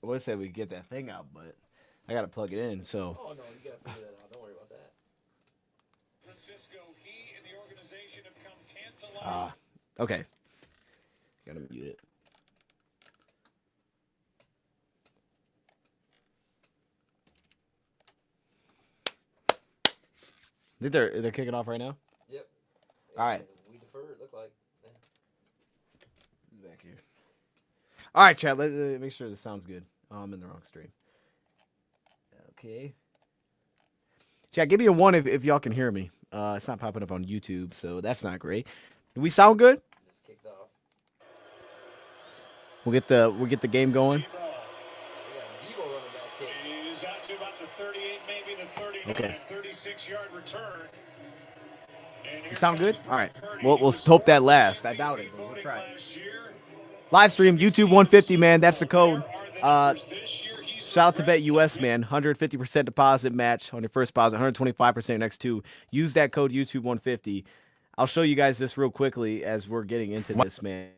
I would say we get that thing out, but I got to plug it in. So. Oh no, you got to figure that out. Don't worry about that. Francisco, he and the organization have come tantalizing. Okay. Gotta mute it. I think they're kicking off right now. Yep. All right. We defer. It looked like. Back here. All right, chat. Let make sure this sounds good. Oh, I'm in the wrong stream. Okay. Chat, give me a 1 if y'all can hear me. It's not popping up on YouTube, so that's not great. Do we sound good? Just kicked off. We'll get the game going. Debo running back kick. He's out to about the 38, maybe the 39, Okay. 36-yard return. You sound good? All right. We'll hope that lasts. I doubt it, but we'll try. Live stream YouTube 150, man. That's the code. Shout out to Bet US, man. 150% deposit match on your first deposit, 125% next two. Use that code YouTube 150. I'll show you guys this real quickly as we're getting into this, man.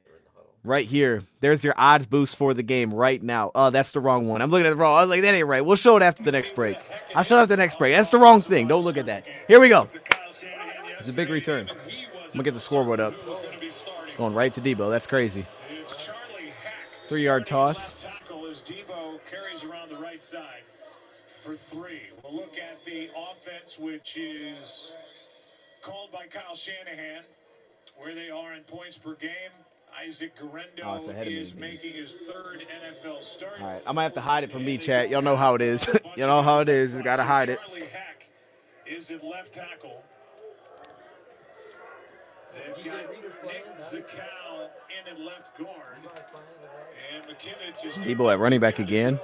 Right here, there's your odds boost for the game right now. Oh, that's the wrong one. I'm looking at the wrong. I was like, that ain't right. We'll show it after the next break. I'll show it after the next break. That's the wrong thing. Don't look at that. Here we go. It's a big return. I'm going to get the scoreboard up. Going right to Debo. That's crazy. 3-yard toss. Debo carries around the right side for 3. We'll look at the offense, which is called by Kyle Shanahan, where they are in points per game. Isaac Guerrero is making his 3rd NFL start. All right, I might have to hide it from me, chat. Y'all know how it is. You know how it is. You got to hide it. Charlie Heck is at left tackle. They've got Nick Zakow in at left guard. And McKinnon is Debo at running back again.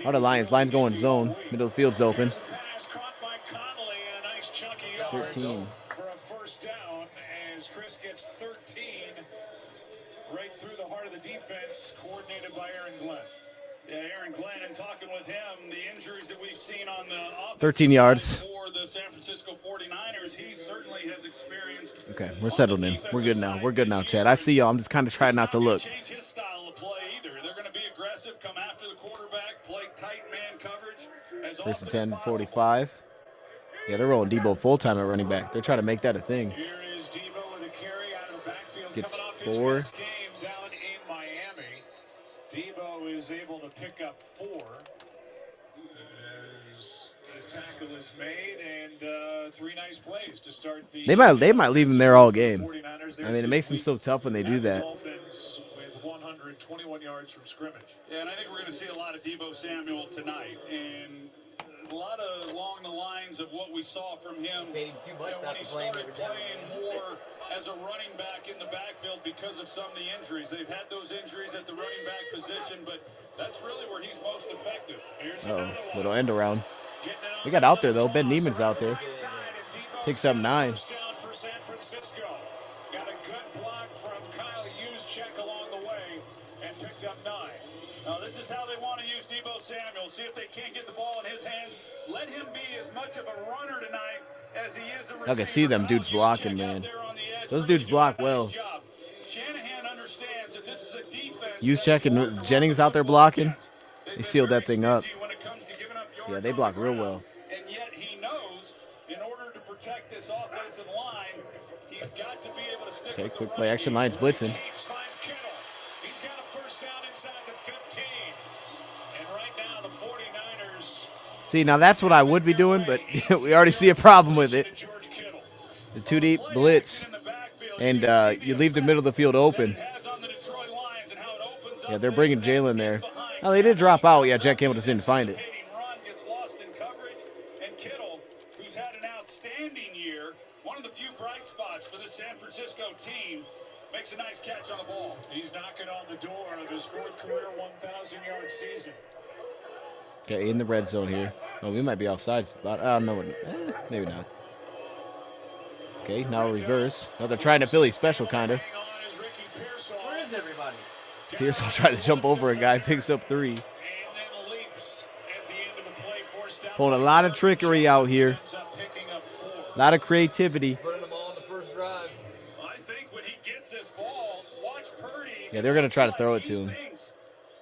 How the Lions? Lions going zone. Middle of the field's open. 13. For a first down as Chris gets 13 right through the heart of the defense, coordinated by Aaron Glenn. Yeah, Aaron Glenn, and talking with him, the injuries that we've seen on the offense 13 yards. For the San Francisco 49ers, he certainly has experienced. Okay, we're settled in. We're good now. We're good now, Chad. I see y'all. I'm just kind of trying not to look. Change his style of play either. They're going to be aggressive, come after the quarterback, play tight man coverage. First and 10, 45. Yeah, they're rolling Debo full-time at running back. They're trying to make that a thing. Here is Debo with a carry out of the backfield. Gets coming off 4. His game down in Miami. Debo is able to pick up 4 as the tackle is made, and 3 nice plays to start the. They might leave him there all game. I mean, it makes them so tough when they do that. Dolphins with 121 yards from scrimmage. Yeah, and I think we're going to see a lot of Debo Samuel tonight, and a lot of along the lines of what we saw from him when he started playing more as a running back in the backfield because of some of the injuries. They've had those injuries at the running back position, but that's really where he's most effective. Little end around. We got out there, though. Ben Neiman's out there. Picks up 9. First down for San Francisco. Got a good block from Kyle Juszczyk along the way and picked up 9. Now, this is how they want to use Debo Samuel. See if they can't get the ball in his hands. Let him be as much of a runner tonight as he is a receiver. I can see them dudes blocking, man. Those dudes block well. Shanahan understands that this is a defense. Juszczyk and Jennings out there blocking. They sealed that thing up. Yeah, they block real well. And yet he knows in order to protect this offensive line, he's got to be able to stick Okay, with the quick play run action. game. Lions blitzing. Finds Kittle. He's got a first down inside the 15. And right now the 49ers. See, now that's what I would be doing, but we already see a problem with it. George Kittle. The 2-deep blitz, and you leave the middle of the field open. Yeah, they're bringing Jalen there. Oh, they did drop out. Yeah, Jack Campbell just didn't find it. Run gets lost in coverage, and Kittle, who's had an outstanding year, one of the few bright spots for the San Francisco team, makes a nice catch on the ball. He's knocking on the door of his 4th career 1,000-yard season. Okay, in the red zone here. Oh, we might be offside. No, maybe not. Okay, now reverse. Now they're trying to Philly special, kind of. Where is everybody? Pearsall tried to jump over a guy, picks up 3. And then leaps at the end of the play, forced out. Pulling a lot of trickery out here. Ends up picking up 4. A lot of creativity. Putting them all on the first drive. I think when he gets this ball, watch Purdy. Yeah, they're going to try to throw it to him.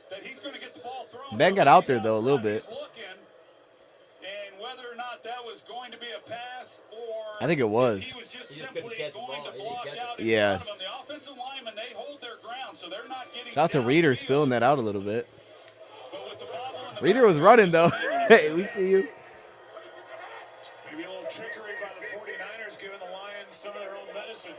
That he's going to get get the ball thrown. Ben got out there, though, a little bit. And whether or not that was going to be a pass or I think it was. he was just simply going to block out in Yeah. front of him. The offensive linemen, they hold their ground, so they're not getting Shout out to Reader downfield. spilling that out a little bit. But with the bobble in the Reader was running, though. Hey, we see you. Maybe a little trickery by the 49ers, giving the Lions some of their own medicine.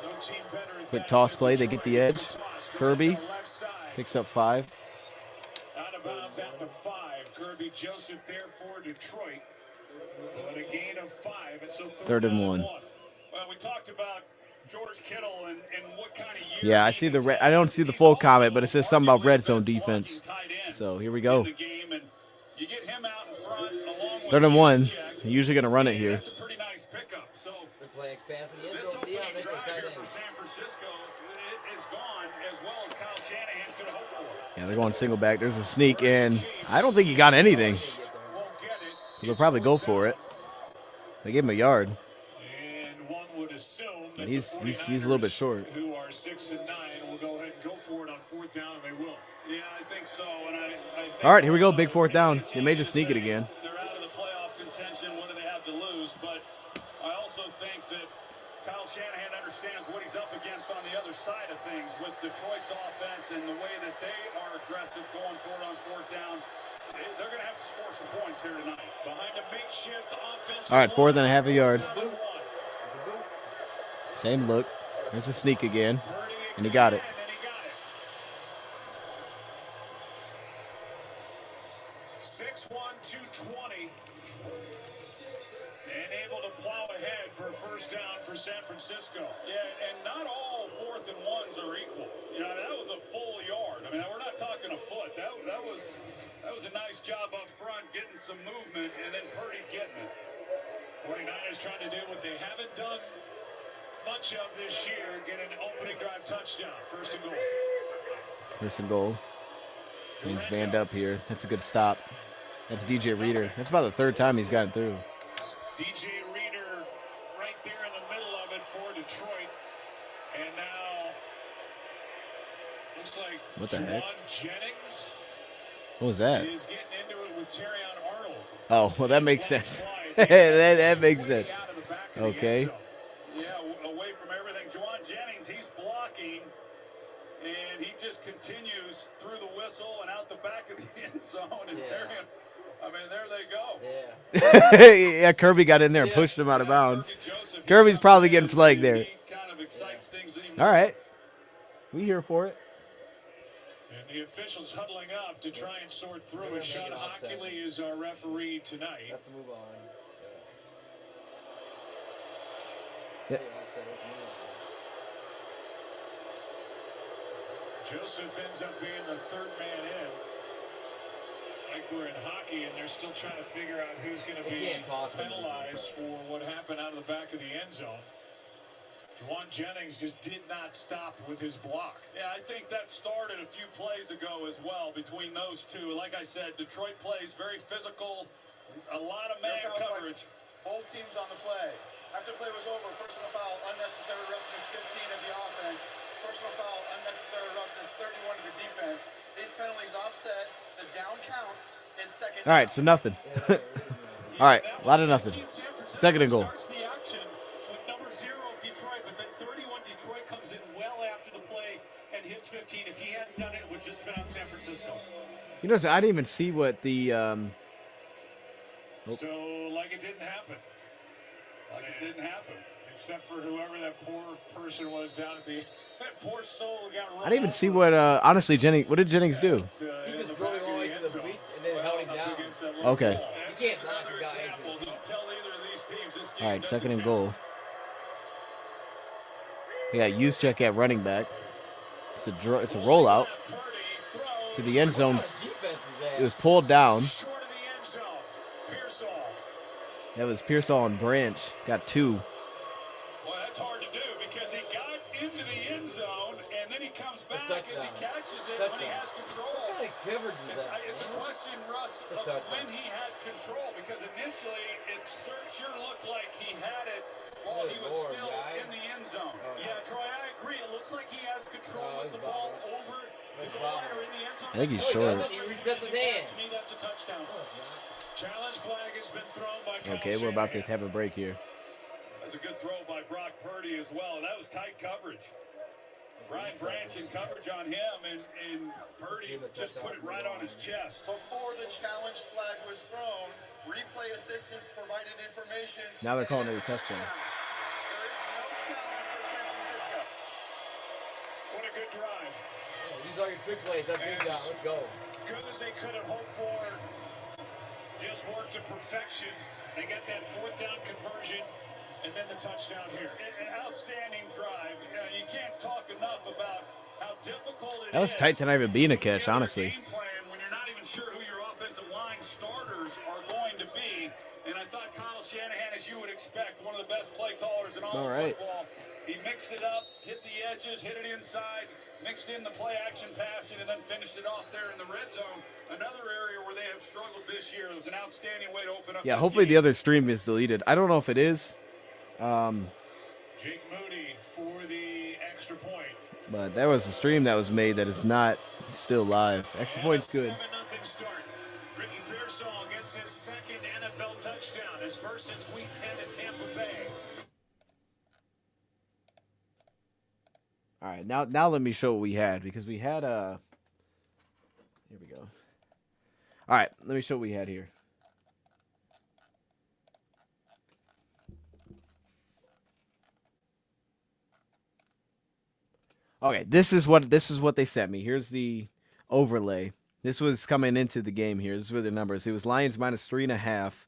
No team better at Quick that toss than play. They get the Detroit. edge. Toss going Kirby to the left side. picks up 5. Out of bounds at the 5. Kirby Joseph there for Detroit. But a gain of 5. And so Third and 1. Well, we talked about George Kittle and what kind of year. Yeah, I see the I don't see the full comment, but it says something about red zone defense. So here we go. Third and 1. They're usually going to run it here. That's a pretty nice pickup. So this opening drive here for San Francisco is gone, as well as Kyle Shanahan's going to hope for. Yeah, they're going single back. There's a sneak, and I don't think he got anything. So they'll probably go for it. They gave him a yard. And one would assume that He's the a little bit 49ers, short. who are 6 and 9, will go ahead and go for it on 4th down, and they will. Yeah, I think so. And I think All right, here we go. Big 4th down. They may just sneak it again. They're out of the playoff contention. What do they have to lose? But I also think that Kyle Shanahan understands what he's up against on the other side of things with Detroit's offense and the way that they are aggressive going for it on 4th down. They're going to have to score some points here tonight. Behind a makeshift offense. All right, 4th and a half a yard. Same look. There's a sneak again, and he got it. 6'1", 220. And able to plow ahead for a 1st down for San Francisco. Yeah, and not all 4th and 1s are equal. You know, that was a full yard. I mean, we're not talking a foot. That was a nice job up front, getting some movement, and then Purdy getting it. 49ers trying to do what they haven't done much of this year, get an opening drive touchdown. 1st and goal. First and goal. He's banned up here. That's a good stop. That's DJ Reader. That's about the 3rd time he's gotten through. DJ Reader right there in the middle of it for Detroit. And now looks like What the heck? Juwan Jennings What was that? is getting into it with Terrion Arnold. Oh, well, that makes sense. that makes sense. Okay. Yeah, away from everything. Juwan Jennings, he's blocking, and he just continues through the whistle and out the back of the end zone. And Terrion, I mean, there they go. Yeah. Yeah, Kirby got in there and pushed him out of bounds. Kirby Joseph, Kirby's probably getting flagged there. kind of excites things even All right. We here for it. And the officials huddling up to try and sort through They're it. Sean gonna make it offside. Hockley is our referee tonight. Let's move on. Yeah. Joseph ends up being the 3rd man in. Like we're in hockey, and they're still trying to figure out who's going to be penalized for what happened out of the back of the end zone. Juwan Jennings just did not stop with his block. Yeah, I think that started a few plays ago as well between those two. Like I said, Detroit plays very physical, a lot of man coverage. Both teams on the play. After the play was over, personal foul, unnecessary roughness 15 of the offense. Personal foul, unnecessary roughness 31 of the defense. These penalties offset the down counts in 2nd. All right, so nothing. All right, a lot of nothing. 2nd and goal. Starts the action with number 0 Detroit, but then 31 Detroit comes in well after the play and hits 15. If he hadn't done it, it would just been on San Francisco. You know, so I didn't even see what the So, like it didn't happen. Like it didn't happen. Except for whoever that poor person was down at the that poor soul got run I didn't even see over what honestly Jennings. What did Jennings do? at, He in just the drove back him all of the way the to end the zone. beat and then held him Up down. against that little Okay. wall. That's can't just knock another a guy into example. the Don't tell either of these teams this game All right, doesn't 2nd and count. goal. We got Juszczyk at running back. It's a rollout to the end zone. Defense is It was pulled down. Short of the end zone. Pearsall. That was Pearsall and Branch. Got 2. Well, that's hard to do because he got into the end zone and then he comes back as he touchdown. catches it when he Touchdown. has control. What kind of coverage is that? It's a man? question, Russ, Good of touchdown. when he had control because initially it sure looked like he had it while he was Lord, still guys. in the end zone. Yeah, Troy, I agree. It looks like he has control Oh, with the he's ball bobbling. over I think he's short. He resets his hand. To me, that's a touchdown. Challenge flag has been thrown by Kyle Okay, we're about to Shanahan. have a break here. That's a good throw by Brock Purdy as well. That was tight coverage. Brian Branch in coverage on him, and Purdy just put it right on his chest. Before the challenge flag was thrown, replay assistants provided information. Now they're calling and it a touchdown. There is no challenge for San Francisco. What a good drive. These are your trick plays. That's big job. Let's go. Good as they could have hoped for. Just worked to perfection. They got that 4th down conversion, and then the touchdown here. An outstanding drive. You can't talk enough about how difficult it is. That was tight to not even be in a catch, Game honestly. plan when you're not even sure who your offensive line starters are going to be. And I thought Kyle Shanahan, as you would expect, one of the best play callers in all of football. He mixed it up, hit the edges, hit it inside, mixed in the play action passing, and then finished it off there in the red zone. Another area where they have struggled this year. It was an outstanding way to open up. Yeah, this hopefully game. the other stream is deleted. I don't know if it is. Jake Moody for the extra point. But there was a stream that was made that is not still live. Extra point's good. 7-0 start. Ricky Pearsall gets his 2nd NFL touchdown. His first since week 10 at Tampa Bay. All right, now let me show what we had, because we had here we go. All right, let me show what we had here. Okay, this is what they sent me. Here's the overlay. This was coming into the game here. This were the numbers. It was Lions minus 3.5.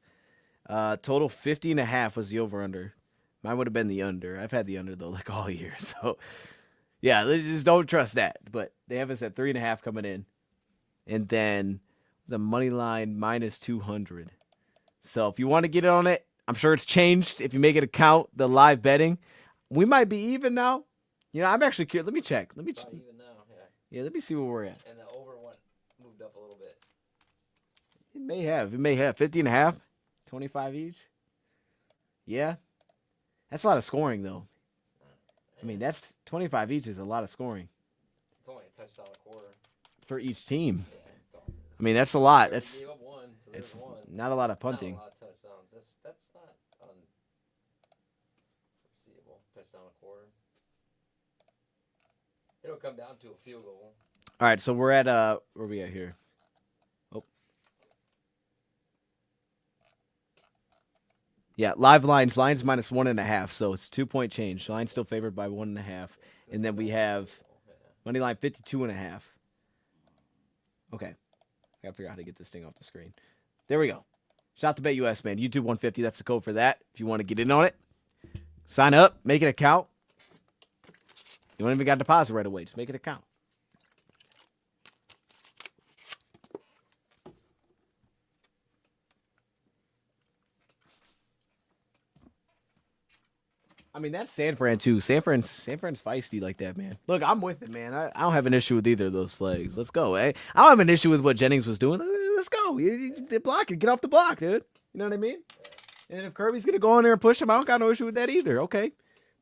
Total 50.5 was the over/under. Mine would have been the under. I've had the under though, like all year. So yeah, just don't trust that. But they have us at 3.5 coming in, and then the money line minus 200. So if you want to get it on it, I'm sure it's changed. If you make it a count, the live betting, we might be even now. You know, I'm actually curious. Let me check. About even now, yeah. Yeah, let me see where we're at. And the over one moved up a little bit. It may have. 50.5, 25 each. Yeah. That's a lot of scoring, though. I mean, that's 25 each is a lot of scoring It's only a touchdown a quarter. for each team. Yeah, I mean, that's a lot. They That's gave up one, so it's there's one. not a lot of punting. Not a lot of touchdowns. That's not unforeseeable. Touchdown a quarter. It'll come down to a field goal. All right, so we're at where are we at here? Oh. Yeah, live lines minus 1.5, so it's 2-point change. Line's still favored by 1.5. And then we have money line 52.5. Okay. I gotta figure out how to get this thing off the screen. There we go. Shout out to Bet US, man. YouTube 150, that's the code for that. If you want to get in on it, sign up, make it a count. You don't even got to deposit right away. Just make it a count. I mean, that's San Fran, too. San Fran's feisty like that, man. Look, I'm with it, man. I don't have an issue with either of those flags. Let's go, eh? I don't have an issue with what Jennings was doing. Let's go. You block it. Get off the block, dude. You know what I mean? And if Kirby's going to go in there and push him, I don't got no issue with that either. Okay.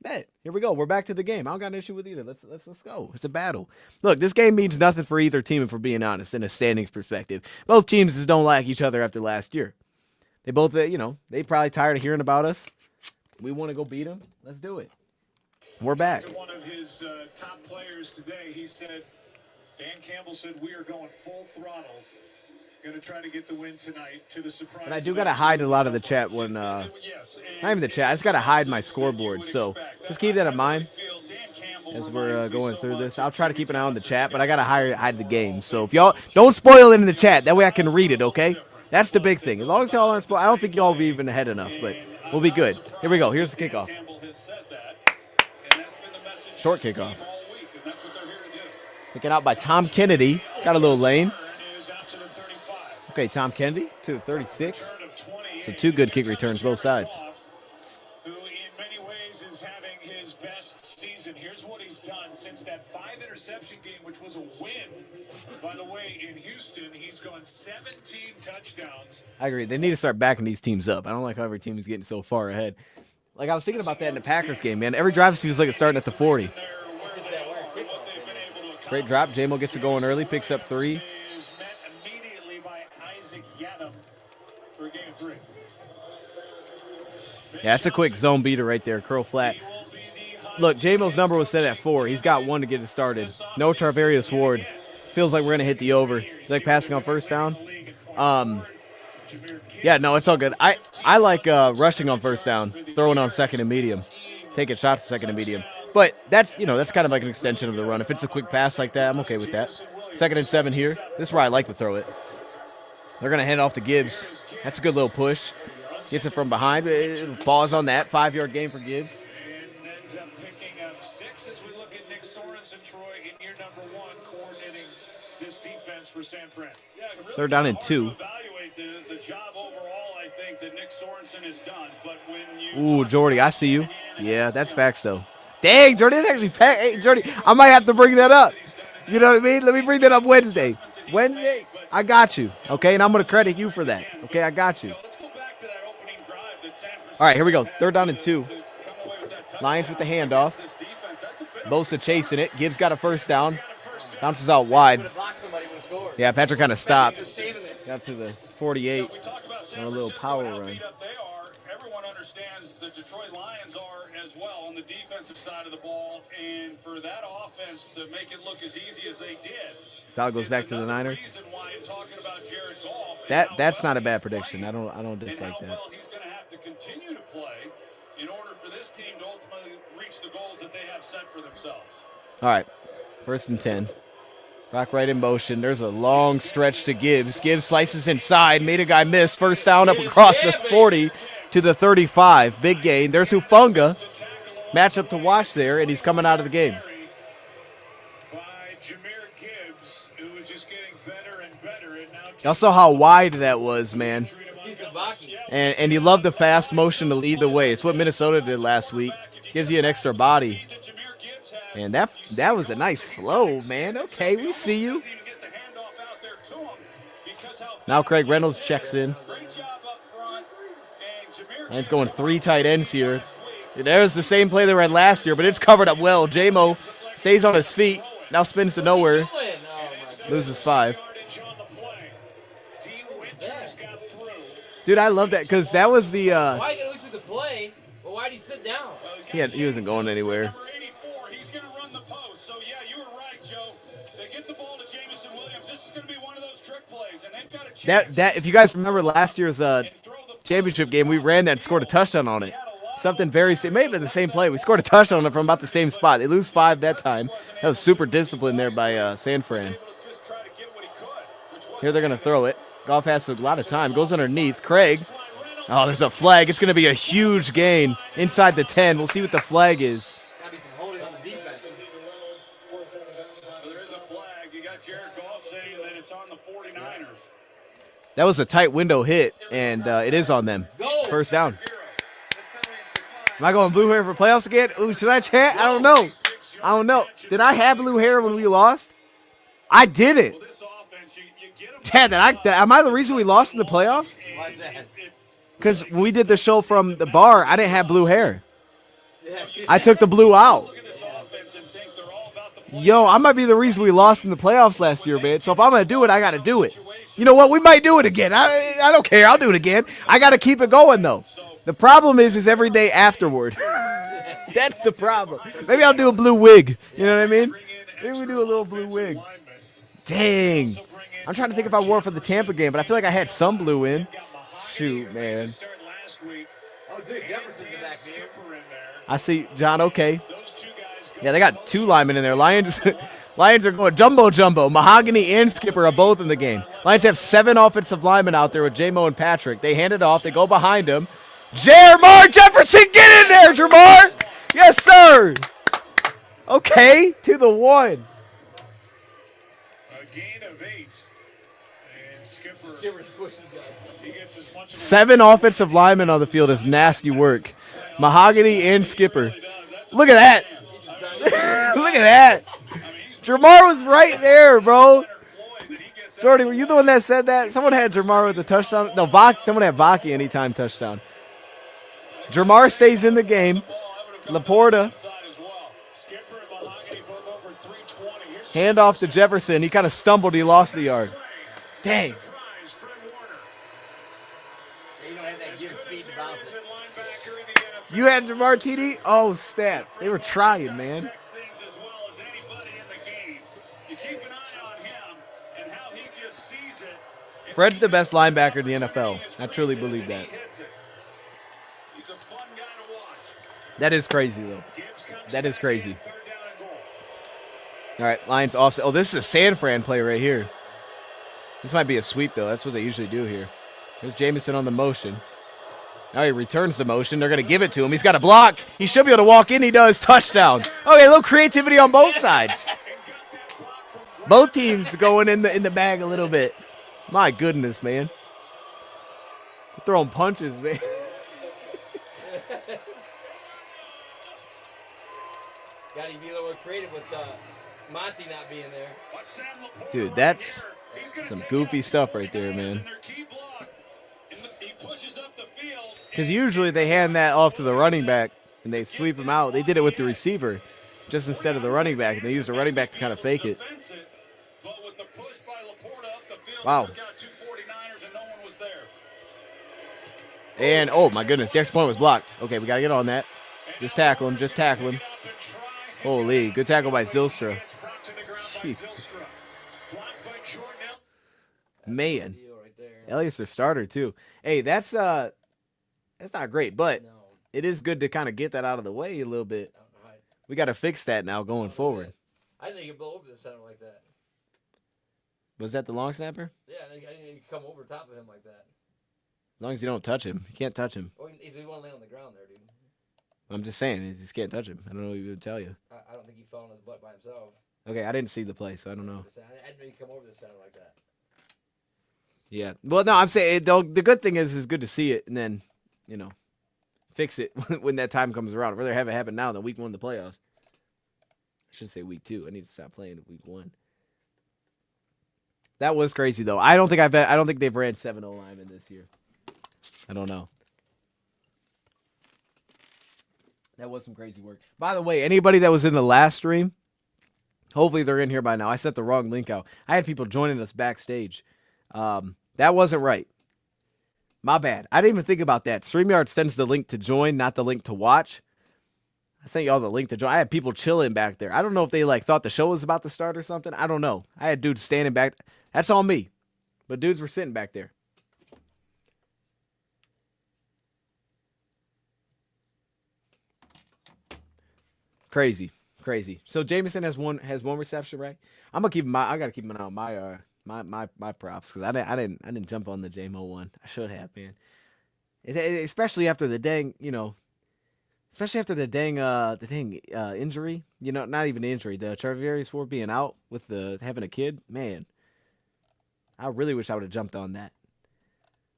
Bet. Here we go. We're back to the game. I don't got an issue with either. Let's go. It's a battle. Look, this game means nothing for either team, if we're being honest, in a standings perspective. Both teams just don't like each other after last year. They both, they probably tired of hearing about us. We want to go beat them. Let's do it. We're back. To one of his top players today, he said, Dan Campbell said, we are going full throttle. Going to try to get the win tonight, to the surprise. But I do got to hide a lot of the chat when, not even the chat, I just got to hide my scoreboard. So just keep that in mind as we're going through this. I'll try to keep an eye on the chat, but I got to hide the game. So if y'all don't spoil it in the chat, that way I can read it, okay? That's the big thing. As long as y'all aren't spoiled, I don't think y'all will be even ahead enough, but we'll be good. Here we go. Here's the kickoff. Short kickoff. Taken out by Tom Kennedy. Got a little lane. Okay, Tom Kennedy to the 36. So two good kick returns, both sides. Who in many ways is having his best season. Here's what he's done since that 5-interception game, which was a win, by the way, in Houston. He's gone 17 touchdowns. I agree. They need to start backing these teams up. I don't like how every team is getting so far ahead. Like, I was thinking about that in the Packers game, man. Every drive feels like it's starting at the 40. Straight drop. J-Mo gets it going early, picks up 3. Is met immediately by Isaac Yadam for game 3. Yeah, that's a quick zone beater right there. Curl flat. Look, J-Mo's number was set at 4. He's got 1 to get it started. No Tarvarius Ward. Feels like we're going to hit the over. You like passing on first down? Yeah, no, it's all good. I like rushing on first down, throwing on second and medium, taking shots second and medium. But that's kind of like an extension of the run. If it's a quick pass like that, I'm okay with that. 2nd and 7 here. This is where I like to throw it. They're going to hand it off to Gibbs. That's a good little push. Gets it from behind. Pause on that. 5-yard gain for Gibbs. And ends up picking up 6 as we look at Nick Sorensen, Troy, in year number 1, coordinating this defense for San Fran. Yeah, really 3rd down and 2. evaluate the job overall, I think, that Nick Sorensen has done. But when you Ooh, Jordy, I see you. Yeah, that's facts, though. Dang, Jordy, that's actually facts. Hey, Jordy, I might have to bring that up. You know what I mean? Let me bring that up Wednesday. Wednesday, I got you, okay? And I'm going to credit you for that, okay? I got you. let's go back to that opening drive that San Francisco. All right, here we go. 3rd down and 2. to come away with that touchdown. Lions with the handoff. This defense, that's a bit Bosa chasing it. Gibbs got a first down. Bounces out wide. Would have blocked somebody, would have scored. Yeah, Patrick kind of stopped. Just saving it. Got to the 48. We talk about San On a little Francisco power and how run. beat up they are. Everyone understands the Detroit Lions are as well on the defensive side of the ball, and for that offense to make it look as easy as they did. Sal goes back to the another Niners. reason why I'm talking about Jared Goff and how That's well not a bad he's prediction. I playing don't and dislike how that. well he's going to have to continue to play in order for this team to ultimately reach the goals that they have set for themselves. All right, 1st and 10. Rock right in motion. There's a long stretch to Gibbs. Gibbs slices inside. Made a guy miss. First down up across the 40 to the 35. Big gain. There's Hufanga. Matchup to watch there, and he's coming out of the game. By Jahmyr Gibbs, who is just getting better and better. And now Y'all saw how wide that was, man. He's a Baki. And you love the fast motion to lead the way. It's what Minnesota did last week. Gives you an extra body. And that was a nice flow, man. Okay, we see you. Now Craig Reynolds checks in. And it's going 3 tight ends here. There's the same play they ran last year, but it's covered up well. J-Mo stays on his feet. Now spins to nowhere. Oh, my God. Loses 5. Dude, I love that because that was the Why you going through the play, but why did he sit down? he wasn't going anywhere. Number 84, he's going to run the post. So, yeah, you were right, Joe. They get the ball to Jamison Williams. This is going to be one of those trick plays, and they've got a chance. That if you guys remember last year's championship game, we ran that and scored a touchdown on it. Something very it may have been the same play. We scored a touchdown on it from about the same spot. They lose 5 that time. That was super disciplined there by San Fran. Here they're going to throw it. Goff has a lot of time. Goes underneath. Craig. Oh, there's a flag. It's going to be a huge gain inside the 10. We'll see what the flag is. Gotta be some holding on the defense. There is a flag. You got Jared Goff saying that it's on the 49ers. That was a tight window hit, and it is on them. First down. Am I going blue hair for playoffs again? Ooh, should I chant? I don't know. Did I have blue hair when we lost? I didn't. This offense, you get them. Chad, am I the reason we lost in the playoffs? Why is that? Because when we did the show from the bar, I didn't have blue hair. I took the blue out. Look at this offense and think they're all about the play. Yo, I might be the reason we lost in the playoffs last year, man. So if I'm going to do it, I got to do it. You know what? We might do it again. I don't care. I'll do it again. I got to keep it going, though. The problem is every day afterward. That's the problem. Maybe I'll do a blue wig. You know what I mean? Maybe we do a little blue wig. Dang. I'm trying to think if I wore it for the Tampa game, but I feel like I had some blue in. Shoot, man. Oh, dude, Jefferson's the back here. I see, John, okay. Yeah, they got 2 linemen in there. Lions are going jumbo. Mahogany and Skipper are both in the game. Lions have 7 offensive linemen out there with J-Mo and Patrick. They hand it off. They go behind him. Jermar Jefferson, get in there, Jermar. Yes, sir. Okay, to the 1. A gain of 8. And Skipper, Skipper's pushing guy. he gets as much 7 offensive linemen on the field is nasty work. Mahogany and Skipper. Look at that. Look at that. Jermar was right there, bro. Jordy, were you the one that said that? Someone had Jermar with a touchdown. No, someone had Vaki anytime touchdown. Jermar stays in the game. Laporta. Skipper and Mahogany both over 320. Here's Hand off to Jefferson. He kind of stumbled. He lost the yard. Dang. Surprise, Fred Warner. You don't have that As give good speed as to there bounce is it. at linebacker in the NFL. You had Martini? Oh, stat. They were trying, man. Dissects things as well as anybody in the game. You keep an eye on him and how he just sees it. If Fred's he the best knows linebacker in the opportunity NFL. is I truly creases believe and he that. hits it. He's a fun guy to watch. That is crazy, though. Gibbs comes That is back crazy. in, 3rd down and goal. All right, Lions offset. Oh, this is a San Fran play right here. This might be a sweep, though. That's what they usually do here. There's Jamison on the motion. Now he returns the motion. They're going to give it to him. He's got a block. He should be able to walk in. He does. Touchdown. Okay, a little creativity on both sides. Both teams going in the bag a little bit. My goodness, man. Throwing punches, man. Got to be a little more creative with Monty not being there. Dude, that's some goofy stuff right there, man. Because usually they hand that off to the running back and they sweep him out. They did it with the receiver just instead of the running back. And they used the running back to kind of fake it. Wow. And, oh, my goodness, the extra point was blocked. Okay, we got to get on that. Just tackle him. Just tackle him. Holy, good tackle by Zylstra. Jeez. Man. Elliott's their starter, too. Hey, that's not great, but it is good to kind of get that out of the way a little bit. We got to fix that now going forward. I think you blow over the center like that. Was that the long snapper? Yeah, I think you can come over top of him like that. As long as you don't touch him. You can't touch him. Oh, he won't land on the ground there, dude. I'm just saying, you just can't touch him. I don't know what he would tell you. I don't think he fell on his butt by himself. Okay, I didn't see the play, so I don't know. I didn't know you come over the center like that. Yeah. Well, no, I'm saying the good thing is good to see it and then, fix it when that time comes around. I'd rather have it happen now than week 1 of the playoffs. I should say week 2. I need to stop playing week 1. That was crazy though. I don't think they've ran 7-0 linemen this year. I don't know. That was some crazy work. By the way, anybody that was in the last stream, hopefully they're in here by now. I set the wrong link out. I had people joining us backstage. That wasn't right. My bad. I didn't even think about that. StreamYard sends the link to join, not the link to watch. I sent y'all the link to join. I had people chilling back there. I don't know if they thought the show was about to start or something. I don't know. I had dudes standing back. That's on me. But dudes were sitting back there. Crazy. So Jameson has one reception, right? I gotta keep an eye on my props because I didn't jump on the JMO one. I should have, man. Especially after the dang, injury. Not even the injury. The Charvarius Ford being out with having a kid. Man, I really wish I would have jumped on that.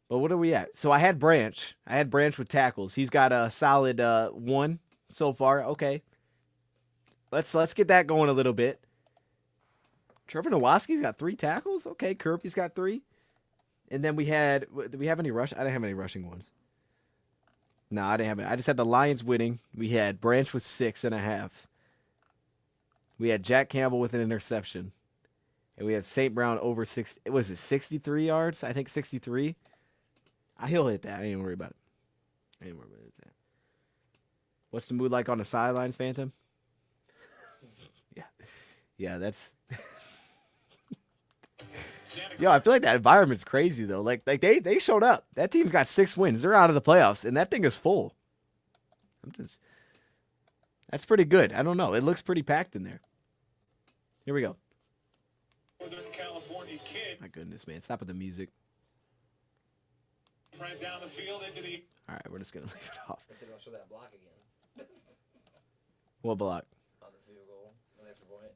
But what are we at? So I had Branch with tackles. He's got a solid 1 so far. Okay. Let's get that going a little bit. Trevor Nowaski's got 3 tackles. Okay, Kirby's got 3. And then do we have any rush? I didn't have any rushing ones. No, I didn't have any. I just had the Lions winning. We had Branch with 6.5. We had Jack Campbell with an interception. And we have St. Brown over 6. Was it 63 yards? I think 63. He'll hit that. I ain't worried about it. That. What's the mood like on the sidelines, Phantom? Yeah, that's. Yo, I feel like that environment's crazy though. Like they showed up. That team's got 6 wins. They're out of the playoffs, and that thing is full. That's pretty good. I don't know. It looks pretty packed in there. Here we go. Northern California kid. My goodness, man! Stop with the music. Ran down the field into the. All right, we're just gonna leave it off. They don't show that block again. What block? On the field goal, an extra point.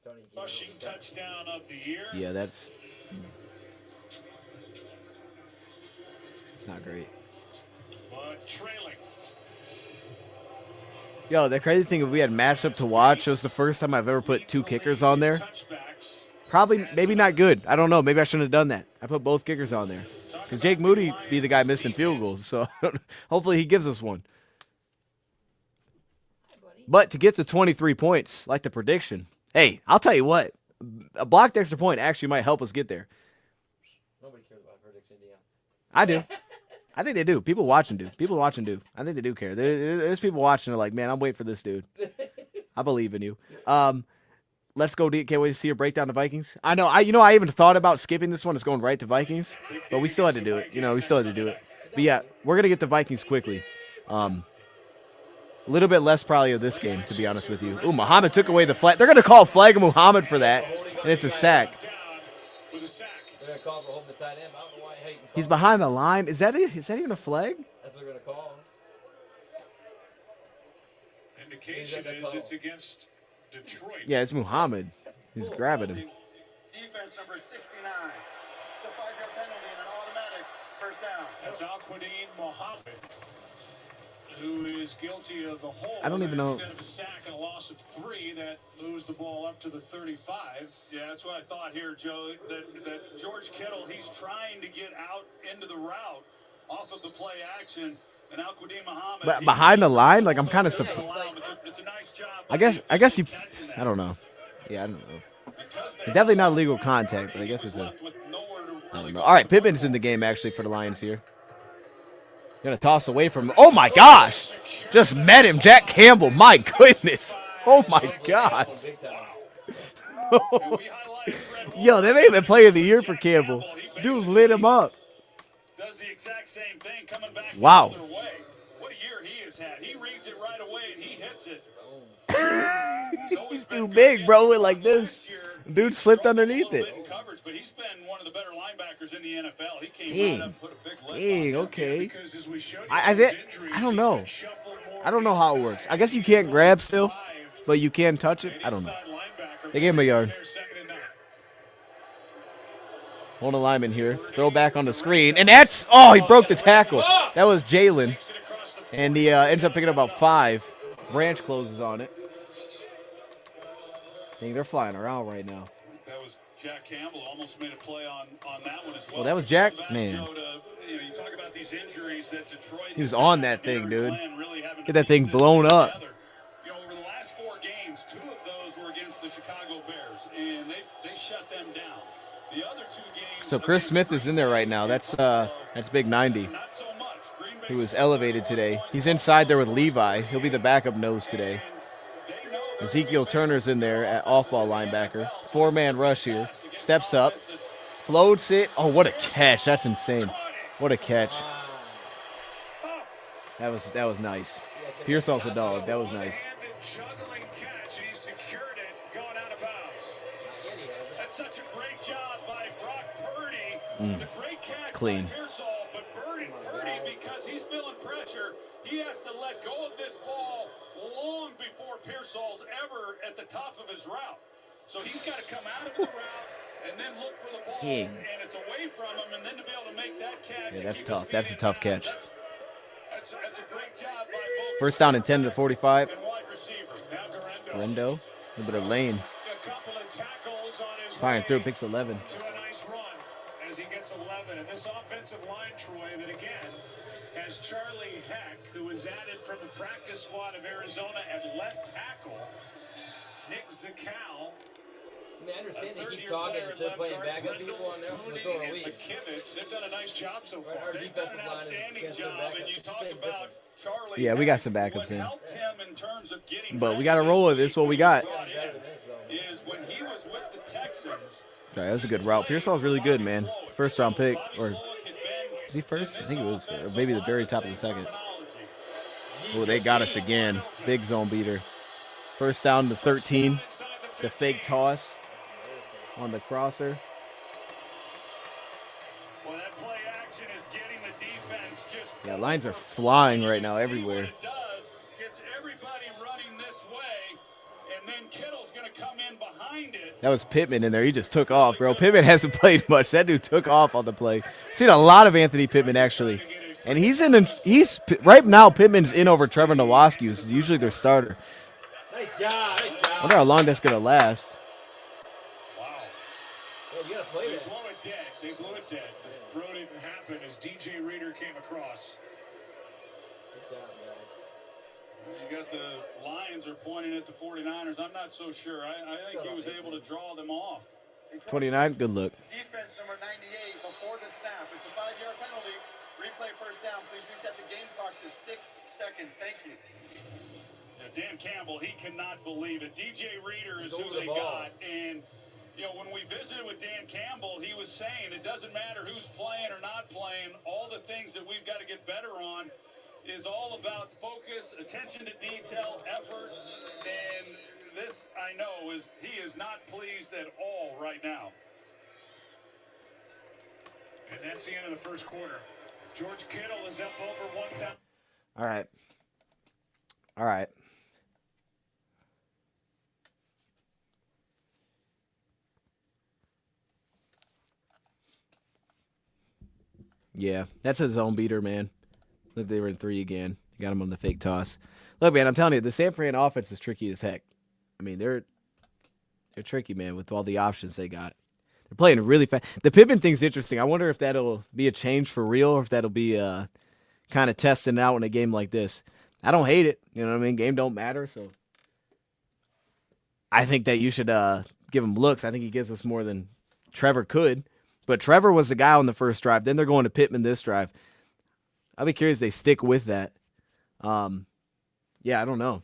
Tony, Rushing touchdown of the year. Yeah, that's not great. But trailing. Yo, the crazy thing is we had matchup to watch. It was the first time I've ever put 2 kickers on there. Probably, maybe not good. I don't know. Maybe I shouldn't have done that. I put both kickers on there. Because Jake Moody be the guy missing field goals. So hopefully he gives us one. But to get to 23 points, like the prediction, Hey, I'll tell you what. A blocked extra point actually might help us get there. Nobody cares about prediction, Dion. I do. I think they do. People watching do. People watching do. I think they do care. There's people watching. They're like, man, I'm waiting for this dude. I believe in you. Let's go. Can't wait to see her break down the Vikings. I know. I even thought about skipping this one. It's going right to Vikings, but we still had to do it. We still had to do it. But yeah, we're gonna get the Vikings quickly. A little bit less probably of this game, to be honest with you. Ooh, Muhammad took away the flag. They're gonna call flag of Muhammad for that, and it's a sack. They're gonna call for holding the tight end. I don't know why Hayden. He's behind the line. Is that even a flag? That's what they're gonna call. Indication is it's against Detroit. Yeah, it's Muhammad. He's grabbing him. Defense number 69. It's a 5-yard penalty and an automatic first down. That's Al-Quadin Mohammed, who is guilty of the hold. I don't even know. Instead of a sack and a loss of 3, that moves the ball up to the 35. Yeah, that's what I thought here, Joe. That George Kittle, he's trying to get out into the route off of the play action. And Al-Quadin Muhammad, But behind the line, like I'm kind of surprised. It's a nice job. I guess you. I don't know. Yeah, I don't know. It's definitely not legal contact, but I guess it's a. I don't know. All right, Pittman's in the game actually for the Lions here. Gonna toss away from. Oh my gosh! Just met him, Jack Campbell. My goodness. Oh my gosh. Yo, they may have been player of the year for Campbell. Dude lit him up. Does the exact same thing coming back. Wow. The other way. What a year he has had. He reads it right away and he hits it. He's too big, bro. It like this. Dude slipped underneath it. Coverage, but he's been one of the better linebackers in the NFL. He came right up and put a big lift Dang, on okay. Because as we showed you I those injuries, don't know. he's been shuffled more I don't know how it works. I guess you can't grab still, but you can touch it. I don't know. inside linebacker. They gave him a yard. There's 2nd and 9. Hold a lineman here. Throw back on the screen. And that's, oh, he broke the tackle. That was Jalen. Takes it across the And he ends up picking up about 5. Branch closes on it. Dang, they're flying around right now. That was Jack Campbell almost made a play on that one as well. Well, that was Jack? Back, Man. Joe, you talk about these injuries that Detroit He was on that thing, dude. really having Get to that thing piece this blown up. together. Over the last 4 games, 2 of those were against the Chicago Bears, and they shut them down. The other 2 games. So Chris Smith is in there right now. That's big 90. Not so much. Green Bay He was elevated today. He's inside there with Levi. He'll be the backup nose today. Ezekiel Turner's in there at off-ball linebacker. 4-man rush here. Steps up. Floats it. Oh, what a catch. That's insane. What a catch. That was nice. Pearsall's a dog. That was nice. And a juggling catch. He secured it going out of bounds. That's such a great job by Brock Purdy. It's a great catch Clean. by Pearsall, but Purdy, because he's feeling pressure, he has to let go of this ball long before Pearsall's ever at the top of his route. So he's got to come out of the route and then look for the ball, Dang. and it's away from him, and then to be able to make that catch. Yeah, that's and keep his tough. That's a feet tough in bounds, catch. That's a great job by both. First down and 10 to 45. and wide receiver. Now Garendo. Rendo. A little bit of lane. A couple of tackles on his Firing way through. Picks 11. to a nice run as he gets 11. And this offensive line, Troy, that again has Charlie Heck, who was added from the practice squad of Arizona at left tackle. Nick Zakow, I mean, I a understand they keep third-year talking player and at still left playing guard, backup people on there. Cooney So are and we. McKivitz. They've done a nice job so far. Our They've done defensive an line outstanding is job, and you talk same about Charlie. Yeah, we got Heck. some backups What in. helped him in terms of getting But we back got to this roll with week this. What we when he got. was brought in Better than this, though. is when he was with the Texans. All right, that was a good route. Pearsall's really good, man. First round pick. Or is he first? I think it was. Or maybe the very top of the second. Oh, they got us again. Big zone beater. First down to 13. The fake toss on the crosser. Well, that play action is getting the defense just. Yeah, lines are flying right now everywhere. What it does, gets everybody running this way, and then Kittle's going to come in behind it. That was Pittman in there. He just took off, bro. Pittman hasn't played much. That dude took off on the play. Seen a lot of Anthony Pittman actually, and he's right now. Pittman's in over Trevor Nowoski, who's usually their starter. Nice job. Nice job. Wonder how long that's gonna last. Wow. Well, you got to play They that. blow it dead. They blew it dead. The throw didn't happen as DJ Reader came across. Good job, guys. You got the Lions are pointing at the 49ers. I'm not so sure. I think he was able to draw them off. 29, good look. Defense number 98 before the snap. It's a 5-yard penalty. Replay first down. Please reset the game clock to 6 seconds. Thank you. Dan Campbell, he cannot believe it. DJ Reader is who they got. And, when we visited with Dan Campbell, he was saying it doesn't matter who's playing or not playing. All the things that we've got to get better on is all about focus, attention to detail, effort. And this, I know, he is not pleased at all right now. And that's the end of the first quarter. George Kittle is up over 1,000. All right. All right. Yeah, that's a zone beater, man. Look, they were in 3 again. You got him on the fake toss. Look, man, I'm telling you, the San Fran offense is tricky as heck. I mean, they're tricky, man, with all the options they got. They're playing really fast. The Pittman thing's interesting. I wonder if that'll be a change for real or if that'll be kind of testing out in a game like this. I don't hate it. You know what I mean? Game don't matter, so I think that you should give him looks. I think he gives us more than Trevor could. But Trevor was the guy on the first drive. Then they're going to Pittman this drive. I'll be curious if they stick with that. Yeah, I don't know.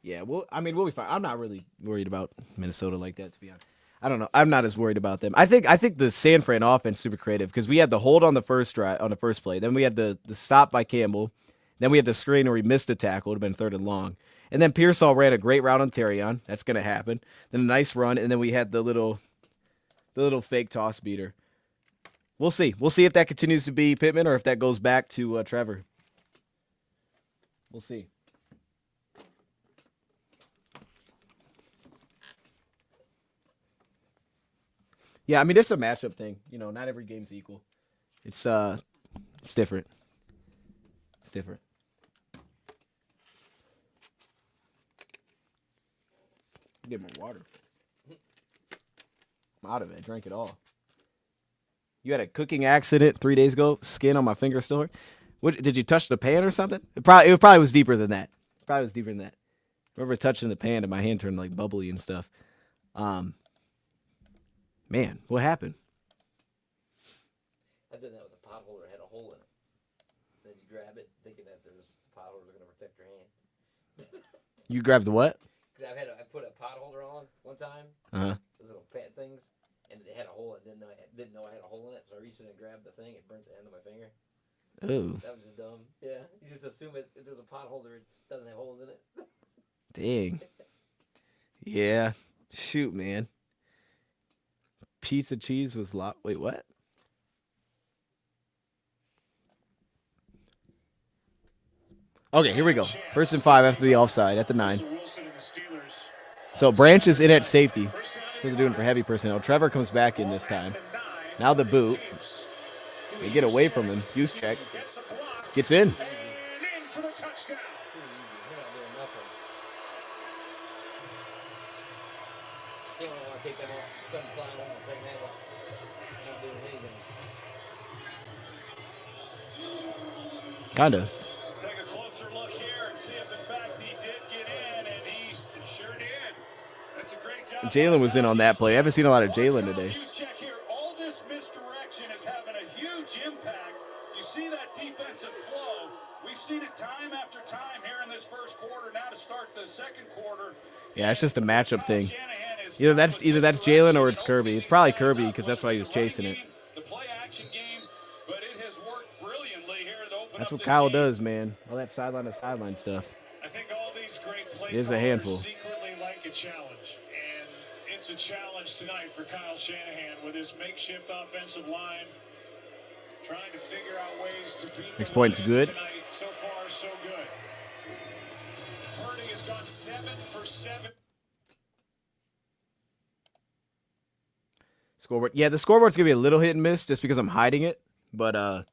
Yeah, well, I mean, we'll be fine. I'm not really worried about Minnesota like that, to be honest. I don't know. I'm not as worried about them. I think the San Fran offense is super creative because we had the hold on the first drive, on the first play. Then we had the stop by Campbell. Then we had the screen where he missed a tackle. It would have been 3rd and long. And then Pearsall ran a great route on Terrion. That's going to happen. Then a nice run, and then we had the little fake toss beater. We'll see. We'll see if that continues to be Pittman or if that goes back to Trevor. We'll see. Yeah, I mean, it's a matchup thing. Not every game's equal. It's different. It's different. Get more water. I'm out of it. I drank it all. You had a cooking accident 3 days ago. Skin on my finger still hurt. What, did you touch the pan or something? It probably was deeper than that. I remember touching the pan and my hand turned like bubbly and stuff. Man, what happened? I did that with a pot holder that had a hole in it. Then you grab it thinking that there's a pot holder going to protect your hand. You grabbed the what? I put a pot holder on one time. Those little pet things. And it had a hole. I didn't know I had a hole in it. So I reached in and grabbed the thing. It burnt the end of my finger. Oh. That was just dumb. Yeah. You just assume if there's a pot holder, it doesn't have holes in it. Dang. Yeah. Shoot, man. Pizza cheese was wait, what? Okay, here we go. 1st and 5 after the offside at the 9. So Branch is in at safety. What they're doing for heavy personnel. Trevor comes back in this time. Now the boot. They get away from him. Use check. Gets in. Kind of. Take a closer look here and see if in fact he did get in, and he sure did. That's a great job. Jalen was in on that play. I haven't seen a lot of Jalen today. Check here. All this misdirection is having a huge impact. You see that defensive flow. We've seen it time after time here in this first quarter. Now to start the second quarter. Yeah, it's just a matchup thing. Either that's Jalen or it's Kirby. It's probably Kirby because that's why he was chasing it. The play action game, but it has worked brilliantly here to open That's up what Kyle game. does, man. All that sideline to sideline stuff. I think all these great play It is a handful. secretly like a challenge, and it's a challenge tonight for Kyle Shanahan with his makeshift offensive line, trying to figure out ways to beat Next point's good. tonight. So far, so good. Purdy has gone 7 for 7. Scoreboard. Yeah, the scoreboard's going to be a little hit and miss just because I'm hiding it. But,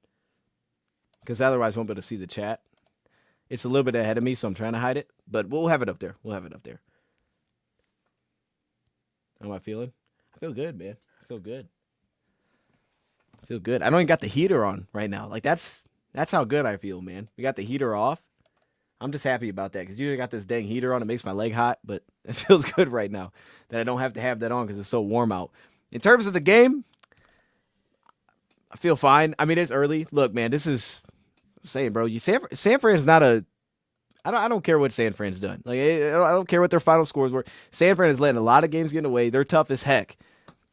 because otherwise I won't be able to see the chat. It's a little bit ahead of me, so I'm trying to hide it. But we'll have it up there. We'll have it up there. How am I feeling? I feel good, man. I feel good. I feel good. I don't even got the heater on right now. Like, that's how good I feel, man. We got the heater off. I'm just happy about that because you got this dang heater on. It makes my leg hot, but it feels good right now that I don't have to have that on because it's so warm out. In terms of the game, I feel fine. I mean, it's early. Look, man, this is I'm saying, bro. San Fran's not a. I don't care what San Fran's done. Like I don't care what their final scores were. San Fran is letting a lot of games get away. They're tough as heck,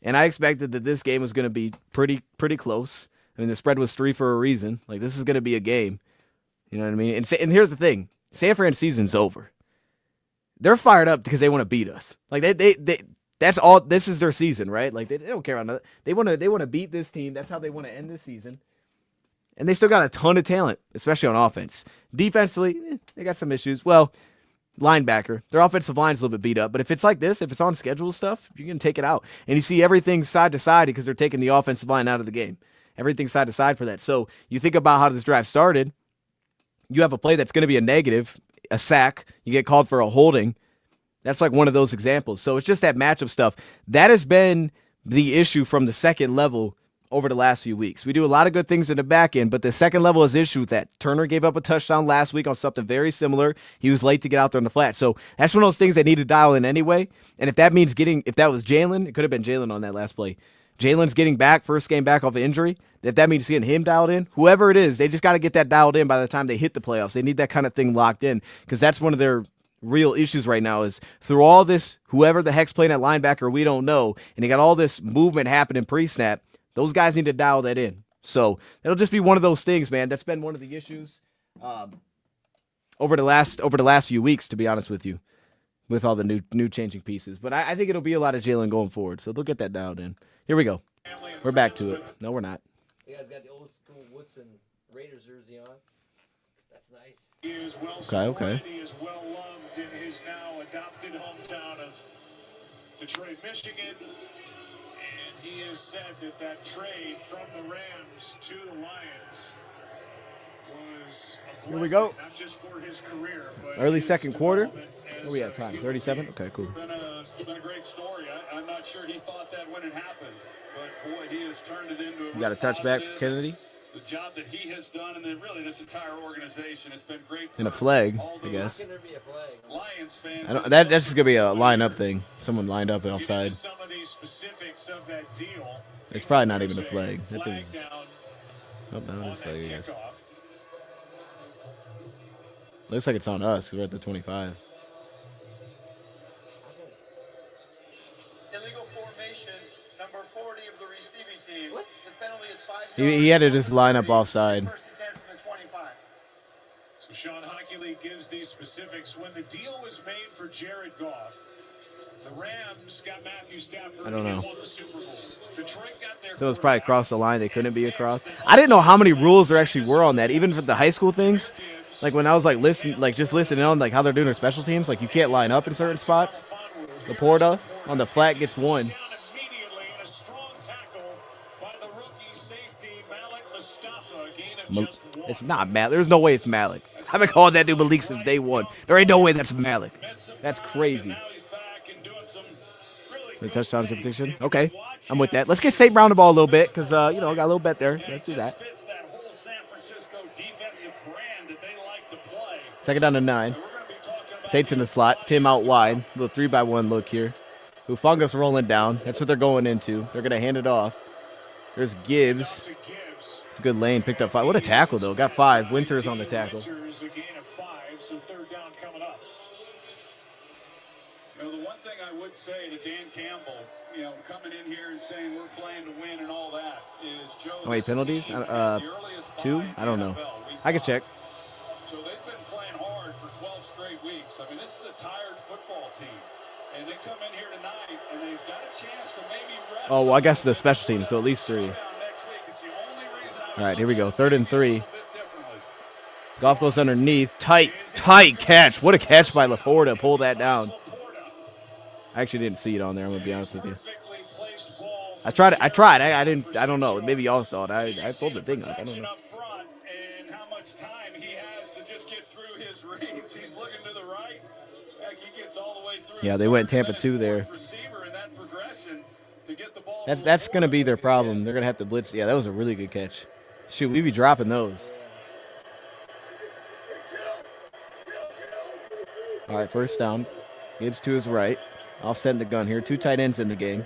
and I expected that this game was going to be pretty close. I mean, the spread was 3 for a reason. Like this is going to be a game. You know what I mean? And here's the thing: San Fran's season's over. They're fired up because they want to beat us. Like they that's all. This is their season, right? Like they don't care about nothing. They want to beat this team. That's how they want to end this season. And they still got a ton of talent, especially on offense. Defensively, they got some issues. Well, linebacker, their offensive line's a little bit beat up. But if it's like this, if it's on schedule stuff, you can take it out. And you see everything side to side because they're taking the offensive line out of the game. Everything side to side for that. So you think about how this drive started. You have a play that's going to be a negative, a sack. You get called for a holding. That's like one of those examples. So it's just that matchup stuff. That has been the issue from the second level over the last few weeks. We do a lot of good things in the back end, but the second level has issue with that. Turner gave up a touchdown last week on something very similar. He was late to get out there on the flat. So that's one of those things that need to dial in anyway. And if that means if that was Jalen, it could have been Jalen on that last play. Jalen's getting back, first game back off of injury. If that means getting him dialed in, whoever it is, they just got to get that dialed in by the time they hit the playoffs. They need that kind of thing locked in because that's one of their real issues right now is through all this, whoever the heck's playing at linebacker, we don't know, and they got all this movement happening pre-snap. Those guys need to dial that in. So it'll just be one of those things, man. That's been one of the issues over the last few weeks, to be honest with you, with all the new changing pieces. But I think it'll be a lot of Jalen going forward. So they'll get that dialed in. Here we go. We're back to it. No, we're not. You guys got the old school Woodson Raiders jersey on. That's nice. He is well Okay. He is well loved in his now adopted hometown of Detroit, Michigan. And he has said that trade from the Rams to the Lions was a blessing, Here we go. not just for his career, but Early his second quarter. development as What we have time? 37? Okay, cool. It's been a great story. I'm not sure he thought that when it happened, but boy, he has turned it into a You got a touchback for Kennedy? The job that he has done, and then really this entire organization, it's been great. And a flag, I How guess. can there be a flag? Lions fans. That's just going to be a line-up thing. Someone lined up and offside. Some of the specifics of that deal. It's probably not even a flag. That Flag thing's... down Oh, no, on it is that flag, I guess. kickoff. Looks like it's on us because we're at the 25. Illegal formation, number 40 of the receiving team. What? This penalty is 5 He had to just line up offside. First and 10 from the 25. So Sean Hockey gives these specifics. When the deal was made for Jared Goff, the Rams got Matthew Stafford I don't know. and won the Super Bowl. Detroit got their So it's probably across the line. They couldn't be across. I didn't know how many rules there actually were on that, even for the high school things. Like when I was just listening on like how they're doing their special teams, like you can't line up in certain spots. Laporta on the flat gets one. Down immediately and a strong tackle by the rookie safety Malik Mustafa. Gain of just one. It's not Malik. There's no way it's Malik. I've been calling that dude Malik since day one. There ain't no way that's Malik. That's crazy. Now he's back and doing some really The good touchdowns things. prediction. Okay, I'm with that. Let's get St. Brown the ball a little bit because I got a little bet there. So let's do that. Fits that whole San Francisco defensive brand that they like to play. Second down to 9. We're going to be talking about Saints in the slot. Tim out wide. Little 3-by-1 look here. Hufungus rolling down. That's what they're going into. They're going to hand it off. There's Gibbs. to Gibbs. It's a good lane. Picked up 5. What a tackle, though. Got 5. Winters on the tackle. Winters a gain of 5, so third down coming up. You know, the one thing I would say to Dan Campbell, you know, coming in here and saying we're playing to win and all that, is Joe. Oh, wait, this penalties? team had the earliest 2? bye in I don't the know. NFL. Week I can 5. check. So they've been playing hard for 12 straight weeks. I mean, this is a tired football team. And they come in here tonight, and they've got a chance to maybe rest. Oh, well, I guess the special teams, so at least 3. Next week. It's the only reason I All right, here we go. 3rd and 3. a bit differently. Goff goes underneath. Tight catch. What a catch by Laporta. Pull that down. I actually didn't see it on there. I'm going to be honest with you. Perfectly placed ball I tried. I didn't. I don't know. Maybe y'all saw it. I pulled the thing up. I don't know. up front and how much time he has to just just get through his reads. He's looking to the right. Heck, he gets all the way through. Yeah, they went Tampa 2 there. That's going to be their problem. They're going to have to blitz. Yeah, that was a really good catch. Shoot, we be dropping those. All right, first down. Gibbs to his right. Offsetting the gun here. 2 tight ends in the game.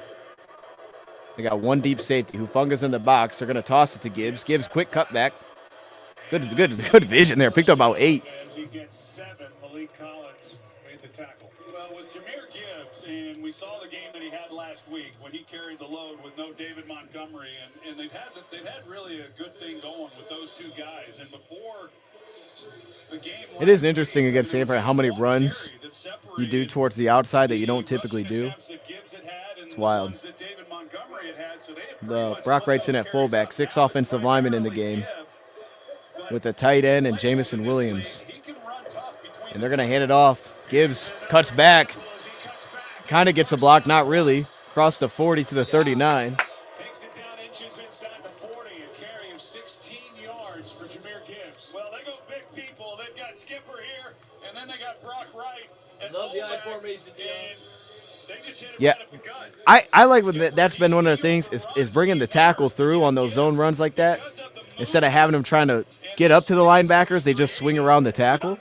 They got 1 deep safety. Hufunga's in the box. They're going to toss it to Gibbs. Gibbs, quick cutback. Good vision there. Picked up about 8. As he gets 7, Malik Collins made the tackle. Well, with Jahmyr Gibbs, and we saw the game that he had last week when he carried the load with no David Montgomery, and they've had really a good thing going with those 2 guys. And before the game, it is interesting against Stanford how many runs you do towards the outside that you don't typically do. It's wild. The Brock Wright's in at fullback. 6 offensive linemen in the game with a tight end and Jamison Williams. And they're going to hand it off. Gibbs cuts back. Kind of gets a block, not really. Across the 40 to the 39. Takes it down inches inside the 40. A carry of 16 yards for Jahmyr Gibbs. Well, they go big people. They've got Skipper here, and then they got Brock Wright. Love the I formation, they just hit him Yeah, right up the gut. I like when that's been one of the things is bringing the tackle through on those zone runs like that. Instead of having them trying to get up to the linebackers, they just swing around the tackle.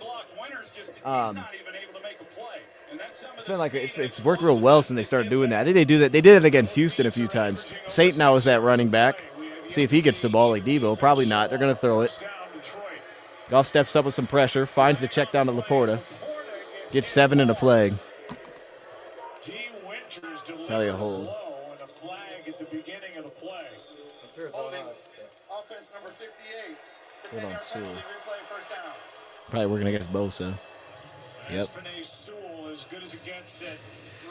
It's been like it's worked real well since they started doing that. I think they do that. They did it against Houston a few times. Saint now is that running back. See if he gets the ball like Devo. Probably not. They're going to throw it. Goff steps up with some pressure. Finds the check down to Laporta. Gets 7 and a flag. Probably a hold. And a flag at the beginning of the play. Offense number 58. It's a Hold on, 10-yard penalty, Sewell. replay, first down. Probably working against Bosa. Yep. Sewell as good as it gets at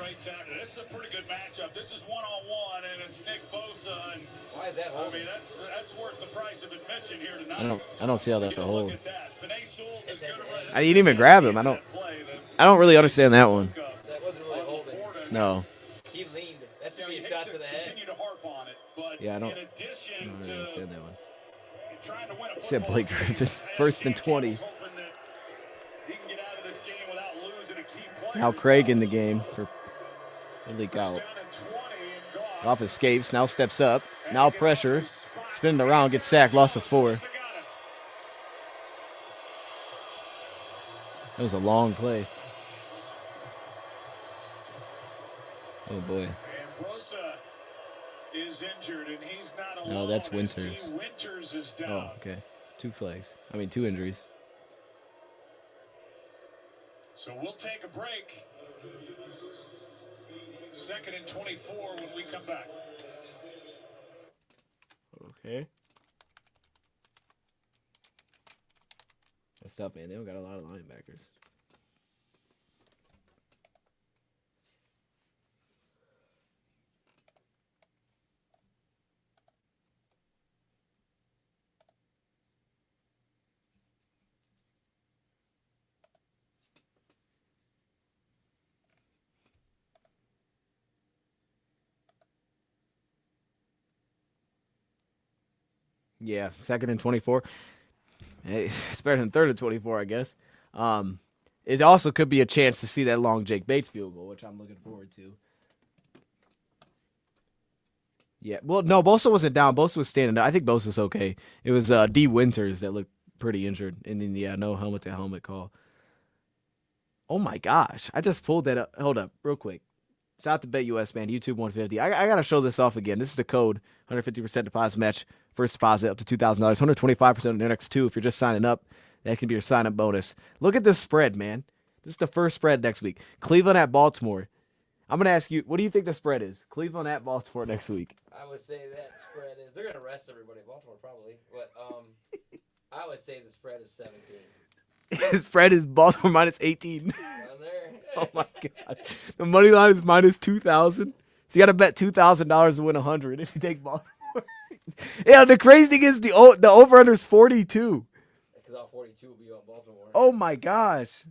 right tackle. This is a pretty good matchup. This is one-on-one, and it's Nick Bosa. And Why is that I holding? mean, that's worth the price of admission here tonight. I don't see how that's a hold. Look at that. Penei Sewell's as good a- I didn't even grab him. I don't really understand that one. That wasn't really holding. No. He leaned. That should You know, be you a shot hate to the head. continue to harp on it, but Yeah, I don't. in addition I don't to really understand that one. trying to win a Shit, football Blake game, Griffin. First and 20. hoping that he can get out of this game without losing a key player. Now Craig in the game for leak out. Down at 20 and Goff. Off escapes. Now steps up. Now pressure. Spinning around. Gets sacked. Loss of 4. That was a long play. Oh boy. And Bosa is injured, and he's not alone. No, that's as Winters. T. Winters is down. Oh, okay. 2 flags. 2 injuries. So we'll take a break. 2nd and 24 when we come back. Okay. That's tough, man. They don't got a lot of linebackers. Yeah, 2nd and 24. Hey, it's better than 3rd and 24, I guess. It also could be a chance to see that long Jake Bates field goal, which I'm looking forward to. Yeah, well, no, Bosa wasn't down. Bosa was standing up. I think Bosa's okay. It was D. Winters that looked pretty injured. And then, yeah, no helmet-to-helmet call. Oh, my gosh. I just pulled that up. Hold up, real quick. Shout out to BetUS, man. YouTube 150. I got to show this off again. This is the code. 150% deposit match. First deposit up to $2,000. 125% on the next 2. If you're just signing up, that can be your sign-up bonus. Look at this spread, man. This is the first spread next week. Cleveland at Baltimore. I'm going to ask you, what do you think the spread is? Cleveland at Baltimore next week. I would say that spread is. They're going to rest everybody in Baltimore probably. But I would say the spread is 17. The spread is Baltimore minus 18. Down there. Oh, my God. The money line is minus 2,000. So you got to bet $2,000 to win 100 if you take Baltimore. Yeah, the crazy thing is the over-under is 42. Because all 42 will be on Baltimore. Oh, my gosh.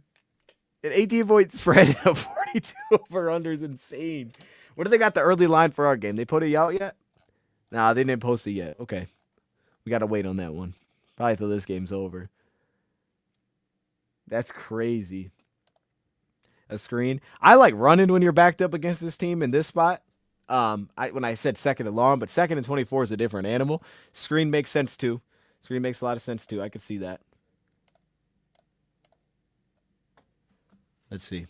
An 18-point spread and a 42 over-under is insane. What do they got the early line for our game? They put it out yet? Nah, they didn't post it yet. Okay. We got to wait on that one. Probably till this game's over. That's crazy. A screen. I like running when you're backed up against this team in this spot. When I said second and long, but second and 24 is a different animal. Screen makes sense too. Screen makes a lot of sense too. I could see that. Let's see.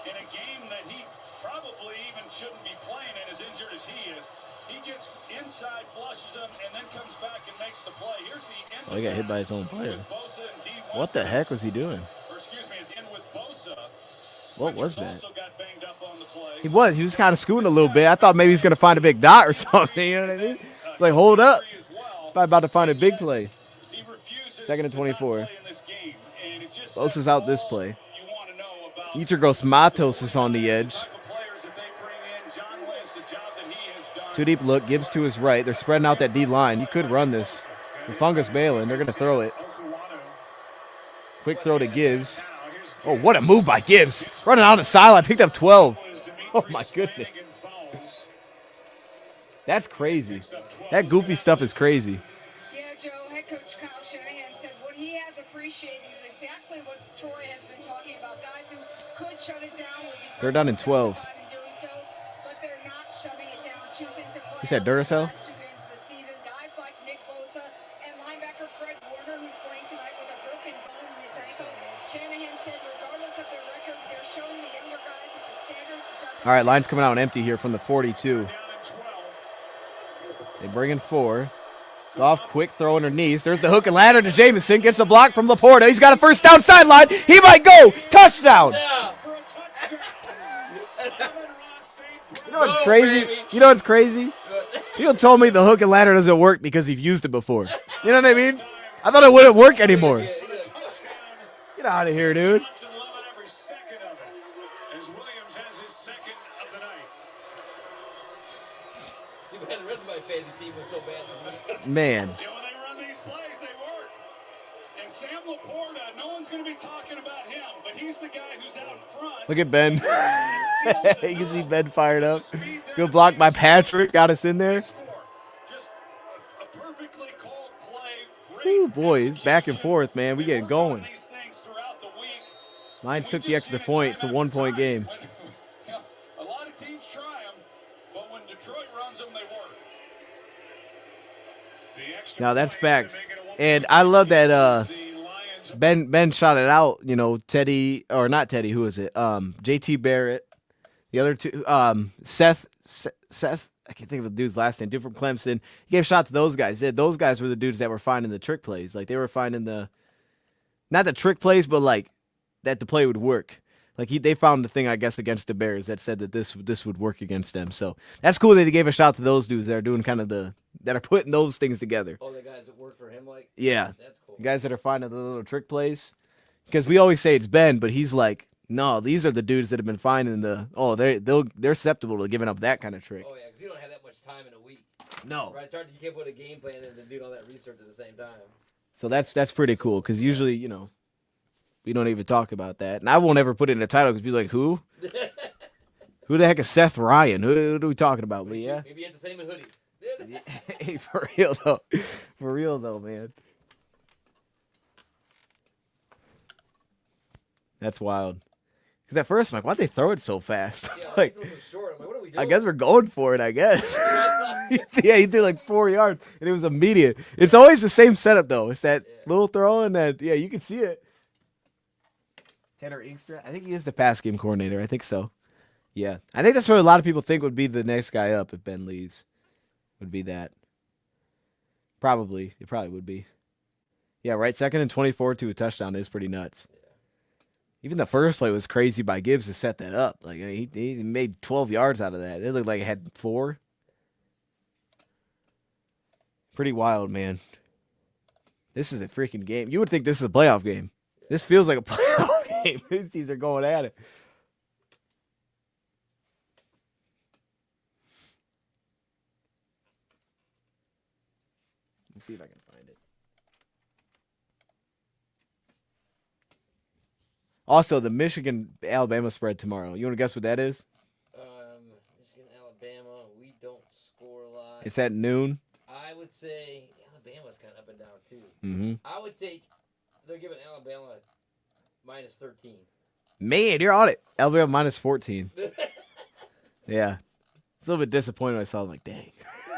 In a game that he probably even shouldn't be playing in, as injured as he is, he gets inside, flushes him, and then comes back and makes the play. Here's the end. Oh, he got hit by his own player. What the heck was he doing? What was that? He was kind of scooting a little bit. I thought maybe he's going to find a big dot or something. You know what I mean? It's like, hold up. If I'm about to find a big play. Second and 24. Bosa's out this play. Itrigos Matos is on the edge. Too deep look. Gibbs to his right. They're spreading out that D line. You could run this. The Fungus bailing. They're going to throw it. Quick throw to Gibbs. Oh, what a move by Gibbs. Running on the sideline. Picked up 12. Oh, my goodness. That's crazy. That goofy stuff is crazy. Yeah, Joe, head coach Kyle Shanahan said what he has appreciated is exactly what Troy has been talking about. Guys who could shut it down. They're done in 12. Doing so, but they're not shutting it down, choosing to play. He said Duracell? Last 2 games of the season, guys like Nick Bosa and linebacker Fred Warner, who's playing tonight with a broken bone in his ankle. Shanahan said regardless of their record, they're showing the younger guys that the standard doesn't. All right, line's coming out empty here from the 42. They bring in 4. Goff, quick throw underneath. There's the hook and ladder to Jamison. Gets a block from Laporta. He's got a first down sideline. He might go. Touchdown. You know what's crazy? You know what's crazy? People told me the hook and ladder doesn't work because he's used it before. You know what I mean? I thought it wouldn't work anymore. Get out of here, dude. Man. When they run these plays, they work. And Sam Laporta, no one's going to be talking about him, but he's the guy who's out in front. Look at Ben. You can see Ben fired up. Good block by Patrick. Got us in there. Just a perfectly called play. Ooh, boy, it's back and forth, man. We getting going. Lions took the extra point. It's a 1-point game. A lot of teams try them, but when Detroit runs them, they work. Now that's facts. And I love that Ben shot it out, you know, Teddy, or not Teddy, who is it? JT Barrett. The other two, Seth, I can't think of the dude's last name, dude from Clemson. He gave a shot to those guys. Those guys were the dudes that were finding the trick plays. Like they were finding not the trick plays, but like that the play would work. Like they found the thing, I guess, against the Bears that said that this would work against them. So that's cool that they gave a shot to those dudes that are doing kind of that are putting those things together. Oh, the guys that work for him, like? Yeah. That's cool. The guys that are finding the little trick plays. Because we always say it's Ben, but he's like, no, these are the dudes that have been finding they're susceptible to giving up that kind of trick. Oh, yeah, because you don't have that much time in a week. No. Right, it's hard. You can't put a game plan in and do all that research at the same time. So that's pretty cool because usually, you know, we don't even talk about that. And I won't ever put it in the title because people like, who? Who the heck is Seth Ryan? Who are we talking about? But yeah. Maybe you have the same in hoodies. Hey, for real though. For real though, man. That's wild. Because at first I'm like, why'd they throw it so fast? Yeah, like, short. I'm like, what are we doing? I guess we're going for it, I guess. Yeah, he did like 4 yards and it was immediate. It's always the same setup though. It's that little throw and that, yeah, you can see it. Tanner Inkster, I think he is the pass game coordinator. I think so. Yeah. I think that's what a lot of people think would be the next guy up if Ben leaves. Would be that. Probably. It probably would be. Yeah, right. 2nd and 24 to a touchdown is pretty nuts. Yeah. Even the first play was crazy by Gibbs to set that up. Like he made 12 yards out of that. It looked like it had 4. Pretty wild, man. This is a freaking game. You would think this is a playoff game. This feels like a playoff game. These teams are going at it. Let's see if I can find it. Also, the Michigan-Alabama spread tomorrow. You want to guess what that is? Michigan-Alabama, we don't score a lot. It's at noon. I would say Alabama's kind of up and down, too. Mm-hmm. I would take, they're giving Alabama minus 13. Man, you're on it. Alabama minus 14. Yeah. It's a little bit disappointed when I saw them. Like, dang.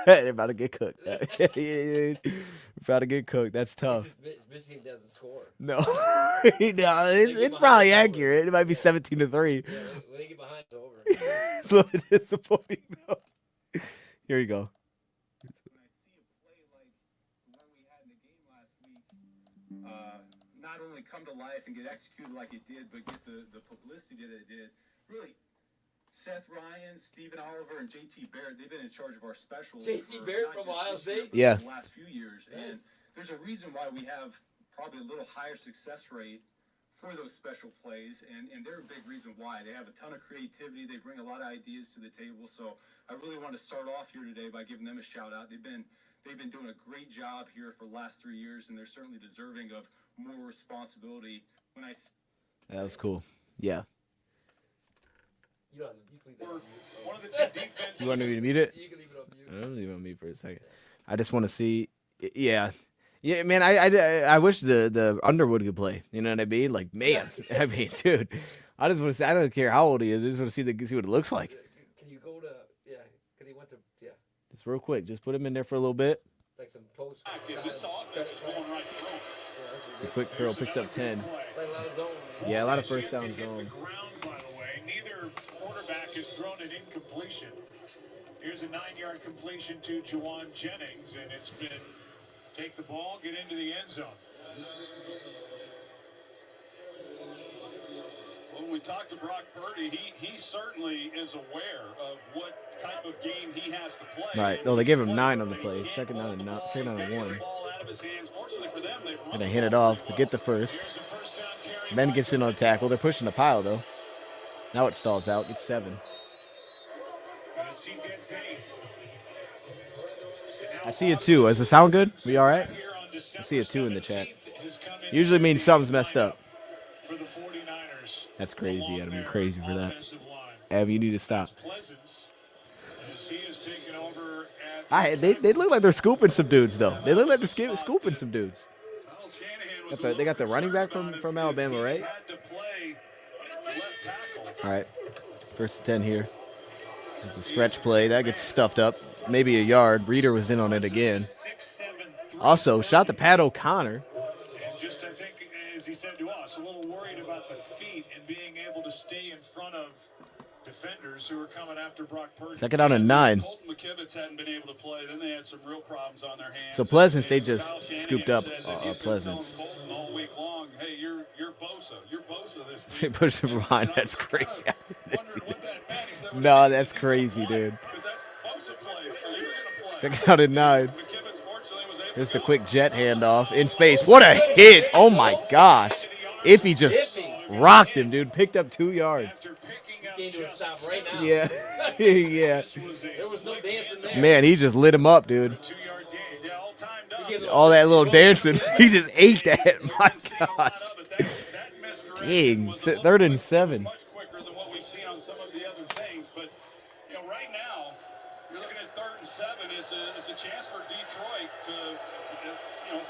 They're about to get cooked. About to get cooked. That's tough. Michigan doesn't score. No. No, it's probably accurate. It might be 17-3. Yeah, when they get behind, it's over. It's a little bit disappointing, though. Here you go. When I see a play like the one we had in the game last week, not only come to life and get executed like it did, but get the publicity that it did, really, Seth Ryan, Stephen Oliver, and JT Barrett, they've been in charge of our specials. JT Barrett from Ohio State? Yeah. The last few years. Nice. And there's a reason why we have probably a little higher success rate for those special plays, and they're a big reason why. They have a ton of creativity. They bring a lot of ideas to the table. So I really want to start off here today by giving them a shout out. They've been doing a great job here for the last 3 years, and they're certainly deserving of more responsibility. That was cool. Yeah. You can leave that on mute. One of the two defenses. You want me to mute it? You can leave it on mute. I'm gonna leave it on mute for a second. I just want to see. Yeah. Yeah, man, I wish the Underwood could play. You know what I mean? Like, man, I mean, dude, I just want to see. I don't care how old he is. I just want to see what it looks like. Can you go to Because he went to Just real quick, just put him in there for a little bit. like some post. This offense is going right through. The quick curl picks up 10. Like a lot of zone, man. Yeah, a lot of first down To hit zone. the ground, by the way. Neither quarterback has thrown an incompletion. Here's a 9-yard completion to Juwan Jennings, and it's been take the ball, get into the end zone. When we talked to Brock Purdy, he certainly is aware of what type of game he has to play. Right. No, they gave him 9 on the play. Second down and 1. Gonna hand it off to get the first. Here's a first down carry. Ben gets in on the tackle. They're pushing the pile though. Now it stalls out. It's 7. As he gets 8. I see a 2. Does it sound good? We all right? I see a 2 in the chat. Usually means something's messed up. For the 49ers. That's crazy, Adam. You're crazy for that. Offensive line. Adam, you need to stop. Pleasance, as he is taken over at They look like they're scooping some dudes though. They look like they're scooping some dudes. They got the running back from Alabama, right? All right. First and 10 here. There's a stretch play. That gets stuffed up. Maybe a yard. Reader was in on it again. 6-7-3. Also, shot to Pat O'Connor. And just, I think, as he said to us, a little worried about the feet and being able to stay in front of defenders who are coming after Brock Purdy. Second down and 9. Colton McKivitz hadn't been able to play. Then they had some real problems on their hands. So Pleasance, they just Kyle Shanahan scooped up said that he's been Pleasance. telling Colton all week long, hey, you're Bosa. You're Bosa this week. They pushed him behind. That's crazy. Wondering what that meant. He said, well, No, he that's said, crazy, "Why?" dude. Because that's Bosa plays, so you're going to play. Second down and 9. McKivitz fortunately was able Just to a quick jet handoff in space. What a hit! Oh my gosh! If he just rocked him, dude, picked up 2 yards. After picking up Came to a just stop right now. Yeah, yeah. this was a There was no slick dancing there. Man, he just lit him up, dude. 2-yard gain. Yeah, all timed up. gives All that little dancing, he just ate that. My gosh. Dang, 3rd and 7. Much quicker than what we've seen on some of the other things, but right now you're looking at 3rd and 7. It's a chance for Detroit to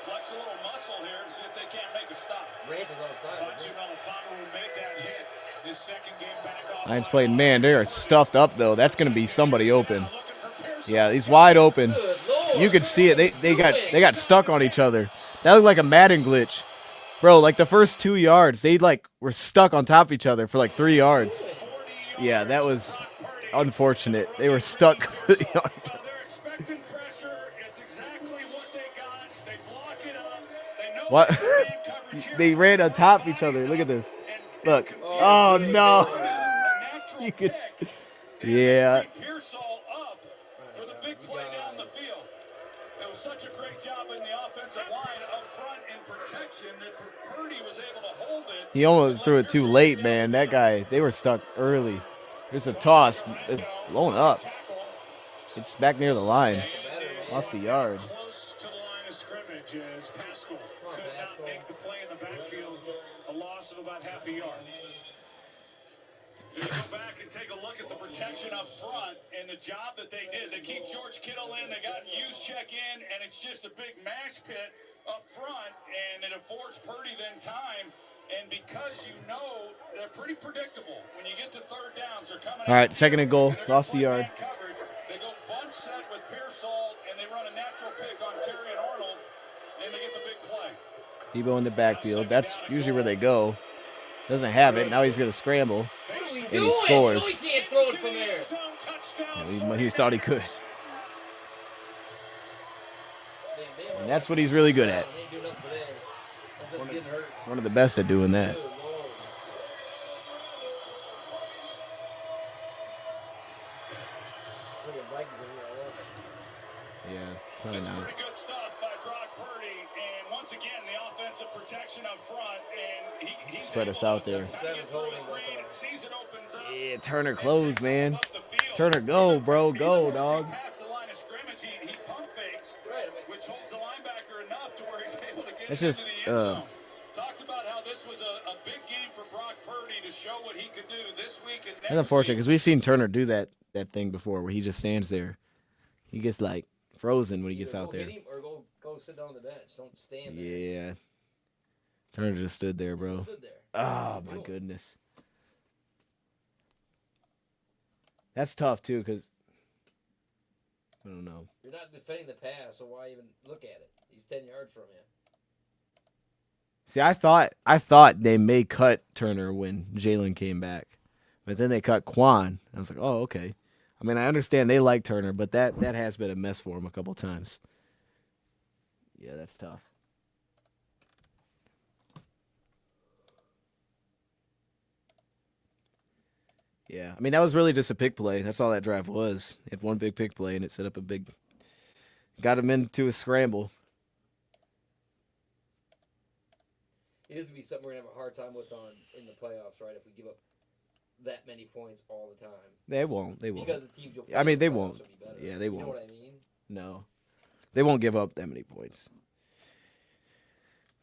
flex a little muscle here and see if they can't make a stop. Rant is on the Fonzie side. Malafano who made that hit. His second game back off. Lions playing man. They are stuffed up though. That's gonna be somebody open. Yeah, he's wide open. Good Lord. You could see it. They got stuck on each other. That looked like a Madden glitch, bro. Like the first 2 yards, they were stuck on top of each other for like 3 yards. Yeah, that was unfortunate. They were stuck. They're expecting pressure. It's exactly what they got. They block it up. They know What? man coverage here. They ran on top of each other. Look at this. Look. Oh no. You could. Yeah. Pearsall up for the big play down the field. It was such a great job in the offensive line up front in protection that Purdy was able to hold it. He almost threw it too late, man. That guy. They were stuck early. There's a toss. It's blown up. It's back near the line. Lost a yard. Close to the line of scrimmage as Pascal could not make the play in the backfield. A loss of about half a yard. You go back and take a look at the protection up front and the job that they did. They keep George Kittle in. They got Juszczyk in, and it's just a big mash pit up front, and it affords Purdy then time And because you know they're pretty predictable. When you get to third downs, they're coming. All right, second and goal. Lost the yard. Coverage. They go bunch set with Pearsall, and they run a natural pick on Terry and Arnold, and they get the big play. Debo in the backfield. That's usually where they go. Doesn't have it. Now he's going to scramble. And he scores. No, he can't throw it from there. He thought he could. And that's what he's really good at. One of the best at doing that. Yeah, probably not. Pretty good stuff by Brock Purdy, and once again the offensive protection up front, and he Spread us out there. Season opens up. Yeah, Turner closed, man. Turner, go, bro, go, dog. Past the line of scrimmage, he pump fakes, which holds the linebacker enough to where he's able to get It's into just, the end zone. Talked about how this was a big game for Brock Purdy to show what he could do this week and next. That's unfortunate week. because we've seen Turner do that thing before where he just stands there. He gets like frozen when he gets out there. Get him or go sit down on the bench. Don't stand there. Yeah. Turner just stood there, bro. Stood there. Oh, my goodness. That's tough, too, because I don't know. You're not defending the pass, so why even look at it? He's 10 yards from you. See, I thought they may cut Turner when Jalen came back. But then they cut Quan. I was like, oh, okay. I mean, I understand they like Turner, but that has been a mess for him a couple times. Yeah, that's tough. Yeah, I mean, that was really just a pick play. That's all that drive was. It had one big pick play, and it set up got him into a scramble. It is going to be something we're going to have a hard time with in the playoffs, right? If we give up that many points all the time. They won't. Because the teams you'll play I mean, they in the playoffs won't. will be better. Yeah, they You won't. know what I mean? No. They won't give up that many points.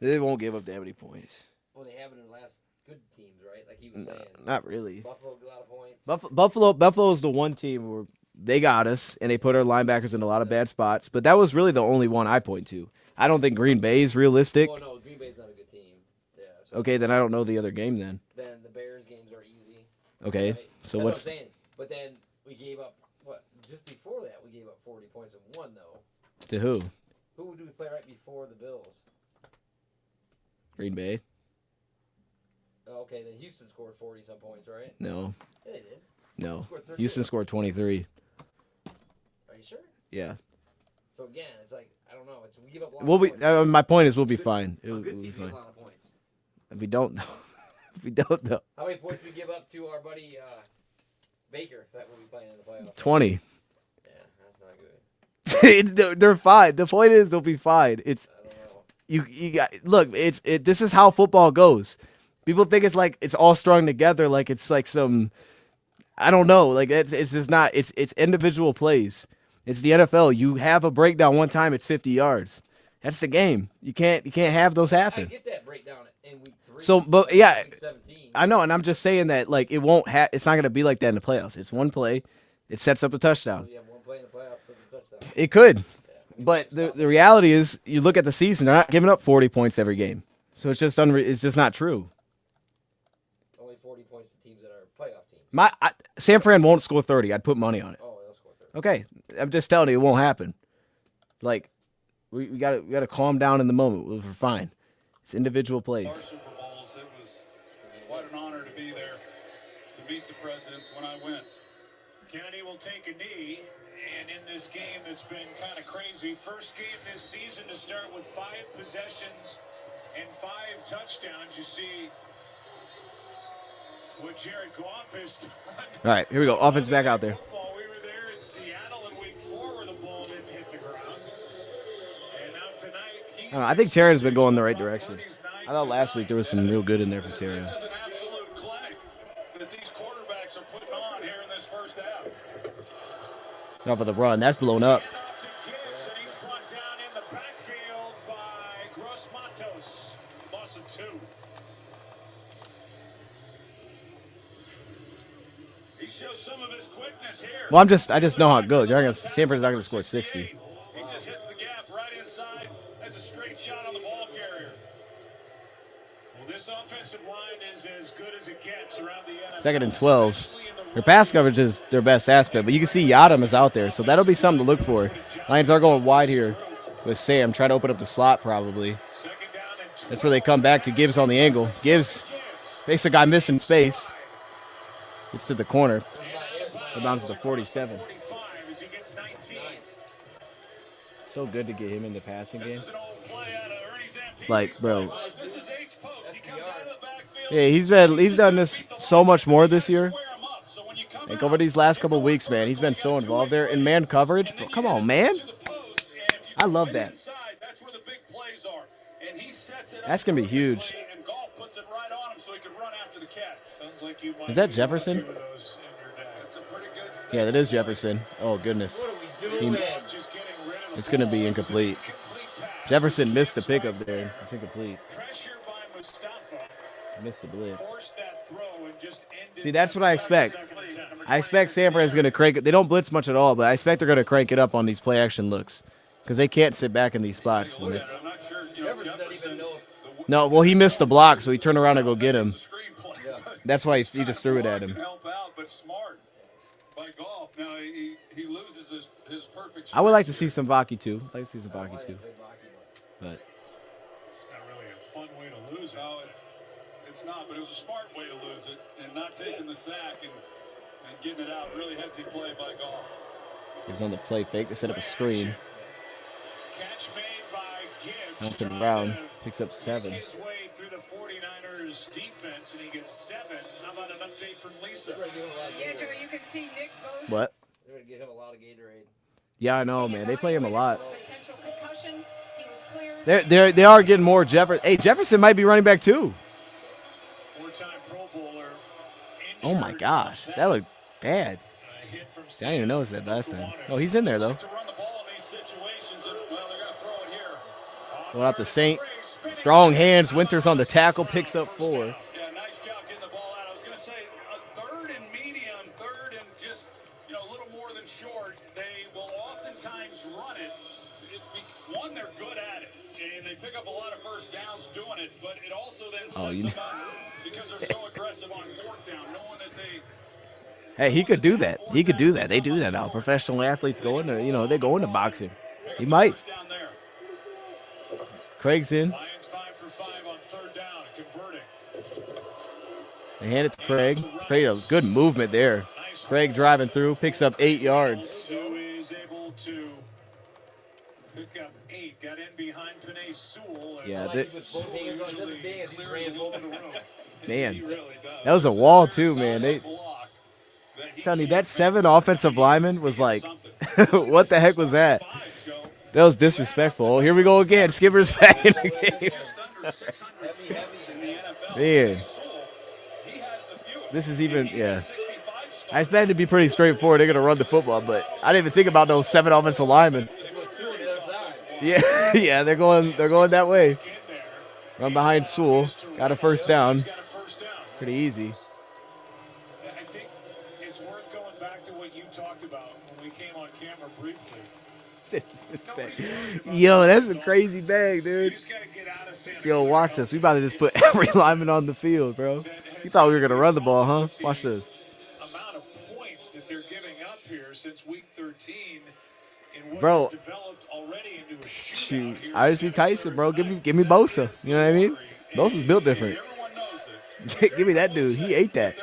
They won't give up that many points. Well, they haven't in the last good teams, right? Like he was saying. Not really. Buffalo got a lot of points. Buffalo is the one team where they got us, and they put our linebackers in a lot of bad spots. But that was really the only one I point to. I don't think Green Bay is realistic. Well, no, Green Bay's not a good team. Yeah. So Okay, then I don't know the other game then. Then the Bears games are easy. Okay, Right? so That's what's... what I'm saying. But then we gave up, just before that, we gave up 40 points and won, though. To who? Who did we play right before the Bills? Green Bay? Oh, okay, then Houston scored 40-some points, right? No. Yeah, they did. No. Scored 32. Houston scored 23. Are you sure? Yeah. So, again, it's like, I don't know. We give up a lot of points. My point is we'll be fine. A We'll good be team gives fine. a lot of points. If we don't know. If we don't know. How many points we give up to our buddy Baker that we'll be playing in the playoffs? 20. Yeah, that's not good. They're fine. The point is they'll be fine. It's I don't know. you got look. This is how football goes. People think it's like it's all strung together. Like it's like some, I don't know. Like it's just not. It's individual plays. It's the NFL. You have a breakdown one time. It's 50 yards. That's the game. You can't have those I happen. get that breakdown in week 3. So, but yeah, week 17. I know, and I'm just saying that like it won't. It's not going to be like that in the playoffs. It's one play. It sets up a touchdown. You have one play in the playoffs for the touchdown. It could. But the reality is, you look at the season, they're not giving up 40 points every game. So it's just it's just not true. Only 40 points to teams that are playoff teams. San Fran won't score 30. I'd put money on it. Oh, they'll score 30. Okay, I'm just telling you, it won't happen. Like we got to calm down in the moment. We're fine. It's individual Our plays. Super Bowls, it was quite an honor to be there, to meet the presidents when I went. Kennedy will take a knee, and in this game that's been kind of crazy, first game this season to start with 5 possessions and 5 touchdowns. You see what Jared Goff has done. All right, here we go. Offense back out there. Football, we were there in Seattle in week 4 where the ball didn't hit the ground. And now tonight, I think Terran's been going the right direction. I thought last week there was some real good in there for Terran. This is an absolute clinic that these quarterbacks are putting on here in this first half. Off of the run, that's blown up. Handoff to Gibbs, and he's brought down in the backfield by Gross Matos. Loss of 2. He shows some of his quickness here. Well, I just know how it goes. San Fran's not going to score 60. He just hits the gap right inside. That's a straight shot on the ball carrier. Well, this offensive line is as good as it gets around the NFL. Second and 12. Their pass coverage is their best aspect, but you can see Yadam is out there, so that'll be something to look for. Lions are going wide here with Sam, trying to open up the slot probably. That's where they come back to Gibbs on the angle. Gibbs makes a guy missing space. Gets to the corner. It bounces to 47. So good to get him in the passing game. Like, bro. Yeah, he's done this so much more this year. Like over these last couple of weeks, man, he's been so involved there in man coverage. Bro, come on, man. I love that. That's gonna be huge. Is that Jefferson? Yeah, that is Jefferson. Oh goodness. It's gonna be incomplete. Jefferson missed the pickup there. It's incomplete. Missed the blitz. See, that's what I expect. I expect San Fran's going to crank it. They don't blitz much at all, but I expect they're going to crank it up on these play action looks because they can't sit back in these spots. No, well, he missed the block, so he turned around to go get him. That's why he just threw it at him. I would like to see some Vaki too. I'd like to see some Vaki too. But it's not really a fun way to lose it. No, it's not, but it was a smart way to lose it, and not taking the sack and getting it out. Really headsy play by Goff. He was on the play fake to set up a screen. Catch made by Gibbs. Johnson Brown picks up 7. His way through the 49ers defense, and he gets 7. How about an update from Lisa? Yeah, Joe, you can see Nick Bosa. What? They're going to give him a lot of Gatorade. Yeah, I know, man. They play him a lot. Potential concussion. He was cleared. They are getting more Jefferson. Hey, Jefferson might be running back too. Four-time Pro Bowler. Oh my gosh, that looked bad. I didn't even notice that last time. Oh, he's in there though. Going out to Saint. Strong hands. Winters on the tackle. Picks up 4. Yeah, nice job getting the ball out. I was going to say a third and medium, third and just a little more than short. They will oftentimes run it. One, they're good at it, and they pick up a lot of first downs doing it. But it also then sets them up because they're so aggressive on fourth down, knowing that they. Hey, he could do that. He could do that. They do that now. Professional athletes go into, they go into boxing. He might. Craig's in. Lions 5 for 5 on third down, converting. They hand it to Craig. Craig, a good movement there. Craig driving through, picks up 8 yards. So is able to pick up 8. Got in behind Penei Sewell. Yeah, He man, really does. that was a wall too, man. Telling you, that 7 offensive linemen was like, what the heck was that? That was disrespectful. Oh, here we go again. Skipper's back in the game. Man, this is even, yeah. I expect it to be pretty straightforward. They're going to run the football, but I didn't even think about those 7 offensive linemen. Yeah, yeah, they're going that way. Run behind Sewell. Got a first down. Pretty easy. I think it's worth going back to what you talked about when we came on camera briefly. Yo, that's a crazy bag, dude. Yo, watch this. We about to just put every lineman on the field, bro. You thought we were gonna run the ball, huh? Watch this. Amount of points that they're giving up here since week 13, in what bro, has developed already into a shoot. I just see Tyson, bro. Give me Bosa. You know what I mean? Bosa's built different. Give me that dude. He ate that.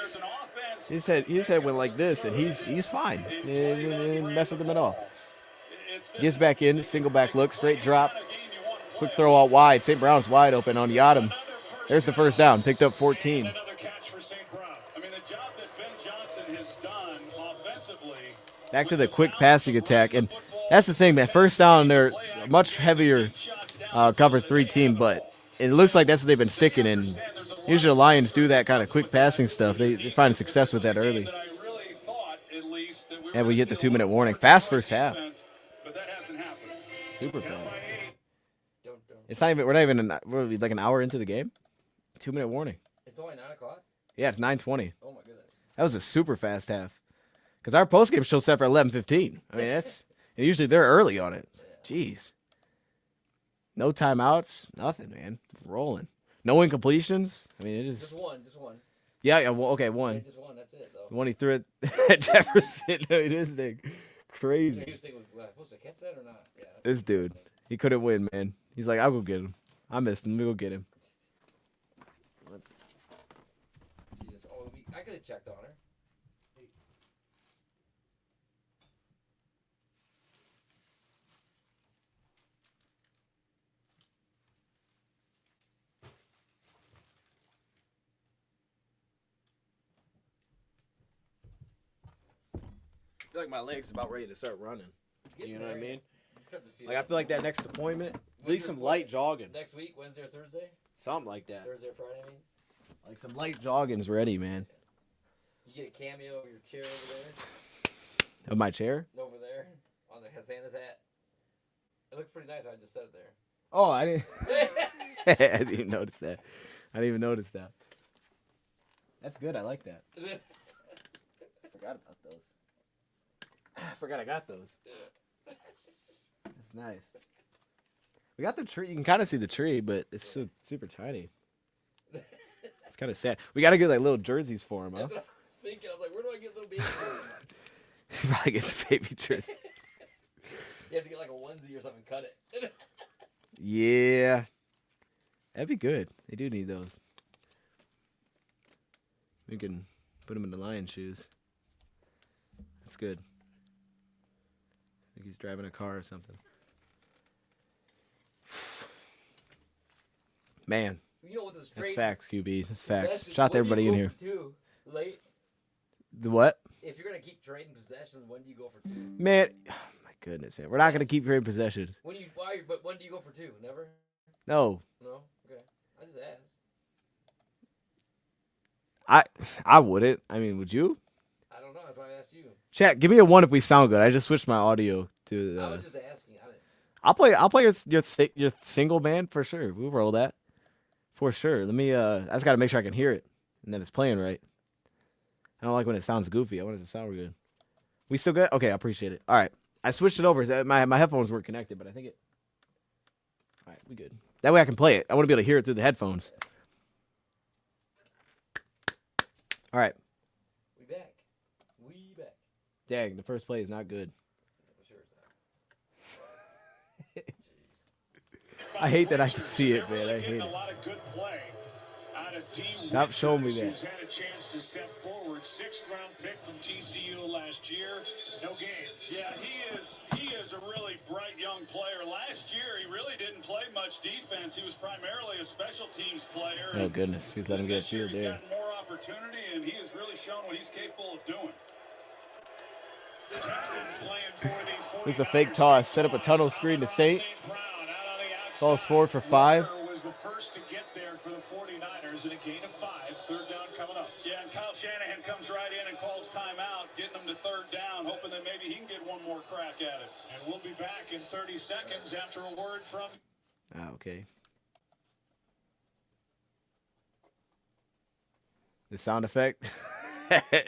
His head went like this, and he's fine. Didn't mess with him at all. Gets back in, single back look, straight drop. Quick throw out wide. St. Brown's wide open on Yadam. There's the first down. Picked up 14. Another catch for St. Brown. I mean, the job that Ben Johnson has done offensively. Back to the quick passing attack. And that's the thing, man. First down, they're a much heavier cover 3 team, but it looks like that's what they've been sticking in. Usually the Lions do that kind of quick passing stuff. They find success with that early. And we get the 2-minute warning. Fast first half. Super fast. It's not even. We're not even. We're like an hour into the game. 2-minute warning. It's only 9 o'clock? Yeah, it's 9:20. Oh, my goodness. That was a super fast half. Because our postgame show set for 11:15. I mean, that's. And usually they're early on it. Jeez. No timeouts. Nothing, man. Rolling. No incompletions. I mean, it is. Just one. Just one. Yeah. Well, okay, Yeah, one. just one. That's it, though. The one he threw at Jefferson. No, this thing, He crazy. was thinking, was I supposed to catch that or not? Yeah. This dude, he couldn't win, man. He's like, I'll go get him. I missed him. Let me go get him. I could have checked on her. I feel like my legs about ready to start running. You know what I mean? Like Like I feel like that next appointment, at least some light jogging. Next week, Wednesday or Thursday? Something like that. Thursday or Friday, I mean. Like some light jogging's ready, man. You get a cameo of your chair over there. Of my chair? Over there on the Santa's hat. It looks pretty nice. I just set it there. Oh, I didn't. I didn't even notice that. I didn't even notice that. That's good. I like that. I forgot about those. I forgot I got those. That's nice. We got the tree. You can kind of see the tree, but it's so super tiny. It's kind of sad. We got to get like little jerseys for him, huh? That's what I was thinking. I was like, where do I get little baby jerseys? He probably gets a baby jersey. You have to get like a onesie or something. Cut it. Yeah. That'd be good. They do need those. We can put him in the lion shoes. That's good. I think he's driving a car or something. Man. You know what the straight That's facts, QB. That's facts. possession- Shout out to when do everybody you in go here. for two? Late. The what? If you're gonna keep trading possessions, when do you go for two? Man. Oh my goodness, man. We're not going to keep trading possessions. When you but when do you go for two? Never. No. No. Okay. I just asked. I wouldn't. I mean, would you? I don't know. That's why I asked you. Chat, give me a 1 if we sound good. I just switched my audio to I was just asking. I didn't. I'll play your single band for sure. We'll roll that. For sure. Let me I just gotta make sure I can hear it and that it's playing right. I don't like when it sounds goofy. I want it to sound good. We still good? Okay, I appreciate it. Alright. I switched it over. My headphones weren't connected, but I think it. Alright, we good. That way I can play it. I want to be able to hear it through the headphones. Alright. We back. We back. Dang, the first play is not good. For sure it's not. I hate that I can see it, man. I hate it. A lot of good play out of D. Stop showing me that. Who's had a chance to step forward. 6th round pick from TCU last year. No game. Yeah, he is a really bright young player. Last year, he really didn't play much defense. He was primarily a special teams player. Oh goodness, we've let him get a This year shield he's there. gotten more opportunity, and he has really shown what he's capable of doing. Texan playing for the This is a fake toss. Set up a tunnel screen to Saint. Falls forward for 5. Was the first to get there for the 49ers in a gain of 5. 3rd down coming up. Yeah, and Kyle Shanahan comes right in and calls timeout, getting them to 3rd down, hoping that maybe he can get one more crack at it. And we'll be back in 30 seconds after a word from... Okay. The sound effect.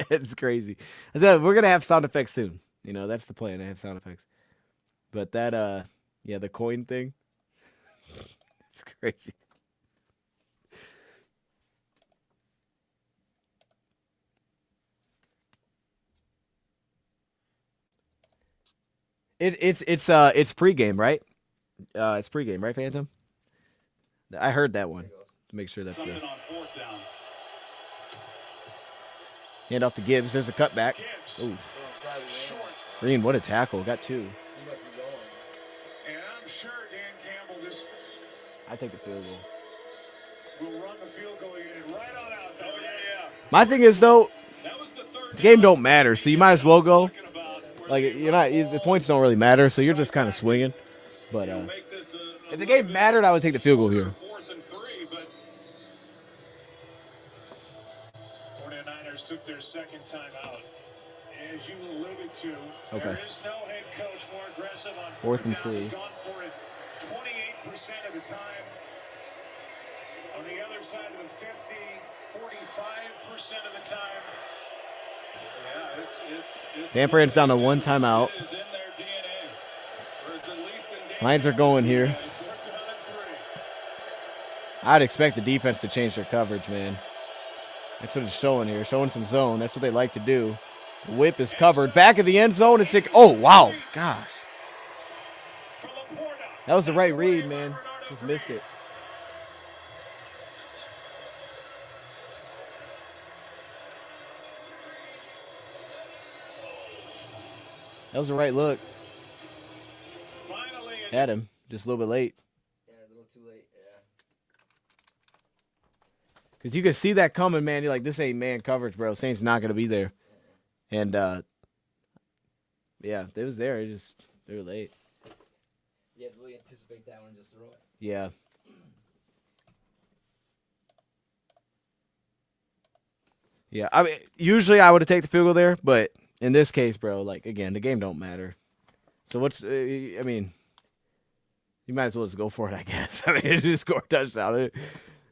It's crazy. I said we're gonna have sound effects soon. You know, that's the plan. I have sound effects. But that yeah, the coin thing. It's crazy. It's pregame, right? It's pregame, right, Phantom? I heard that one. To make sure that's Something good. on 4th down. Hand off to Gibbs. There's a cutback. Ooh. Green, what a tackle. Got 2. And I'm sure Dan Campbell just I take the field goal. will run the field goal unit right on out. Though. Yeah. My thing is though, That was the 3rd the game don't matter, so you might as well go. Like the points don't really matter, so you're just kind of swinging. But if the game mattered, I would take the field goal here. 4th and 3, but 49ers took their 2nd time out. As you alluded to, Okay. there is no head coach more aggressive on 4th and down. 3. They've gone for it 28% of the time. On the other side of the 50, 45% of the time. yeah, it's San Fran's down to 1 timeout. It is in their DNA. Or it's at least in Dan Lions are going here. 4th down and 3. I'd expect the defense to change their coverage, man. That's what it's showing here. Showing some zone. That's what they like to do. The whip is covered. Back of the end zone. It's sick. Oh, wow. Gosh. That was the right read, man. Just missed it. That was the right look. Had him. Just a little bit late. Yeah, a little too late, yeah. Because you can see that coming, man. You're like, this ain't man coverage, bro. Saint's not going to be there. And, yeah, they was there. They were late. You had to really anticipate that one and just throw it. Yeah. Yeah, I mean, usually I would have taken the field goal there, but in this case, bro, like, again, the game don't matter. So what's, I mean, you might as well just go for it, I guess. I mean, just score a touchdown.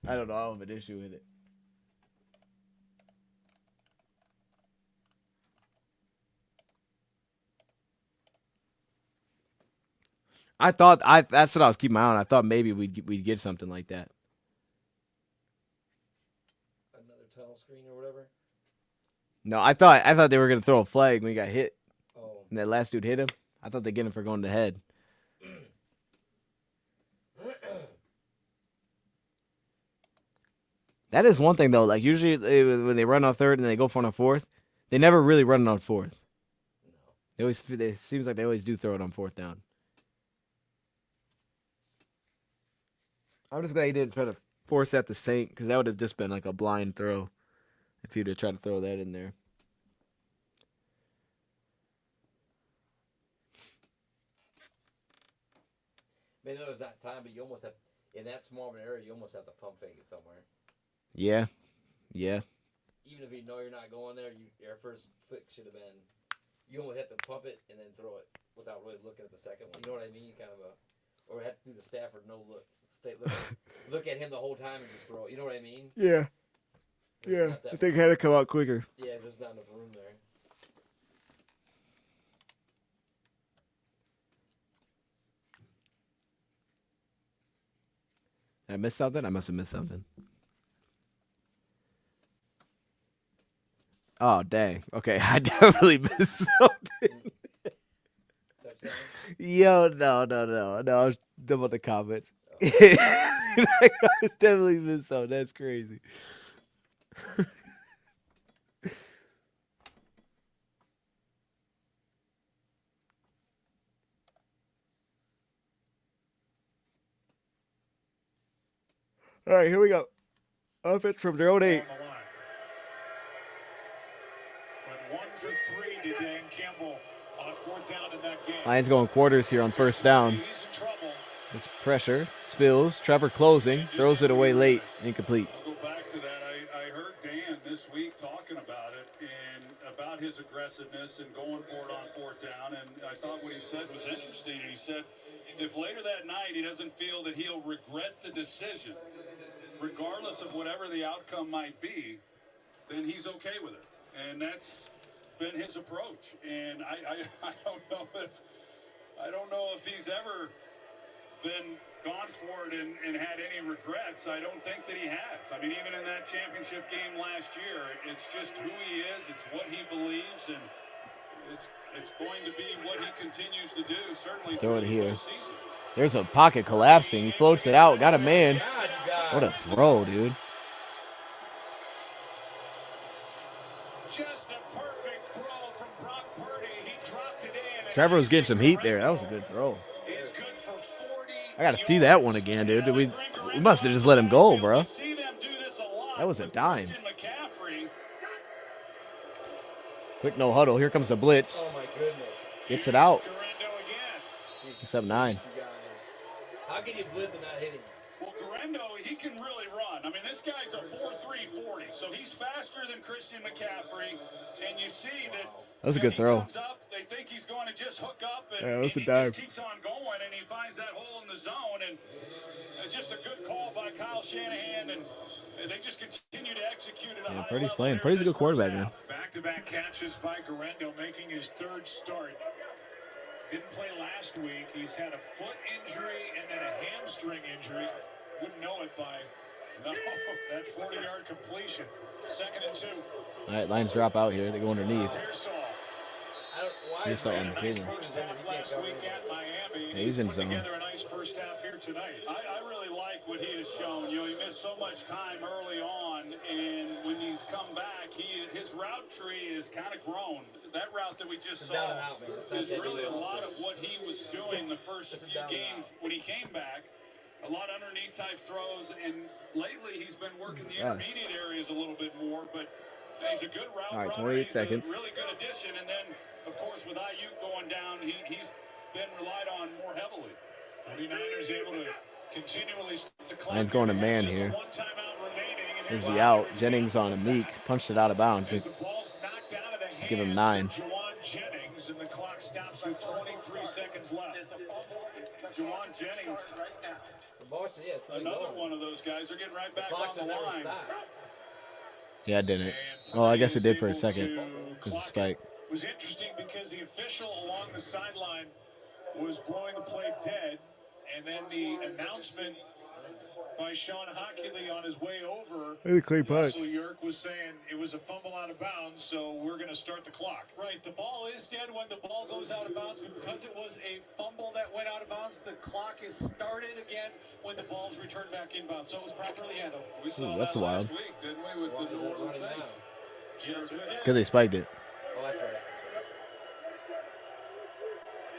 I don't know. I don't have an issue with it. That's what I was keeping my eye on. I thought maybe we'd get something like that. Another tunnel screen or whatever? No, I thought they were gonna throw a flag when he got hit. Oh. And that last dude hit him. I thought they'd get him for going to the head. That is one thing though. Like usually when they run on third and they go for it on fourth, they never really run it on fourth. No. It seems like they always do throw it on fourth down. I'm just glad he didn't try to force that to Saint, because that would have just been like a blind throw if he'd have tried to throw that in there. Maybe there was that time, but you almost have, in that small of an area, you almost have to pump fake it somewhere. Yeah. Yeah. Even if you know you're not going there, your first flick should have been, you almost have to pump it and then throw it without really looking at the second one. You know what I mean? You kind of or have to do the Stafford no look. Look at him the whole time and just throw it. You know what I mean? Yeah. Yeah. I think it had to come out quicker. Yeah, there's not enough room there. Did I miss something? I must have missed something. Oh, dang. Okay, I definitely missed something. Yo, no. I was done with the comments. I definitely missed something. That's crazy. All right, here we go. Offense from their own 8. Went 1 for 3 to Dan Campbell on 4th down in that game. Lions going quarters here on 1st down. He's in trouble. This pressure, spills, Trevor closing, throws it away late, incomplete. I'll go back to that. I heard Dan this week talking about it and about his aggressiveness and going for it on 4th down, and I thought what he said was interesting. And he said if later that night he doesn't feel that he'll regret the decision, regardless of whatever the outcome might be, then he's okay with it. And that's been his approach. And I don't know if he's ever been gone for it and had any regrets. I don't think that he has. I mean, even in that championship game last year, it's just who he is. It's what he believes, and it's going to be what he continues to do, certainly Throw it through here. the season. There's a pocket collapsing. He floats it out. Got a man. What a throw, dude. Just a perfect throw from Brock Purdy. He dropped it in. Trevor was getting some heat there. That was a good throw. He's good for 40. I got to see that one again, dude. We must have just let him go, bro. That was a dime. Quick no huddle. Here comes the blitz. Oh, my goodness. Gets it out. It's up 9. How can you blitz and not hit him? Well, Guerrero, he can really run. I mean, this guy's a 4.3 40, so he's faster than Christian McCaffrey. And you see that was a good he throw. comes up, they think he's going to just hook up, and Yeah, that's a he dive. just keeps on going, and he finds that hole in the zone. And just a good call by Kyle Shanahan, and they just continue to execute at a high Purdy's level playing. here Purdy's a in this good quarterback, first man. half. Back-to-back catches by Guerrero, making his 3rd start. Didn't play last week. He's had a foot injury and then a hamstring injury. Wouldn't know it by No, that 40-yard completion. 2nd and 2. All right, Lions drop out here. They go underneath. Pearsall Here's that on the nice table. first half last week at Miami. Yeah, he's in put zone. together a nice first half here tonight. I really like what he has shown. You know, he missed so much time early on, and when he's come back, his route tree is kind of grown. That route that we just saw is really a lot of what he was doing the first few games when he came back. A lot of underneath type throws, and lately he's been working the intermediate areas a little bit more, but he's a good route runner. 28 he's seconds. a really good addition, and then, of course, with Ayuk going down, he's been relied on more heavily. 49ers able to continually stop the clock. Lions going to man Just here. one timeout remaining, and Here's here's the out. Alexander Jennings on a Meek. Punched it out of bounds. as the ball's knocked out of the hands Give him 9. of Juwan Jennings, and the clock stops with 23 seconds left. Juwan Jennings, another one of those guys. They're getting right back on the line. Yeah, it didn't. And Oh, I guess it is did for a able second. to Because of clock spike. It was interesting because the official along the sideline was blowing the play dead, and then the announcement by Sean Hockley on his way over, Russell York was saying it was a fumble out of bounds, so we're going to start the clock. Right, the ball is dead when the ball goes out of bounds, but because it was a fumble that went out of bounds, the clock is started again when the ball's returned back inbound. So it was properly handled. We saw that's that wild. last week, didn't we, with the New Orleans Saints? Yes, we did. Because they spiked it. Oh, that's right.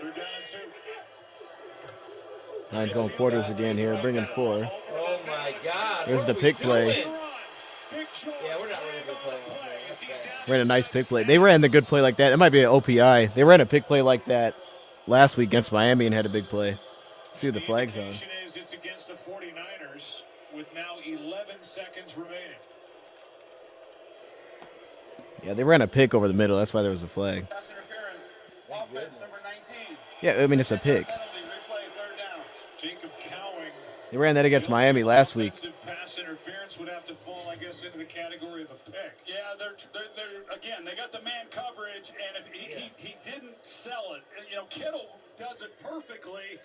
3rd down and 2. Lions going quarters again here, bringing 4. Oh my God. There's What the are we pick play. doing? Big George Yeah, we're not ready for play off, man. That's bad. Ran a nice pick play. They ran the good play like that. It might be an OPI. They ran a pick play like that last week against Miami and had a big play. See what the flag's on. indication is it's against the 49ers with now 11 seconds remaining. Yeah, they ran a pick over the middle. That's why there was a flag. Pass interference. Offense number 19. Yeah, I mean, it's a pick. Penalty, replay, 3rd down. Jacob Cowing. They ran that against Miami last week. Offensive pass interference would have to fall, I guess, into the category of a pick. Yeah, they're again, they got the man coverage, and if he didn't sell it, you know, Kittle does it perfectly,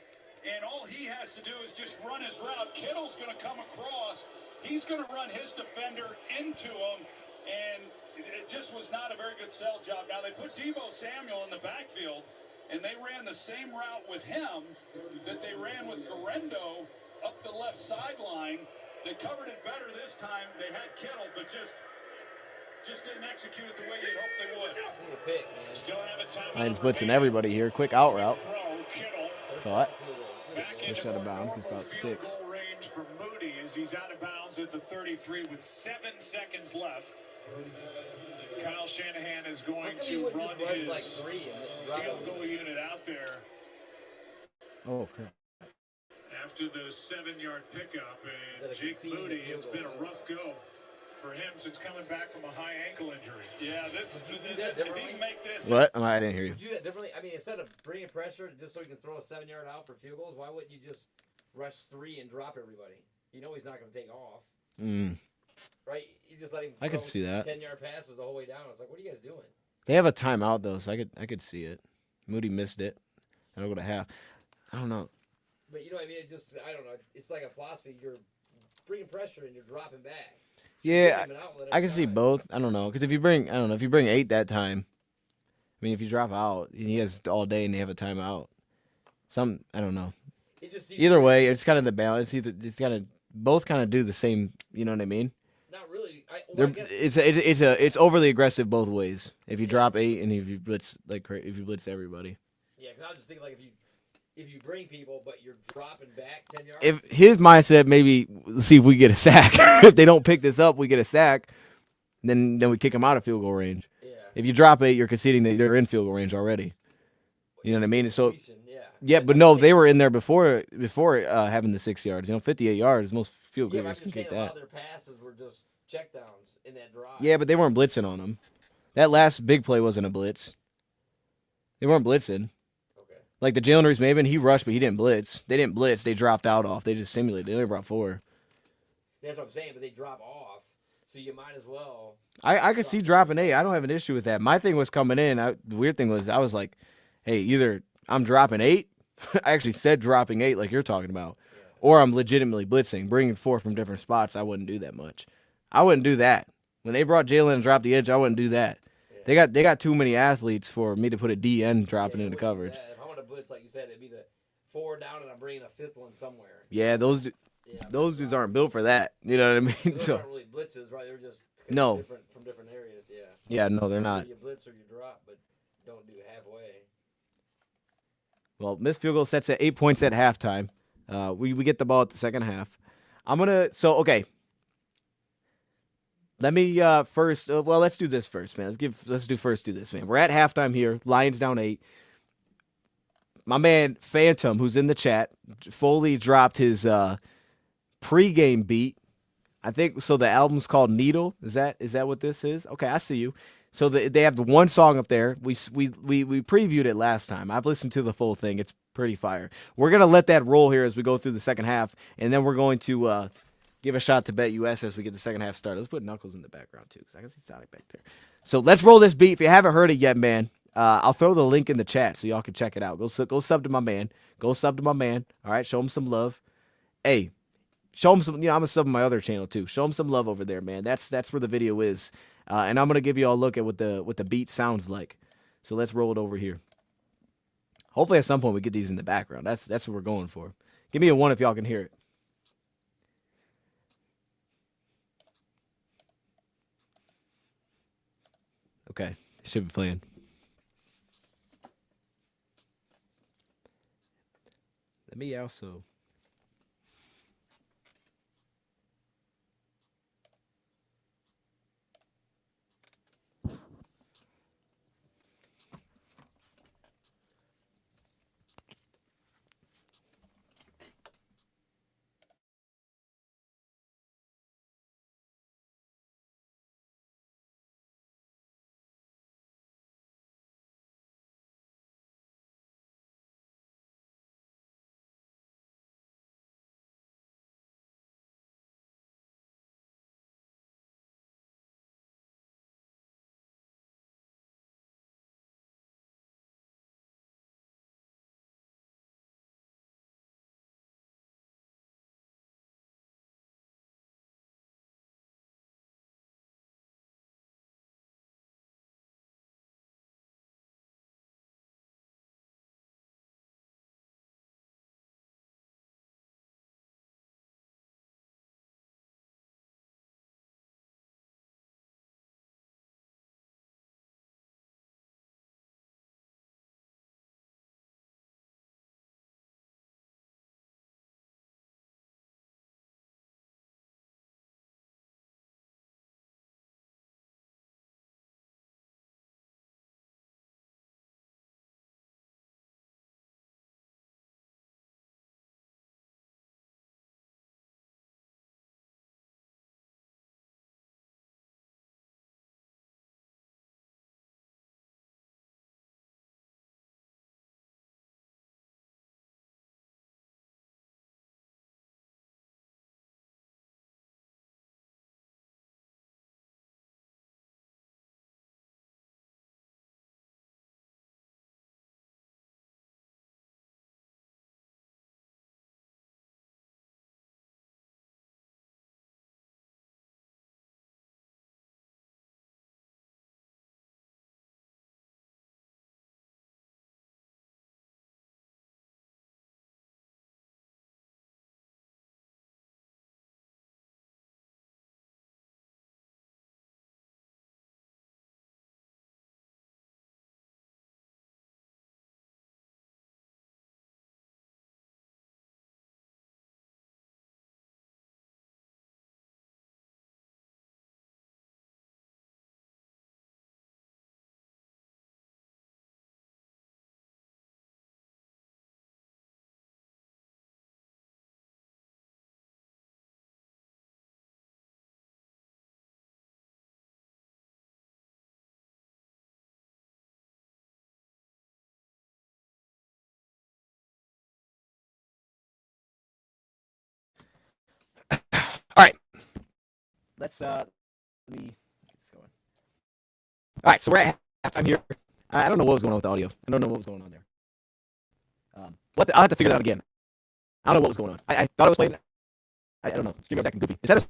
and all he has to do is just run his route. Kittle's going to come across. He's going to run his defender into him, and it just was not a very good sell job. Now, they put Deebo Samuel in the backfield, and they ran the same route with him that they ran with Garendo up the left sideline. They covered it better this time. They had Kittle, but just didn't execute it the way you'd hope they would. Need a pick, man. Still have a timeout. Lions blitzing everybody here. Quick out route. Throw, Kittle. Caught. Back Push into out of more bounds. Gets normal about field 6. goal range for Moody as he's out of bounds at the 33 with 7 seconds left. Kyle Shanahan is How going come you to wouldn't run just rush his like 3 and drop field it? goal unit out there Oh, crap. after the 7-yard pickup. And Is that a Jake conceding Moody, field it's goal? been a rough go for him since coming back from a high ankle injury. Yeah, if he can make this. What? I didn't hear you. Would you do that differently? I mean, instead of bringing pressure just so you can throw a 7-yard out for field goals, why wouldn't you just rush 3 and drop everybody? You know he's not going to take off, right? You just let him. I could throw see that. 10-yard passes the whole way down. It's like, what are you guys doing? They have a timeout though, so I could see it. Moody missed it. And I'll go to half. I don't know. But you know what I mean? It just, I don't know. It's like a philosophy. You're bringing pressure and you're dropping back. Yeah, Give him an outlet I every can see time. both. I don't know, because if you bring 8 that time, I mean, if you drop out, he has all day and they have a timeout. I don't know. It just seems Either way, it's kind of the balance. Both kind of do the same. You know what I mean? not really. They're, I guess, it's overly aggressive both ways. If you drop 8 and if you blitz if you blitz everybody. yeah, because I was just thinking like if you bring people but you're dropping back 10 yards. If his mindset, maybe let's see if we get a sack. If they don't pick this up, we get a sack. Then we kick them out of field goal range. yeah. If you drop 8, you're conceding that they're in field goal range already. You know what I mean? So Yeah. yeah, but no, they were in there before having the 6 yards. 58 yards. Most field Yeah, but I'm goalers can just saying kick a lot that. of their passes were just checkdowns in that drive. Yeah, but they weren't blitzing on them. That last big play wasn't a blitz. They weren't blitzing. Okay. Like the Jalen Reeves Maven, he rushed, but he didn't blitz. They didn't blitz. They dropped out off. They just simulated. They only brought 4. That's what I'm saying, but they drop off, so you might as well. I could see dropping 8. I don't have an issue with that. My thing was coming in. The weird thing was I was like, hey, either I'm dropping 8. I actually said dropping 8 like you're talking about. or I'm legitimately blitzing, bringing 4 from different spots. I wouldn't do that much. I wouldn't do that. When they brought Jalen and dropped the edge, I wouldn't do that. Yeah. They got too many athletes for me to put a DN dropping into coverage. If I want to blitz, like you said, it'd be the 4 down and I'm bringing a 5th one somewhere. Yeah, those dudes aren't built for that. You know what I mean? Those aren't really blitzes, right? They're just different from different areas. Yeah. Yeah, no, they're not. You blitz or you drop, but don't do halfway. Well, missed field goal sets at 8 points at halftime. We get the ball at the second half. Okay. Let me first. Let's do this first, man. Let's do this, man. We're at halftime here. Lions down 8. My man Phantom, who's in the chat, fully dropped his pregame beat. I think so. The album's called Needle. Is that what this is? Okay, I see you. So they have the one song up there. We previewed it last time. I've listened to the full thing. It's pretty fire. We're gonna let that roll here as we go through the second half, and then we're going to give a shot to Bet US as we get the second half started. Let's put Knuckles in the background too, because I can see Sonic back there. So let's roll this beat. If you haven't heard it yet, man, I'll throw the link in the chat so y'all can check it out. Go sub to my man. Go sub to my man. All right, show him some love. Hey, show him some. I'm gonna sub my other channel too. Show him some love over there, man. That's where the video is. And I'm gonna give you all a look at what the beat sounds like. So let's roll it over here. Hopefully at some point we get these in the background. That's what we're going for. Give me a 1 if y'all can hear it. Okay, it should be playing. Let me also. All right. Let's let me get this going. All right, so we're at halftime here. I don't know what was going on with the audio. I don't know what was going on there. I'll have to figure that out again. I don't know what was going on. I thought I was playing. I don't know. Streamer was acting goofy. It said it was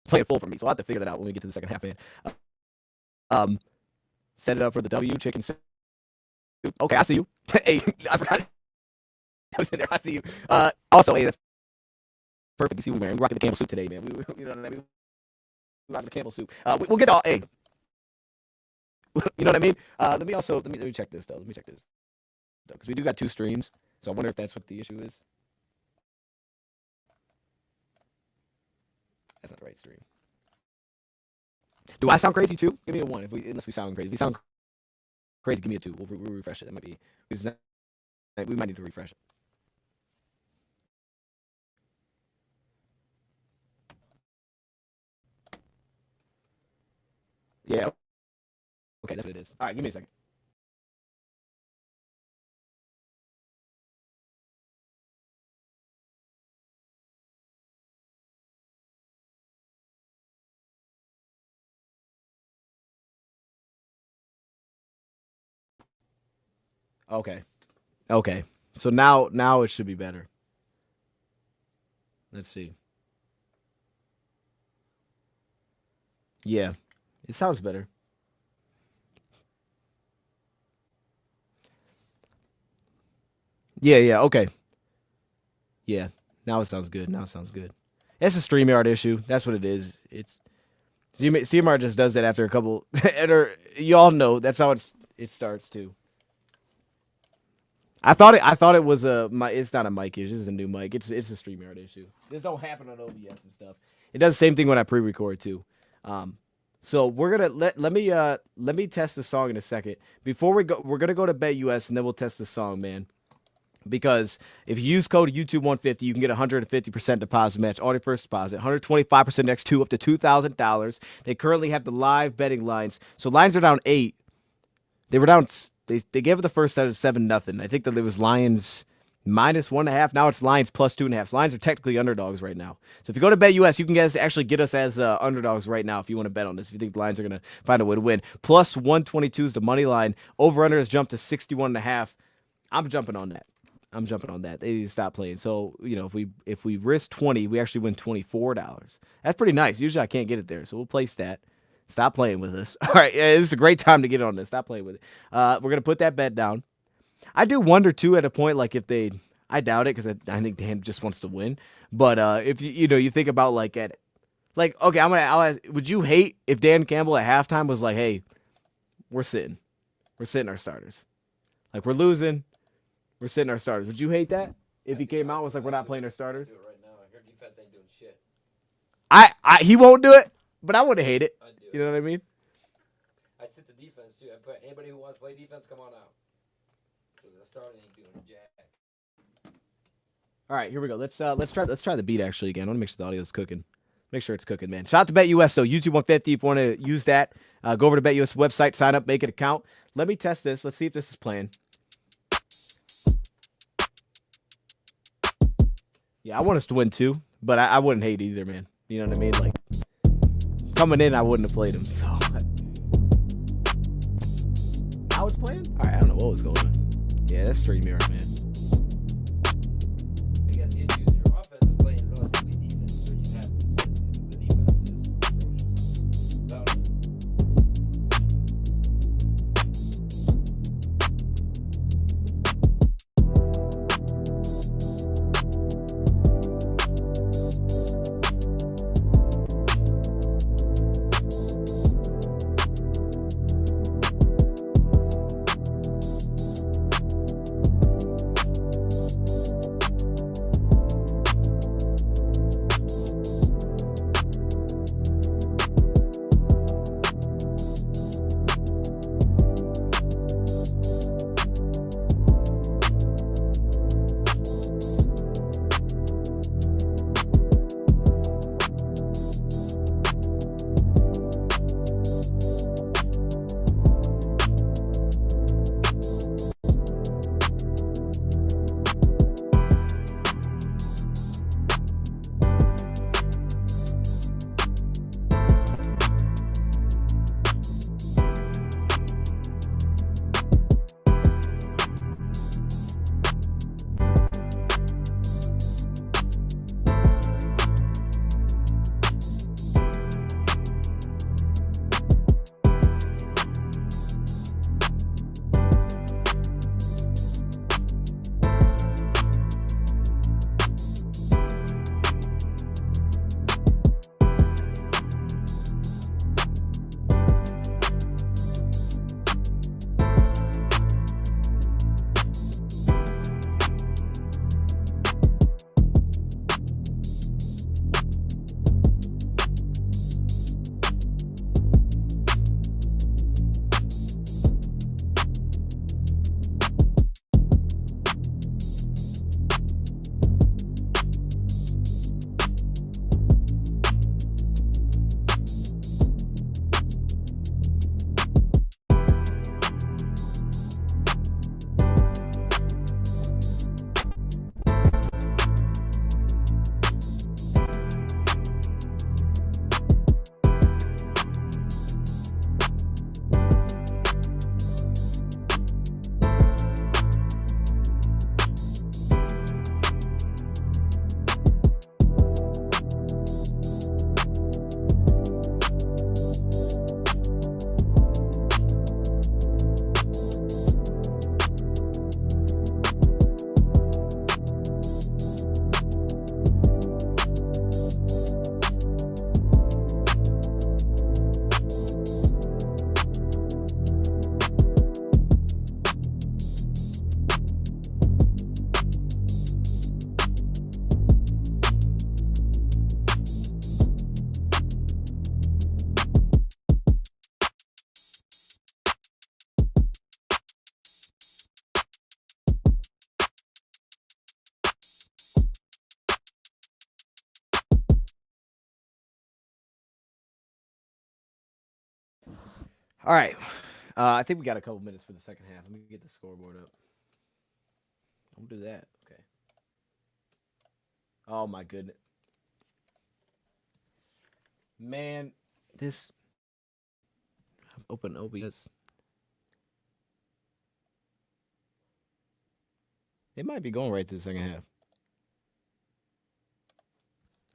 playing full for me, so I'll have to figure that out when we get to the second half, man. Set it up for the W, chicken soup. Okay, I see you. Hey, I forgot. I was in there. I see you. Also, hey, that's perfect. You see, we're rocking the Campbell soup today, man. You know what I mean? We're rocking the Campbell soup. We'll get all. Hey, you know what I mean? Let me check this though. Let me check this because we do got 2 streams, so I wonder if that's what the issue is. That's not the right stream. Do I sound crazy too? Give me a 1 unless we sound crazy. If we sound crazy, give me a 2. We'll refresh it. That might be. We might need to refresh it. Yeah. Okay, that's what it is. All right, give me a second. Okay. So now it should be better. Let's see. Yeah, it sounds better. Yeah, okay. Yeah, now it sounds good. It's a StreamYard issue. That's what it is. It's StreamYard just does that after a couple. Y'all know that's how it starts too. I thought it was it's not a mic issue. This is a new mic. It's a StreamYard issue. This don't happen on OBS and stuff. It does the same thing when I pre-record too. So we're gonna let me test the song in a second. Before we go, we're gonna go to BetUS and then we'll test the song, man. Because if you use code YouTube150, you can get 150% deposit match on your first deposit, 125% next 2 up to $2,000. They currently have the live betting lines. So lines are down 8. They were down. They gave it the first set of 7-0. I think that it was Lions minus 1.5. Now it's Lions plus 2.5. So Lions are technically underdogs right now. So if you go to BetUS, you can actually get us as underdogs right now if you want to bet on this. If you think the Lions are going to find a way to win. Plus 122 is the money line. Over-under has jumped to 61.5. I'm jumping on that. They need to stop playing. So, if we risk 20, we actually win $24. That's pretty nice. Usually I can't get it there. So we'll place that. Stop playing with us. All right. Yeah, this is a great time to get on this. Stop playing with it. We're going to put that bet down. I do wonder, too, at a point, like, if they... I doubt it, because I think Dan just wants to win. But if, you think about, like, okay, I'll ask, would you hate if Dan Campbell at halftime was like, hey, we're sitting our starters. Like, we're losing. We're sitting our starters. Would you hate that? If he came out and was like, we're not playing our starters? Do it right now. Your defense ain't doing shit. He won't do it, but I wouldn't hate it. I'd do it. You know what I mean? I'd sit the defense too. I'd put anybody who wants to play defense, come on out. Because the starting ain't doing jack. All right, here we go. Let's try the beat actually again. I want to make sure the audio is cooking. Make sure it's cooking, man. Shout out to BetUS. So YouTube 150, if you want to use that, go over to BetUS website, sign up, make an account. Let me test this. Let's see if this is playing. Yeah, I want us to win too, but I wouldn't hate either, man. You know what I mean? Like, coming in, I wouldn't have played him. So. Now it's playing? All right, I don't know what was going on. Yeah, that's StreamYard, man. I guess the issue is your offense is playing relatively decent, so you have to sit the defense is atrocious. All right. I think we got a couple minutes for the second half. Let me get the scoreboard up. Don't do that. Okay. Oh my goodness. Man, this open OBS. It might be going right to the second half.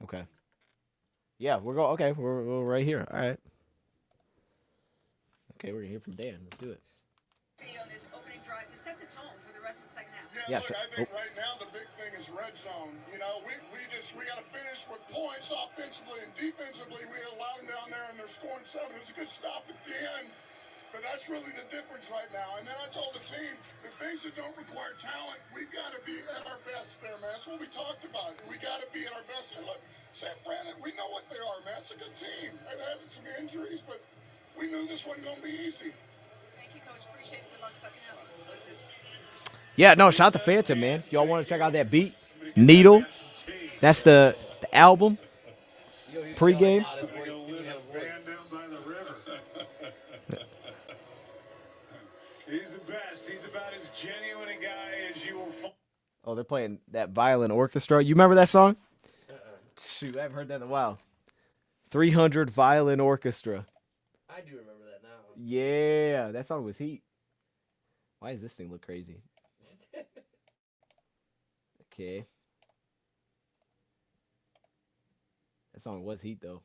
Okay. Yeah, we're going. Okay, we're right here. All right. Okay, we're gonna hear from Dan. Let's do it. On this opening drive to set the tone for the rest of the second half. Yeah, look, I think right now the big thing is red zone. You know, we got to finish with points offensively and defensively. We allow them down there and they're scoring 7. It was a good stop at the end. But that's really the difference right now. And then I told the team, the things that don't require talent, we got to be at our best there, man. That's what we talked about. We got to be at our best. And look, San Fran, we know what they are, man. It's a good team. They've had some injuries, but we knew this wasn't going to be easy. Thank you, Coach. Appreciate it. Good luck second half. Yeah, no, shout out to Phantom, man. If y'all want to check out that beat, Needle. That's the album. Pre-game. He's the best. He's about as genuine a guy as you will find. Oh, they're playing that violin orchestra. You remember that song? Shoot, I haven't heard that in a while. 300 Violin Orchestra. I do remember that now. Yeah, that song was heat. Why does this thing look crazy? Okay. That song was heat, though.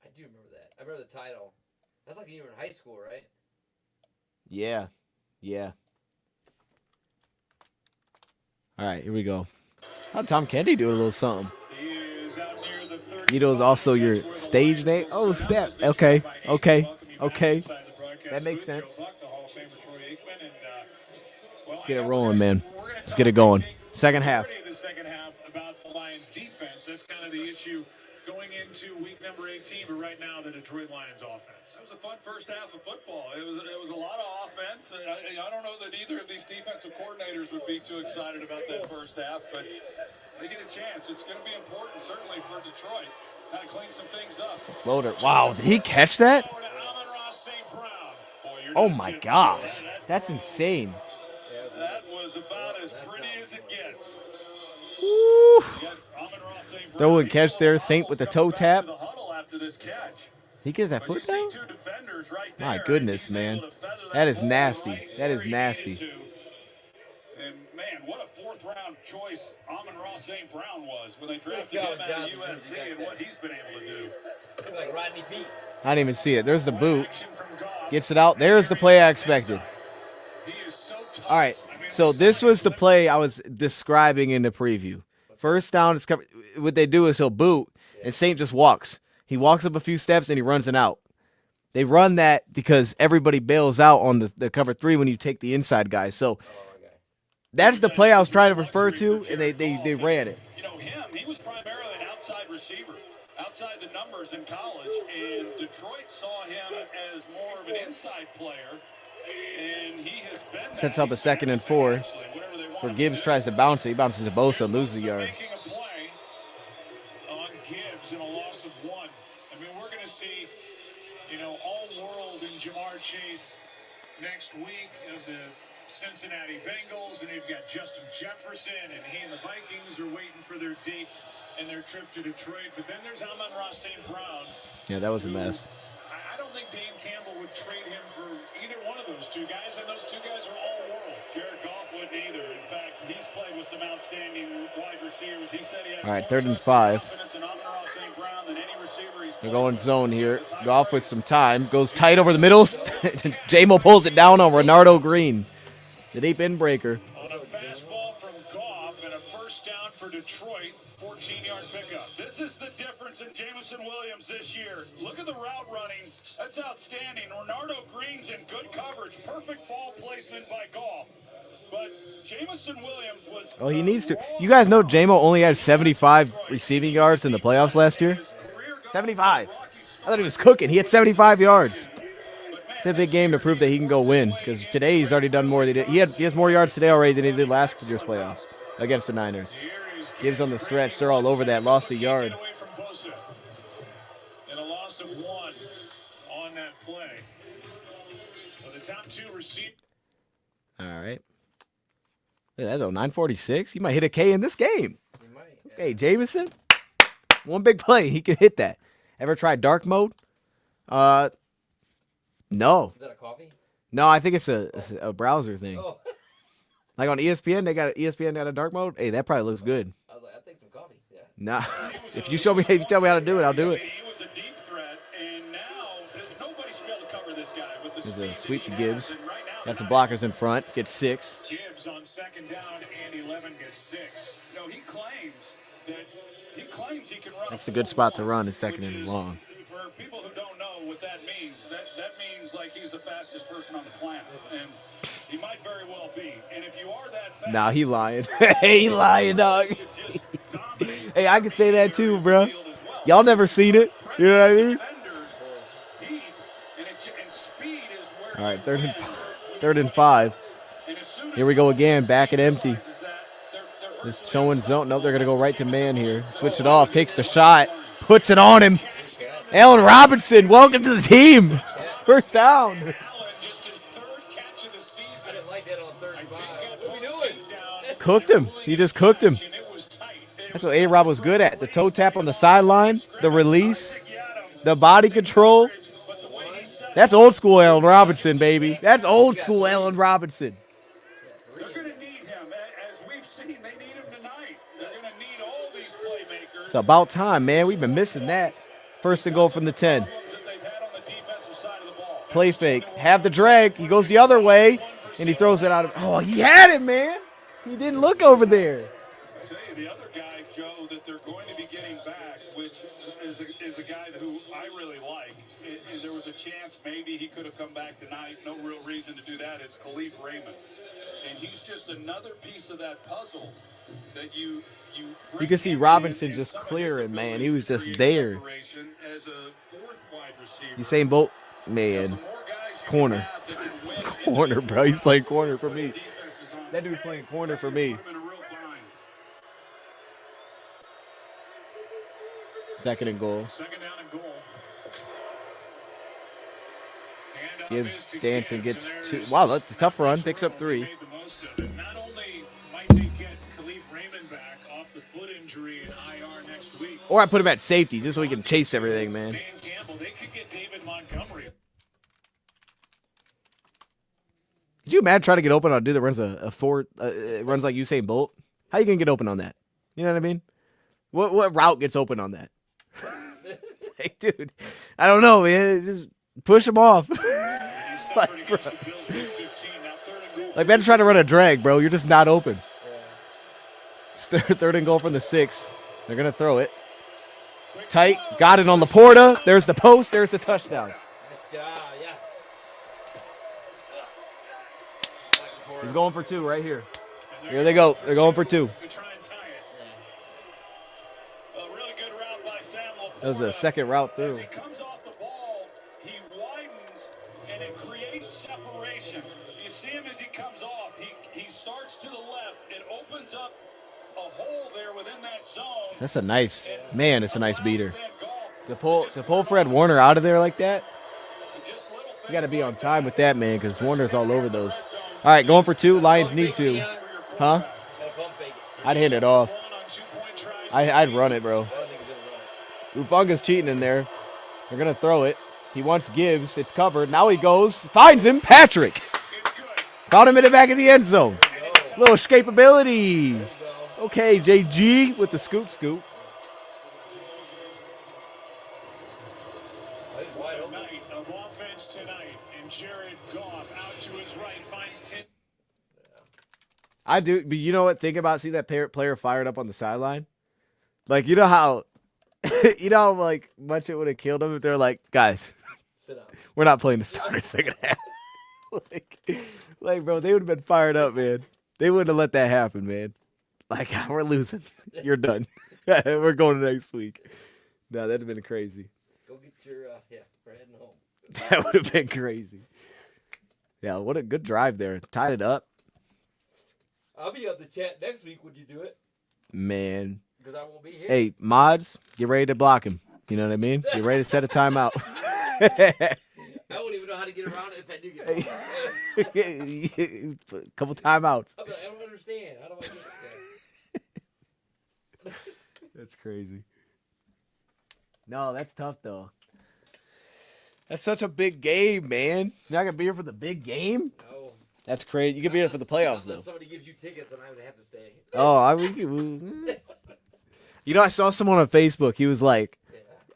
I do remember that. I remember the title. That's like you were in high school, right? Yeah. Yeah. All right, here we go. How'd Tom Kennedy do a little something? Nito's also your stage name? Oh, snap. Okay. Okay. Okay. That makes sense. Let's get it rolling, man. Let's get it going. Second half. The second half about the Lions defense. That's kind of the issue going into week number 18, but right now the Detroit Lions offense. It was a fun first half of football. It was a lot of offense. I don't know that either of these defensive coordinators would be too excited about that first half, but they get a chance. It's going to be important, certainly for Detroit, kind of clean some things up. Floater. Wow, did he catch that? Oh my gosh, that's insane. That was about as pretty as it gets. Woo. Throw and catch there. Saint with the toe tap. He gets that foot down? My goodness, man. That is nasty. That is nasty. And man, what a fourth-round choice Amon-Ra St. Brown was when they drafted him out of USC and what he's been able to do. Like Rodney Peete. I didn't even see it. There's the boot. Gets it out. There's the play I expected. All right. So this was the play I was describing in the preview. First down is covered. What they do is he'll boot, and Saint just walks. He walks up a few steps, and he runs it out. They run that because everybody bails out on the cover 3 when you take the inside guys. So that's the play I was trying to refer to, and they ran it. You know him, he was primarily an outside receiver, outside the numbers in college, and Detroit saw him as more of an inside player, and he has been Sets up a 2nd and 4. For Gibbs tries to bounce it. He bounces to Bosa, loses the yard. Making a play on Gibbs and a loss of 1. I mean, we're going to see, all world in Jamar Chase next week of the Cincinnati Bengals, and they've got Justin Jefferson, and he and the Vikings are waiting for their date and their trip to Detroit. But then there's Amon-Ra St. Brown. Yeah, that was a mess. I don't think Dane Campbell would trade him for either one of those two guys, and those two guys are all world. Jared Goff wouldn't either. In fact, he's played with some outstanding wide receivers. He said he has all right, more 3rd and trust 5. confidence in Amon-Ra St. Brown than any receiver he's They're going zone here. Goff with some time. Goes tight over the middle. J-Mo pulls it down on Renardo Green. The deep end breaker. On a fastball from Goff and a first down for Detroit. 14-yard pickup. This is the difference in Jamison Williams this year. Look at the route running. That's outstanding. Renardo Green's in good coverage. Perfect ball placement by Goff. But Jamison Williams was... Oh, he needs to. You guys know J-Mo only had 75 receiving yards in the playoffs last year? 75. I thought he was cooking. He had 75 yards. It's a big game to prove that he can go win, because today he's already done more than he did. He has more yards today already than he did last year's playoffs against the Niners. Gives on the stretch. They're all over that. Lost a yard. And a loss of 1 on that play. So the top two receivers. All right. Look at that, though. 946. He might hit a K in this game. He might. Okay, Jameson. One big play. He can hit that. Ever tried dark mode? No. Is that a coffee? No, I think it's a browser thing. Oh. Like on ESPN, ESPN got a dark mode. Hey, that probably looks good. I was like, I think some coffee. Yeah. Nah. If you tell me how to do it, I'll do it. He was a deep threat, and now nobody's been able to cover this guy with the There's a speed sweep that to he Gibbs. has, and right now Got some they're not blockers in front. Gets 6. Gibbs on second down and 11 gets 6. No, he claims he can run. That's a good spot to run, is second and which is, long. For people who don't know what that means, that means like he's the fastest person on the planet, and he might very well be. And if you are that fast, Nah, he lying. He lying, dog. Hey, I can say that too, bro. Y'all never seen it. You know what I mean? All right, third and 5. Here we go again, back at empty. Just showing zone. Nope, they're going to go right to man here. Switch it off, takes the shot, puts it on him. Allen Robinson, welcome to the team. First down. Allen, just his third catch of the season. I didn't like that on 35. What are we doing? Cooked him. He just cooked him. That's what A-Rob was good at. The toe tap on the sideline, the release, the body control. That's old school Allen Robinson, baby. That's old school Allen Robinson. They're going to need him. As we've seen, they need him tonight. They're going to need all these playmakers. It's about time, man. We've been missing that. First and goal from the 10. Play fake. Have the drag. He goes the other way, and he throws it out of. Oh, he had it, man. He didn't look over there. I tell you, the other guy, Joe, that they're going to be getting back, which is a guy who I really like. And there was a chance maybe he could have come back tonight. No real reason to do that. It's Khalif Raymond. And he's just another piece of that puzzle that you can see Robinson just clearing, man. He was just there. Usain Bolt, man. Corner. Corner, bro. He's playing corner for me. That dude playing corner for me. Second and goal. Second down and goal. Gibbs dancing, gets 2. Wow, that's a tough run. Picks up 3. Not only might they get Khalif Raymond back off the foot injury in IR next week. Or I put him at safety just so he can chase everything, man. Dan Campbell, they could get David Montgomery. Could you imagine trying to get open on a dude that runs runs like Usain Bolt? How you gonna get open on that? You know what I mean? What route gets open on that? Hey, dude, I don't know, man. Just push him off. Like, bro. Like, man, trying to run a drag, bro. You're just not open. Third and goal from the 6. They're gonna throw it. Tight. Got it on Laporta. There's the post. There's the touchdown. Nice job, yes. He's going for 2 right here. Here they go. They're going for 2. To try and tie it. A really good route by Sam Laporta. That was a second route through. As he comes off the ball, he widens and it creates separation. You see him as he comes off. He starts to the left. It opens up a hole there within that zone. That's a nice, man, it's a nice beater. To pull Fred Warner out of there like that, you got to be on time with that, man, because Warner's all over those. All right, going for 2. Lions need 2. Huh? I'd hand it off. I'd run it, bro. Ufunga's cheating in there. They're going to throw it. He wants Gibbs. It's covered. Now he goes. Finds him. Patrick. Found him in the back of the end zone. Little escapability. Okay, JG with the scoop. Night of offense tonight, and Jared Goff out to his right finds 10. I do, but you know what? Think about, see that player fired up on the sideline? Like, you know how like much it would have killed him if they're like, guys, Sit down. we're not playing the starter second half. like, bro, they would have been fired up, man. They wouldn't have let that happen, man. Like, we're losing. You're done. We're going to next week. No, that'd have been crazy. Go get your, we're heading home. That would have been crazy. Yeah, what a good drive there. Tied it up. I'll be on the chat next week when you do it. Man. Because I won't be here. Hey, mods, get ready to block him. You know what I mean? Get ready to set a timeout. I wouldn't even know how to get around it if I do get A couple timeouts. I don't understand. How do I get there? That's crazy. No, that's tough though. That's such a big game, man. You're not gonna be here for the big game? No. That's crazy. You could be here for the playoffs though. Somebody gives you tickets and I would have to stay. Oh, you know, I saw someone on Facebook. He was like,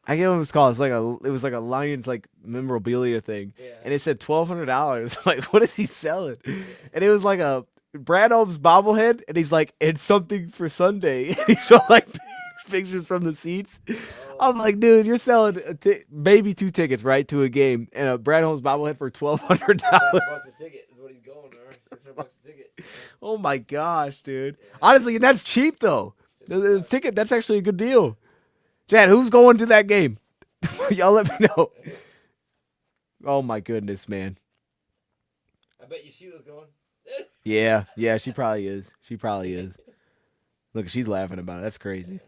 I get what it's called. It was like a Lions like memorabilia thing, and it said $1,200. Like, what is he selling? And it was like a Brad Holmes bobblehead, and he's like, it's something for Sunday. And he showed like pictures from the seats. I was like, dude, you're selling maybe 2 tickets, right, to a game, and a Brad Holmes bobblehead for $1,200. $600 a ticket is what he's going there. $600 a ticket. Oh my gosh, dude. Honestly, that's cheap though. The ticket, that's actually a good deal. Chad, who's going to that game? Y'all let me know. Oh my goodness, man. I bet you Sheila's going. Yeah, she probably is. She probably is. Look, she's laughing about it. That's crazy.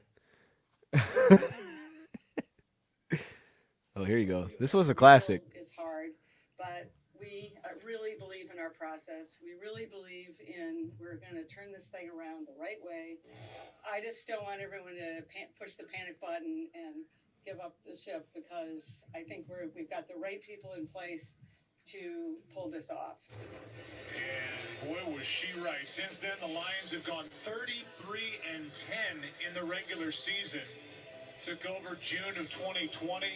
Oh, here you go. This was a classic. It's hard, but we really believe in our process. We really believe in we're going to turn this thing around the right way. I just don't want everyone to push the panic button and give up the ship, because I think we've got the right people in place to pull this off. And boy, was she right. Since then, the Lions have gone 33-10 in the regular season. Took over June of 2020,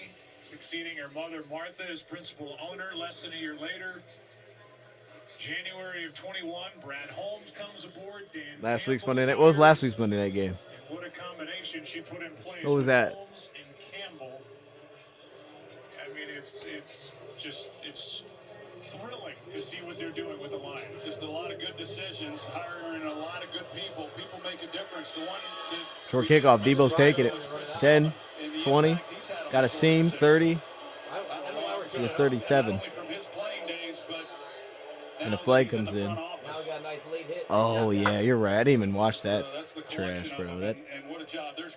succeeding her mother Martha as principal owner less than a year later. January of 21, Brad Holmes comes aboard. Last week's Monday night. What was last week's Monday night game? And what a combination she put in place. What was that? Holmes and Campbell. I mean, it's thrilling to see what they're doing with the Lions. Just a lot of good decisions, hiring a lot of good people. People make a difference. The one Short kickoff. Debo's taking it. 10, 20. Got a seam. 30 to the 37. And a flag comes in. Oh, yeah, you're right. I didn't even watch that trash, bro. That,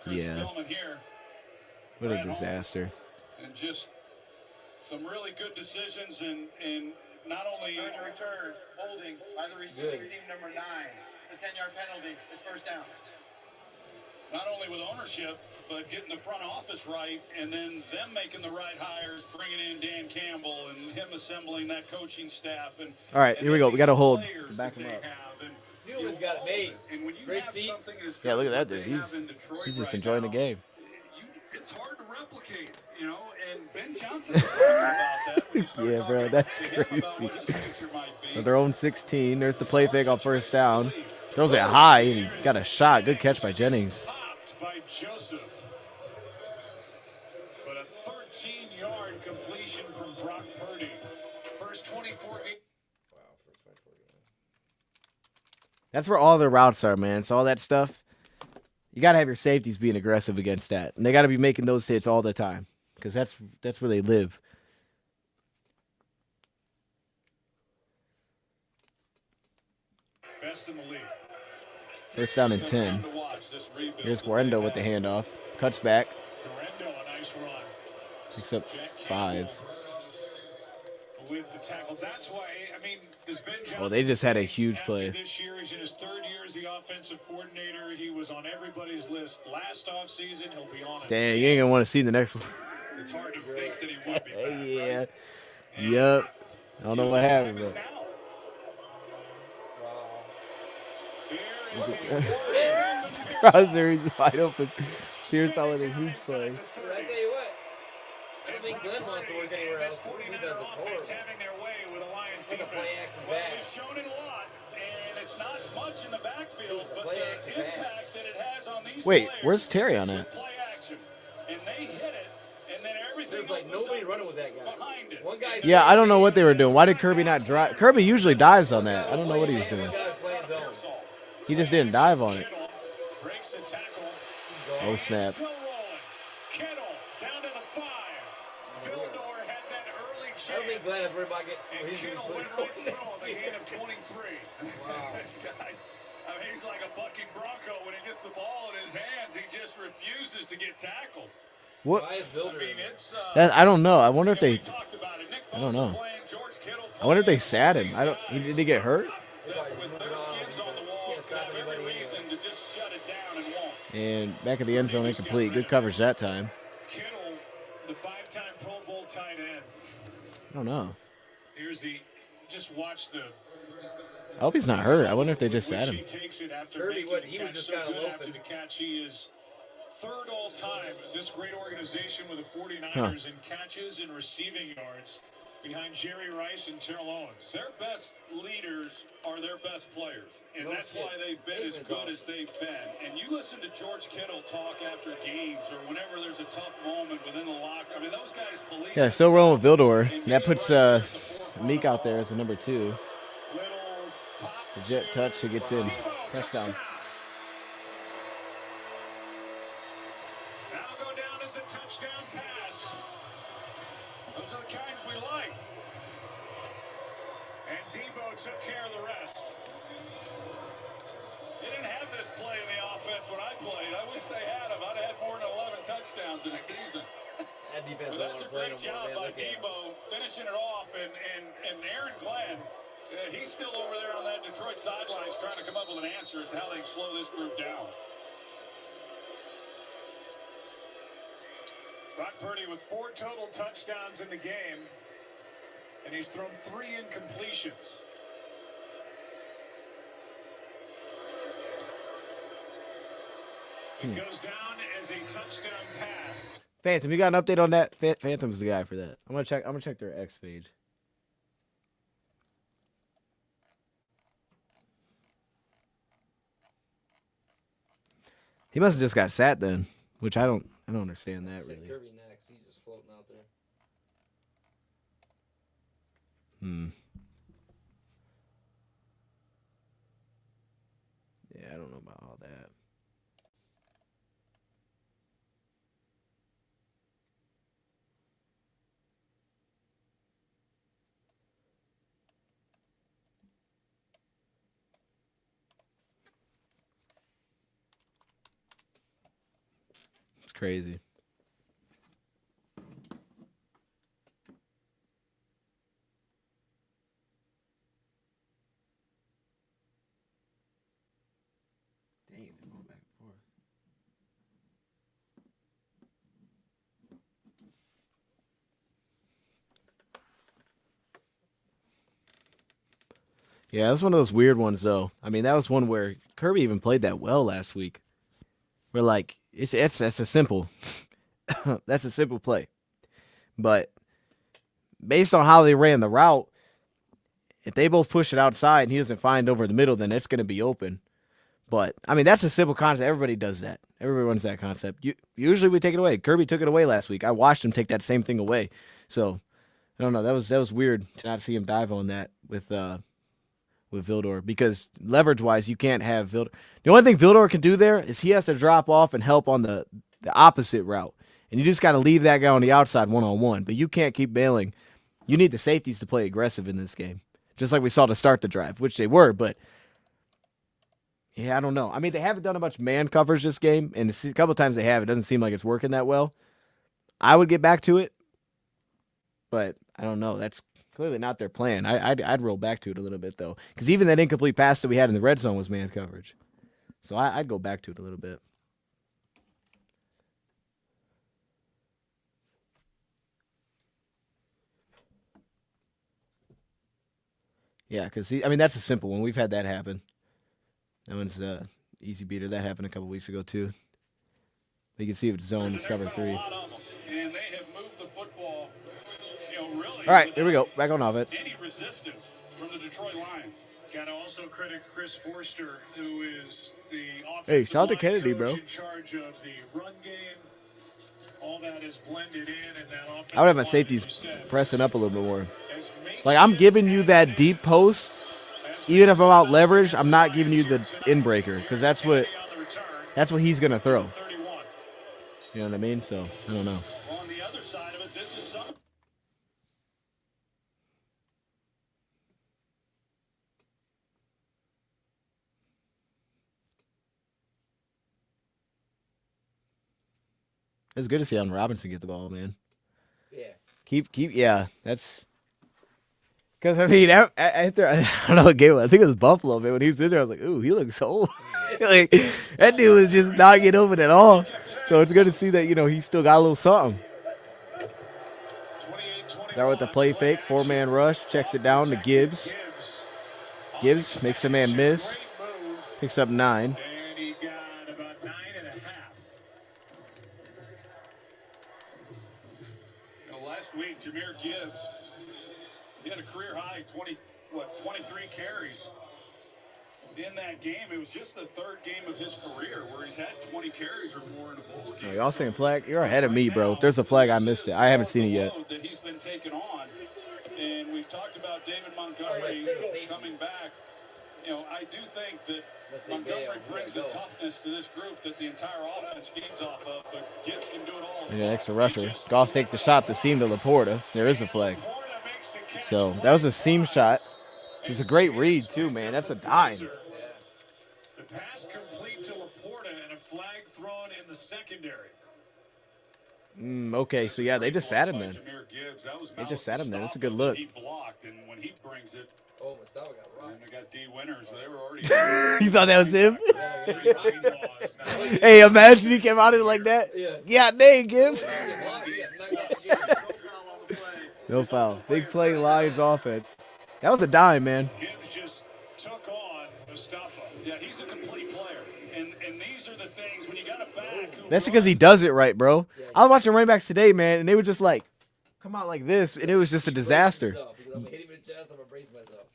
yeah. What a disaster. And just some really good decisions, and not only On the return, holding by the receiving team number 9. It's a 10-yard penalty. It's first down. not only with ownership, but getting the front office right, and then them making the right hires, bringing in Dan Campbell and him assembling that coaching staff. And all right, here we go. We got to hold. Back him up. Steelers got it made. And when you Great have seats. something as Yeah, look at that good dude. as what they have in Detroit He's just right enjoying now, the game. It's hard to replicate, you know. And Ben Johnson was talking about that. When you start Yeah, bro, talking that's to him about crazy. what his future might be. So their own 16. There's the play fake on first down. Throws it high, and he got a shot. Good catch by Jennings. Popped by Joseph. But a 13-yard completion from Brock Purdy. First 24 games. That's where all their routes are, man. It's all that stuff. You got to have your safeties being aggressive against that. And they got to be making those hits all the time, because that's where they live. Best in the league. First down and 10. Here's Guarendo with the handoff. Cuts back. Guarendo, a nice run. Picks up 5. With the tackle. That's why, I mean, does Ben Johnson... Well, they just had a huge play. This year, he's in his 3rd year as the offensive coordinator. He was on everybody's list last offseason. He'll be on it. Dang, you ain't going to want to see the next one. It's hard to think that he would be back, Yeah. right? Yep. I don't know what happened, bro. Crosser, he's wide open. Pierce all in a huge play. But I tell you what, I don't think Glenn wants to work anywhere else. He does it horrible. Having their way with a Lions Like a play defense. action Well, back. they've shown it a lot, and it's not much in the backfield, but Play the action back. impact that it has on these Wait, players where's Terry on with that? play action. And they hit it, and then everything There's like opens nobody up running with that guy. behind it. One guy. Yeah, I don't know what they were doing. Why did Kirby not drive? Kirby usually dives on that. I don't know what he was doing. He just didn't dive on it. Breaks the tackle. Oh, snap. Still rolling. Kittle down to the 5. Fildor had that early chance. I don't think Glenn ever about getting. And He's Kittle gonna went put right through him, the hand of 23. This guy, I mean, he's like a bucking bronco. When he gets the ball in his hands, he just refuses to get tackled. What? Why is Vilder in there? I don't know. I wonder if they. Talked about it. Nick I don't Bosa know. playing, George Kittle I wonder if they playing, sat him. these I don't. guys Did he get hurt? that with their skins on the wall could have every reason to just shut it down and won't. And back at the end zone, incomplete. Good coverage that time. Kittle, the 5-time Pro Bowl tight end. I don't know. Here's the. Just watch the. I hope he's not hurt. I wonder if they just sat him. He takes it after Kirby, making he the was catch just so kinda good after loafing. the catch. He is third all time. This great organization with the 49ers in catches and receiving yards behind Jerry Rice and Terrell Owens. Their best leaders are their best players, and that's why they've been as good as they've been. And you listen to George Kittle talk after games or whenever there's a tough moment within the locker. I mean, those guys police. Yeah, still rolling with Vildor. That puts Meek out there as a number 2. The jet touch, he gets in. Touchdown. That'll go down as a touchdown pass. Those are the kinds we like. And Debo took care of the rest. They didn't have this play in the offense when I played. I wish they had him. I'd have had more than 11 touchdowns in a season. That defense But that's a don't wanna great play no job more, by man. Look at him. Debo finishing it off, and Aaron Glenn, he's still over there on that Detroit sidelines trying to come up with an answer as to how they can slow this group down. Brock Purdy with 4 total touchdowns in the game, and he's thrown 3 incompletions. It goes down as a touchdown pass. Phantom, you got an update on that? Phantom's the guy for that. I'm gonna check their X page. He must have just got sat then, which I don't understand that really. Kirby next. He's just floating out there. Yeah, I don't know about all that. It's crazy. Damn, they're going back and forth. Yeah, that's one of those weird ones, though. I mean, that was one where Kirby even played that well last week. We're like, that's a simple, that's a simple play, but based on how they ran the route, if they both push it outside and he doesn't find over the middle, then it's going to be open. But I mean, that's a simple concept. Everybody does that. Everybody runs that concept. Usually we take it away. Kirby took it away last week. I watched him take that same thing away. So I don't know. That was weird to not see him dive on that with Vildor, because leverage-wise, you can't have Vildor. The only thing Vildor can do there is he has to drop off and help on the opposite route. And you just got to leave that guy on the outside one-on-one. But you can't keep bailing. You need the safeties to play aggressive in this game, just like we saw to start the drive, which they were. But, yeah, I don't know. I mean, they haven't done a much man coverage this game, and a couple of times they have. It doesn't seem like it's working that well. I would get back to it, but I don't know. That's clearly not their plan. I'd roll back to it a little bit, though, because even that incomplete pass that we had in the red zone was man coverage. So I'd go back to it a little bit. Yeah, because, I mean, that's a simple one. We've had that happen. That one's easy beater. That happened a couple weeks ago, too. You can see if it's zone, it's cover 3. And they have moved the football, really. All right, here we go. Back on offense. Any resistance from the Detroit Lions. Got to also credit Chris Forster, who is the Hey, offensive shout out to line Kennedy, coach bro. in charge of the run game. All that is blended in, and that offensive I would have my line, safeties as you said, pressing up a little bit more. as Like, I'm giving you that deep post. Even if I'm out leveraged, I'm not giving you the in breaker, because that's what he's going to throw. You know what I mean? So, I don't know. On the other side of it, this is some. It's good to see Allen Robinson get the ball, man. Yeah. Yeah, that's because I mean, after I don't know what game, I think it was Buffalo, man. When he was in there, I was like, ooh, he looks old. Like that dude was just not getting open at all. So it's good to see that he still got a little something. Start with the play fake, 4-man rush, checks it down to Gibbs. Gibbs makes a man miss, picks up 9. And he got about 9.5. Last week, Jahmyr Gibbs, he had a career high 23 carries in that game. It was just the third game of his career where he's had 20 carries or more in a bowl game. Y'all saying flag? You're ahead of me, bro. If there's a flag, I missed it. I haven't seen it yet. That he's been taken on, and we've talked about David Montgomery coming back. I do think that Montgomery brings a toughness to this group that the entire offense feeds off of, but Gibbs can do it all. And an extra rusher. Goss takes the shot to seam to Laporta. There is a flag. So that was a seam shot. It was a great read, too, man. That's a dime. The pass complete to Laporta and a flag thrown in the secondary. Okay, so yeah, they just sat him then. They just sat him then. That's a good look. He blocked, and when he brings it, Mustafa got rocked. I got D Winners, so they were already. You thought that was him? Hey, imagine he came out of it like that. Yeah, dang, Gibbs. No foul. Big play, Lions offense. That was a dime, man. Gibbs just took on Mustafa. Yeah, he's a complete player, and these are the things when you got a back. That's because he does it right, bro. I was watching running backs today, man, and they were just like, come out like this, and it was just a disaster.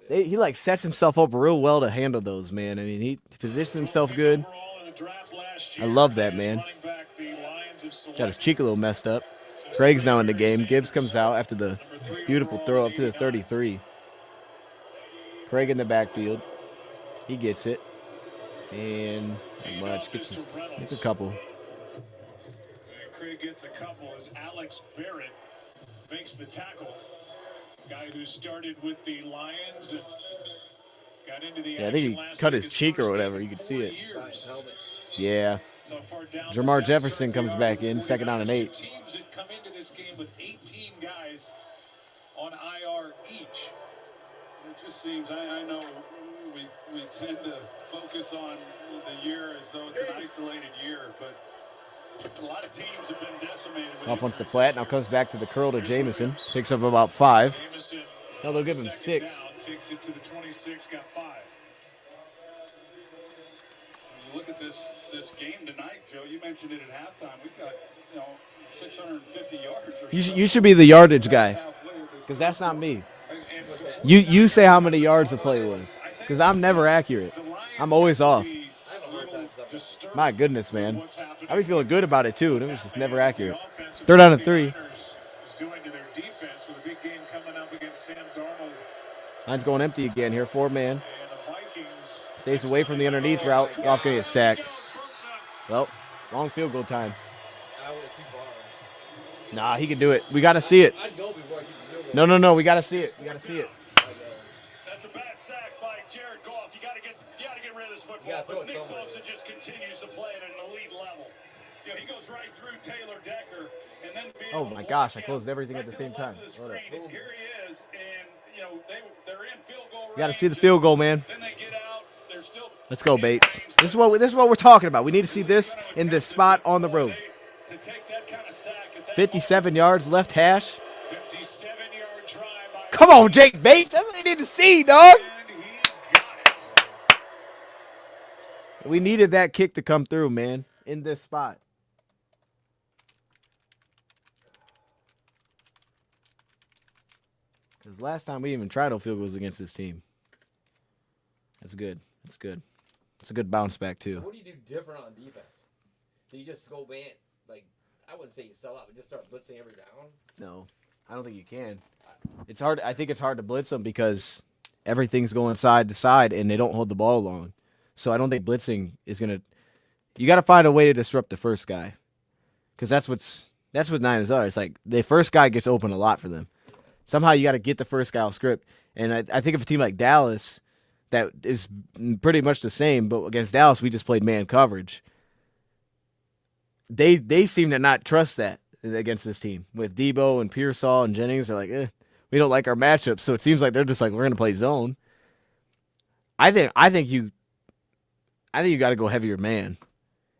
He like sets himself up real well to handle those, man. I mean, he positions himself good. I love that, man. Got his cheek a little messed up. Craig's now in the game. Gibbs comes out after the beautiful throw up to the 33. Craig in the backfield. He gets it. And not much. Gets a couple. Craig gets a couple as Alex Barrett makes the tackle. Guy who started with the Lions and got into the I think he cut his cheek or whatever. You could see it. Yeah. Jamar Jefferson comes back in, second down and 8. Teams that come into this game with 18 guys on IR each. It just seems, I know we tend to focus on the year as though it's an isolated year, but a lot of teams have been decimated. Off wants to flat, now comes back to the curl to Jamison. Picks up about 5. Now they'll give him 6. Takes it to the 26, got 5. You look at this game tonight, Joe. You mentioned it at halftime. We've got 650 yards. You should be the yardage guy, because that's not me. You say how many yards the play was, because I'm never accurate. I'm always off. My goodness, man. I be feeling good about it too. It was just never accurate. 3rd down and 3. Line's going empty again here. 4-man. Stays away from the underneath route. Goff gonna get sacked. Well, long field goal time. Nah, he can do it. We gotta see it. No. We gotta see it. That's a bad sack by Jared Goff. You gotta get rid of this football. But Nick Bosa just continues to play at an elite level. He goes right through Taylor Decker, and then oh my gosh, I closed everything at the same time. Here he is, and they're in field goal range. You gotta see the field goal, man. Then they get out. They're still. Let's go, Bates. This is what we're talking about. We need to see this in this spot on the road. To take that kind of sack at that 57 yards left hash. 57-yard try by Come on, Jake Bates. That's what we need to see, dog. and he got it. We needed that kick to come through, man, in this spot. Because last time we even tried no field goals against this team. That's good. That's good. It's a good bounce back, too. So what do you do different on defense? Do you just go, man, like, I wouldn't say you sell out, but just start blitzing every down? No, I don't think you can. It's hard. I think it's hard to blitz them because everything's going side to side and they don't hold the ball long. So I don't think blitzing is going to – you got to find a way to disrupt the first guy because that's what Niners are. It's like the first guy gets open a lot for them. Somehow you got to get the first guy off script. And I think of a team like Dallas that is pretty much the same, but against Dallas we just played man coverage. they seem to not trust that against this team with Debo and Pearsall and Jennings. They're like, we don't like our matchup, so it seems like they're just like, we're gonna play zone. I think you got to go heavier man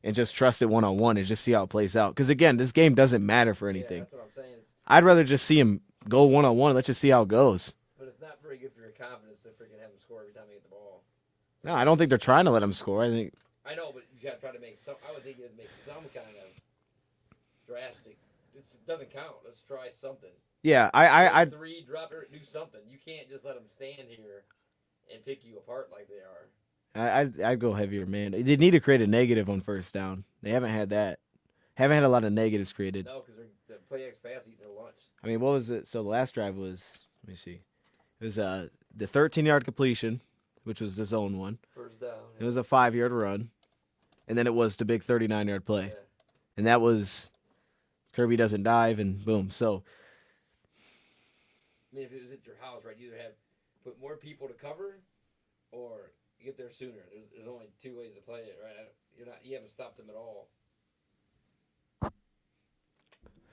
and just trust it one-on-one and just see how it plays out. Because again, this game doesn't matter for anything. Yeah, that's what I'm saying. I'd rather just see him go one-on-one. Let's just see how it goes. But it's not very good for your confidence to freaking have him score every time you get the ball. No, I don't think they're trying to let him score. I know, but you got to try to make some. I would think you'd make some kind of drastic. It doesn't count. Let's try something. Yeah, I three, drop it, do something. You can't just let them stand here and pick you apart like they are. I'd go heavier man. They need to create a negative on first down. They haven't had that. Haven't had a lot of negatives created. No, because the play X pass eating their lunch. I mean, what was it? So the last drive was, let me see. It was the 13-yard completion, which was the zone one. First down. It was a 5-yard run. And then it was the big 39-yard play. Yeah. And that was Kirby doesn't dive and boom. So I mean, if it was at your house, right, you either have put more people to cover or get there sooner. There's only two ways to play it, right? You haven't stopped them at all.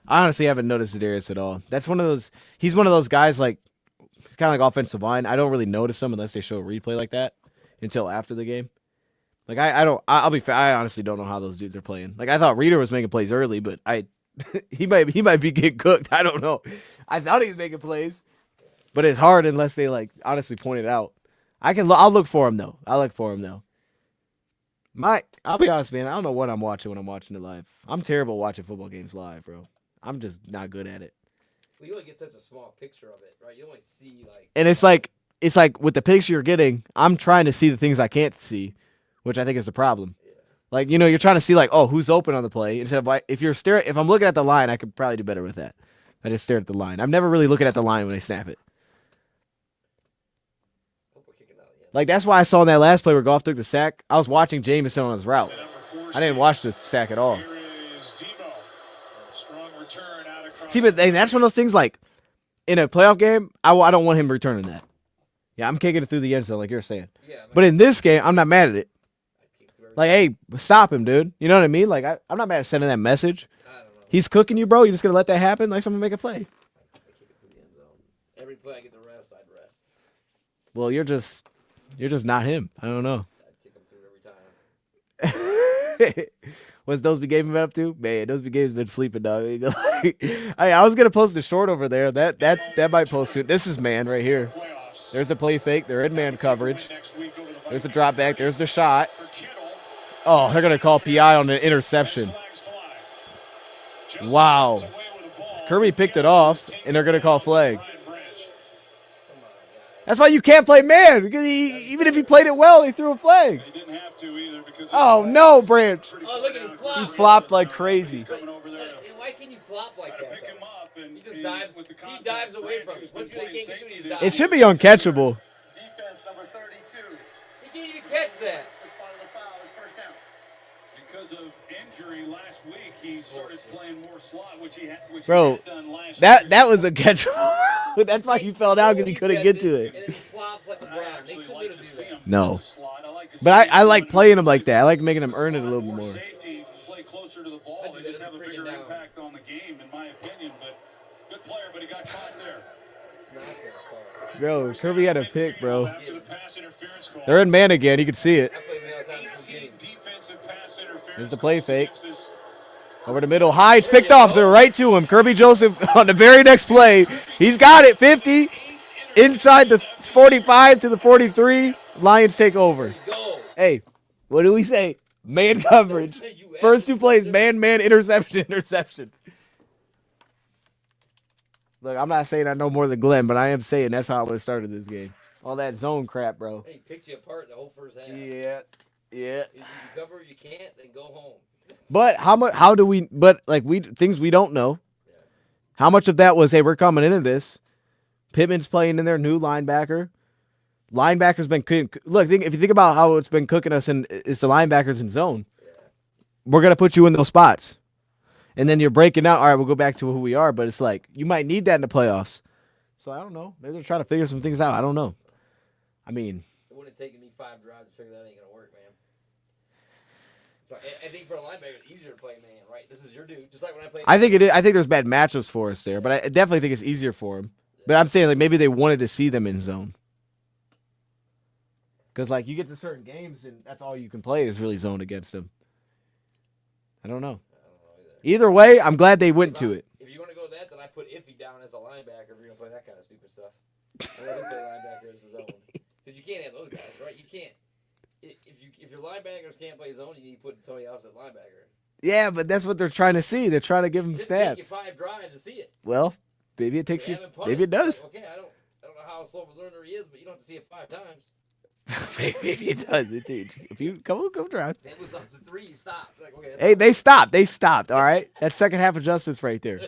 I honestly haven't noticed Za'Darius at all. That's one of those. He's one of those guys like he's kind of like offensive line. I don't really notice him unless they show a replay like that until after the game. Like I don't. I'll be fair. I honestly don't know how those dudes are playing. Like I thought Reader was making plays early, but he might be getting cooked. I don't know. I thought he was making plays, but it's hard unless they like honestly point it out. I'll look for him though. I'll be honest, man. I don't know what I'm watching when I'm watching it live. I'm terrible watching football games live, bro. I'm just not good at it. Well, you only get such a small picture of it, right? You only see like. And it's like with the picture you're getting, I'm trying to see the things I can't see, which I think is the problem. Yeah. Like you're trying to see like, oh, who's open on the play instead of if I'm looking at the line, I could probably do better with that. I just stare at the line. I'm never really looking at the line when I snap it. Like that's why I saw in that last play where Goff took the sack. I was watching Jameson on his route. I didn't watch the sack at all. See, but that's one of those things like in a playoff game, I don't want him returning that. Yeah, I'm kicking it through the end zone like you're saying. Yeah, but in this game, I'm not mad at it. Like, hey, stop him, dude. You know what I mean? Like, I'm not mad at sending that message. He's cooking you, bro. You just gonna let that happen? Like, someone make a play. I kick it through the end zone. Every play I get the rest, I'd rest. Well, you're just not him. I don't know. I'd kick him through every time. What's those big games been up to? Man, those big games been sleeping, dog. I was gonna post a short over there. That might post soon. This is man right here. There's a play fake. They're in man coverage. There's a drop back. There's the shot. Oh, they're gonna call PI on the interception. Wow. Kirby picked it off, and they're gonna call flag. That's why you can't play man, because even if he played it well, he threw a flag. He didn't have to either because oh no, Branch! Oh, look at him flop. He flopped like crazy. Why can you flop like that? Pick him up and He dives away from it. What they can't do, he dives. It should be uncatchable. Defense number 32. He can't even catch that. The spot of the foul is first down. Because of injury last week, he started playing more slot, which he had done last that year. that was a catchable. That's why he fell down because he couldn't get to it. And then he flops like a brown. They shouldn't be able to do that. No. But I like playing him like that. I like making him earn it a little bit more. Safety, play closer to the ball, and just have a bigger impact on the game, in my opinion. But good player, but he got caught there. Bro, Kirby had a pick, bro. They're in man again. You can see it. There's the play fake. Over the middle. Hyde's picked off. They're right to him. Kirby Joseph on the very next play. He's got it. 50. Inside the 45 to the 43. Lions take over. Hey, what do we say? Man coverage. First two plays, man, interception. Look, I'm not saying I know more than Glenn, but I am saying that's how I would have started this game. All that zone crap, bro. He picked you apart the whole first half. Yeah. If you cover, you can't, then go home. But things we don't know. How much of that was, hey, we're coming into this. Pittman's playing in their new linebacker. Linebackers been look. If you think about how it's been cooking us, and it's the linebackers in zone. We're gonna put you in those spots, and then you're breaking out. All right, we'll go back to who we are. But it's like you might need that in the playoffs. So I don't know. Maybe they're trying to figure some things out. I don't know. I mean, it wouldn't have taken me 5 drives to figure that ain't gonna work, man. So I think for a linebacker, it's easier to play man, right? This is your dude. Just like when I played. I think it is. I think there's bad matchups for us there, but I definitely think it's easier for him. But I'm saying like maybe they wanted to see them in zone. Because like you get to certain games and that's all you can play is really zone against them. I don't know. Either way, I'm glad they went to it. If you want to go that, then I put Iffy down as a linebacker if you're gonna play that kind of stupid stuff. I let him play linebacker as his own. Because you can't have those guys, right? You can't. If your linebackers can't play zone, you need to put somebody else at linebacker. Yeah, but that's what they're trying to see. They're trying to give him It stats. take you 5 drives to see it. Well, maybe it takes you. Maybe it does. Like, okay, I don't know how slow of a learner he is, but you don't have to see it 5 times. Maybe it does. If you come drive. That was on the 3. You stopped. Like, okay, Hey, they stopped. They stopped. All right, that second half adjustments right there.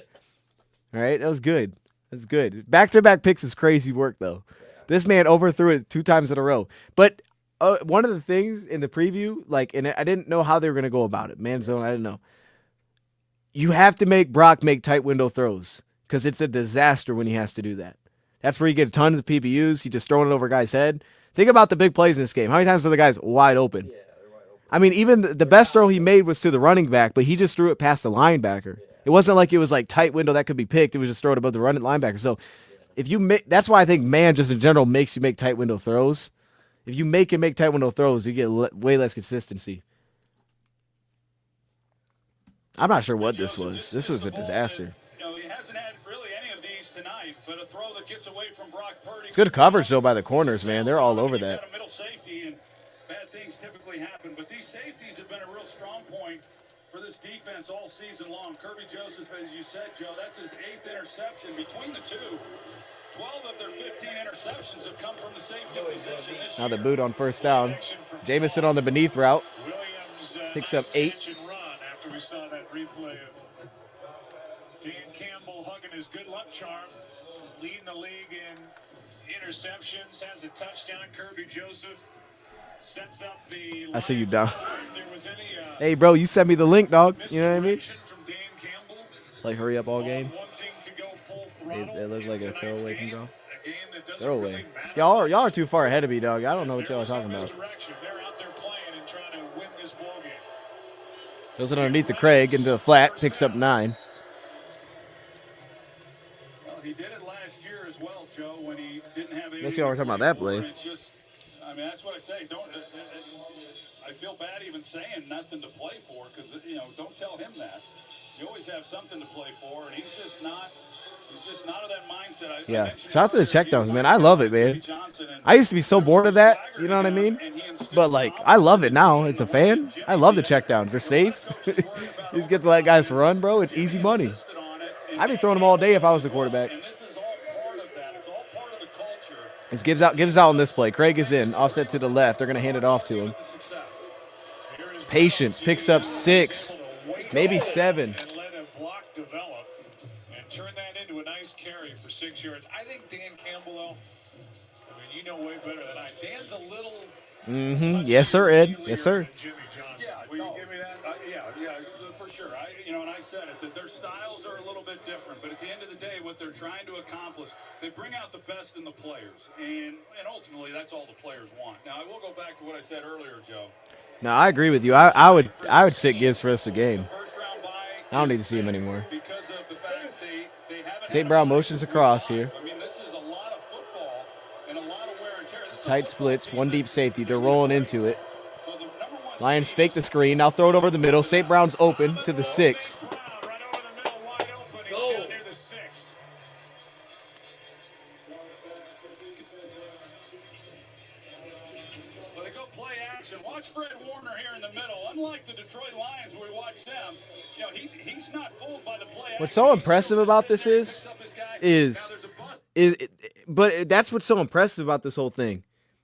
All right, that was good. That's good. Back-to-back picks is crazy work though. Yeah. This man overthrew it 2 times in a row. But one of the things in the preview, like, and I didn't know how they were gonna go about it. Man zone, I didn't know. You have to make Brock make tight window throws because it's a disaster when he has to do that. That's where you get tons of PBUs. He just throwing it over a guy's head. Think about the big plays in this game. How many times are the guys wide open? Yeah, they're wide open. I mean, even the best throw he made was to the running back, but he just threw it past the linebacker. Yeah. It wasn't like it was like tight window that could be picked. It was just thrown above the running linebacker. So if you make, that's why I think man just in general makes you make tight window throws. If you make him make tight window throws, you get way less consistency. I'm not sure what this was. This was a disaster. He hasn't had really any of these tonight, but a throw that gets away from Brock Purdy. It's good coverage though by the corners, man. They're all over that. A middle safety and bad things typically happen, but these safeties have been a real strong point for this defense all season long. Kirby Joseph, as you said, Joe, that's his 8th interception between the two. 12 of their 15 interceptions have come from the safety position this year. Now the boot on first down. Jamison on the beneath route. Picks up 8. After we saw that replay of Dan Campbell hugging his good luck charm, leading the league in interceptions, has a touchdown. Kirby Joseph sets up the. I see you down. Hey, bro, you sent me the link, dog. You know what I mean? Like, hurry up all game. It looked like a throwaway from Joe. Throwaway. Y'all are too far ahead of me, dog. I don't know what y'all are talking about. Goes it underneath the Craig into the flat, picks up 9. Well, he did it last year as well, Joe, when he didn't have. Let's see how we're talking about that play. It's just, I mean, that's what I say. I feel bad even saying nothing to play for because don't tell him that. You always have something to play for, and he's just not. He's just not of that mindset. Yeah, shout out to the checkdowns, man. I love it, man. I used to be so bored of that, you know what I mean? But, like, I love it now. As a fan, I love the checkdowns. They're safe. You just get to let guys run, bro. It's easy money. I'd be throwing them all day if I was the quarterback. This gives out on this play. Craig is in, offset to the left. They're going to hand it off to him. Patience picks up 6, maybe 7. Turn that into a nice carry for 6 yards. I think Dan Campbell, though, I mean, you know way better than I. Dan's a little. Yes, sir, Ed. Yes, sir. Yeah, will you give me that? Yeah, for sure. And I said it, that their styles are a little bit different, but at the end of the day, what they're trying to accomplish, they bring out the best in the players, and ultimately, that's all the players want. Now, I will go back to what I said earlier, Joe. No, I agree with you. I would sit Gibbs for us the game. I don't need to see him anymore. St. Brown motions across here. I mean, this is a lot of football and a lot of wear and tear. Tight splits, one deep safety. They're rolling into it. Lions fake the screen. Now throw it over the middle. St. Brown's open to the 6. Right over the middle, wide open. He's down near the 6. So they go play action. Watch Fred Warner here in the middle. Unlike the Detroit Lions where we watched them, he's not fooled by the play action. What's so impressive about this but that's what's so impressive about this whole thing